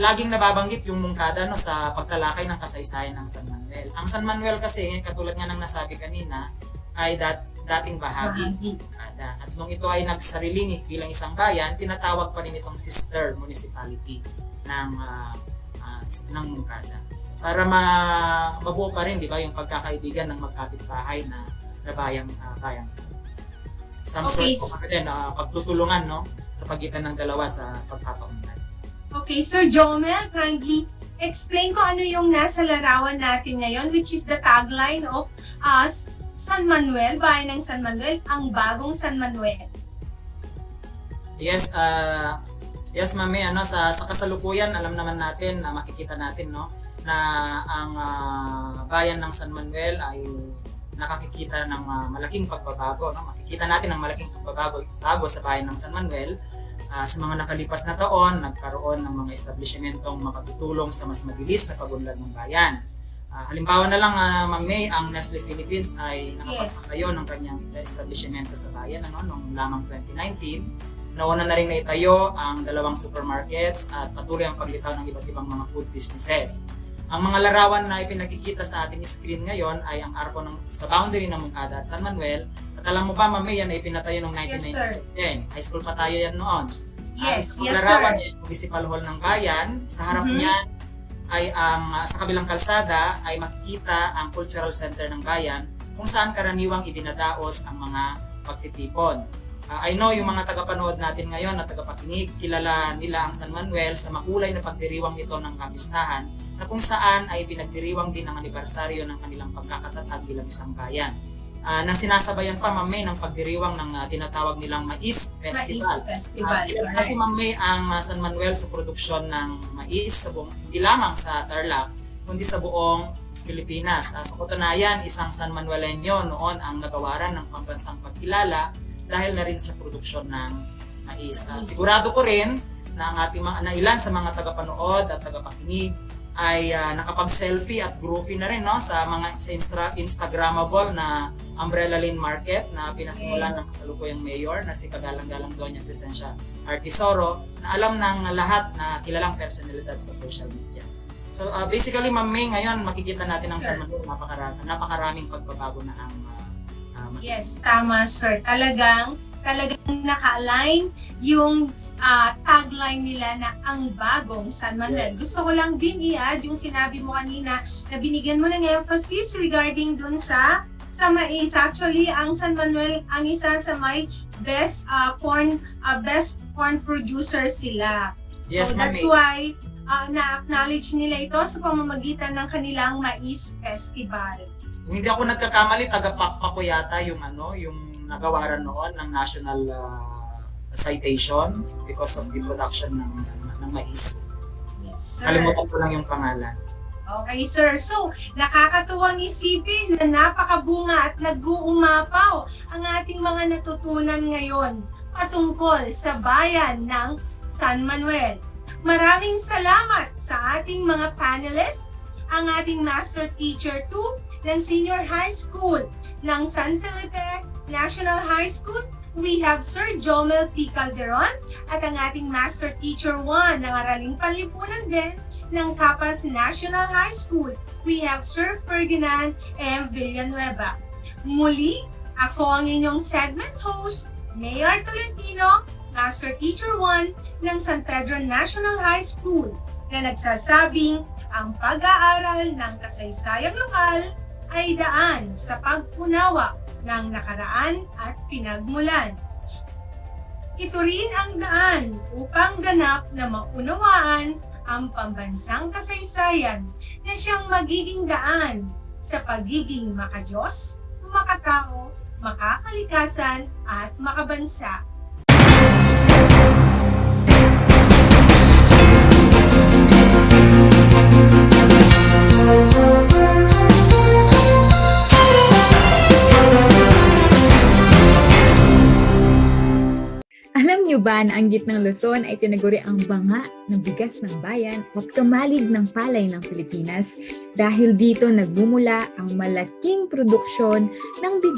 laging nababanggit yung mungkada sa pagtalakay ng kasaysayan ng San Manuel. Ang San Manuel kasi, katulad nga ng nasabi kanina, ay dating bahagi. At nung ito ay nagsariling bilang isang bayan, tinatawag pa rin itong sister municipality ng mungkada. Para mabuo pa rin, di ba, yung pagkakaibigan ng magkapitbahay na bayang. Some sort of pagtutulungan sa pagitan ng dalawa sa pagpapaunlad. Okay, Sir Jomel, kindly explain ko ano yung nasa larawan natin ngayon, which is the tagline of San Manuel, bayan ng San Manuel, ang bagong San Manuel. Yes, Yes, ma'am, sa kasalukuyan, alam naman natin na makikita natin, no, na ang bayan ng San Manuel ay nakakikita ng malaking pagbabago, no? Makikita natin ang malaking pagbabago sa bayan ng San Manuel. Sa mga nakalipas na taon, nagkaroon ng mga establishmentong makatutulong sa mas mabilis na pagunlad ng bayan. Halimbawa na lang, Ma'am May, ang Nestle Philippines ay nakapagpatayo ng kanyang establishmento sa bayan noong lamang 2019. Nauna na rin naitayo ang 2 supermarkets at patuloy ang paglitaw ng iba't ibang mga food businesses. Ang mga larawan na ipinakikita sa ating screen ngayon ay ang arko sa boundary ng Moncada at San Manuel. At alam mo ba, Ma'am May, yan ay pinatayo noong 1997. High school pa tayo yan noon. Yes, ang larawan ay Municipal Hall ng Bayan. Sa harap niyan ay sa kabilang kalsada ay makikita ang Cultural Center ng Bayan kung saan karaniwang idinadaos ang mga pagtitipon. I know yung mga tagapanood natin ngayon na tagapakinig, kilala nila ang San Manuel sa makulay na pagdiriwang nito ng kapistahan na kung saan ay pinagdiriwang din ang anibersaryo ng kanilang pagkakatatag bilang isang bayan. Na sinasabayan pa, Ma'am May, ng pagdiriwang ng tinatawag nilang Mais Festival. Kasi, Ma'am May, ang San Manuel sa produksyon ng mais hindi lamang sa Tarlac, kundi sa buong Pilipinas. Sa katunayan, isang San Manuelenyo noon ang nagawaran ng pambansang pagkilala dahil na rin sa produksyon ng mais. Sigurado ko rin na ang ating na ilan sa mga tagapanood at tagapakinig ay nakapag-selfie at groovy na rin, no, sa mga Instagrammable na Umbrella Lane Market na pinasimulan ng kasalukuyang mayor na si Kagalang-galang Doña Presencia Artisoro, na alam ng lahat na kilalang personalidad sa social media. So basically, Ma'am May, ngayon makikita natin ang San Manuel, napakaraming pagbabago na ang Yes, tama, sir. Talagang naka-align yung tagline nila na ang bagong San Manuel. Yes. Gusto ko lang din i-add yung sinabi mo kanina na binigyan mo ng emphasis regarding dun sa mais. Actually, ang San Manuel ang isa sa may best corn producer sila. Yes, so that's why na-acknowledge nila ito sa pamamagitan ng kanilang Mais Festival. Kung hindi ako nagkakamali, taga-pakpak ko yata yung yung nagawaran noon ng national citation because of the production ng mais. Yes, sir. Kalimutan ko lang yung pangalan. Okay, sir. So, nakakatuwang isipin na napakabunga at nag-uumapaw ang ating mga natutunan ngayon patungkol sa bayan ng San Manuel. Maraming salamat sa ating mga panelists, ang ating Master Teacher 2 ng Senior High School ng San Felipe National High School. We have Sir Jomel P. Calderon at ang ating Master Teacher 1 ng Araling Panlipunan din ng Capas National High School. We have Sir Ferdinand M. Villanueva. Muli, ako ang inyong segment host, Mayor Tolentino, Master Teacher 1 ng San Pedro National High School, na nagsasabing ang pag-aaral ng kasaysayang lokal ay daan sa pag-unawa ng nakaraan at pinagmulan. Ito rin ang daan upang ganap na maunawaan ang pambansang kasaysayan na siyang magiging daan sa pagiging makadiyos, makatao, makakalikasan at makabansa. Alam niyo ba na ang gitnang Luzon ay tinaguri ang banga ng bigas ng bayan at kamalig ng palay ng Pilipinas dahil dito nagmumula ang malaking produksyon ng bigas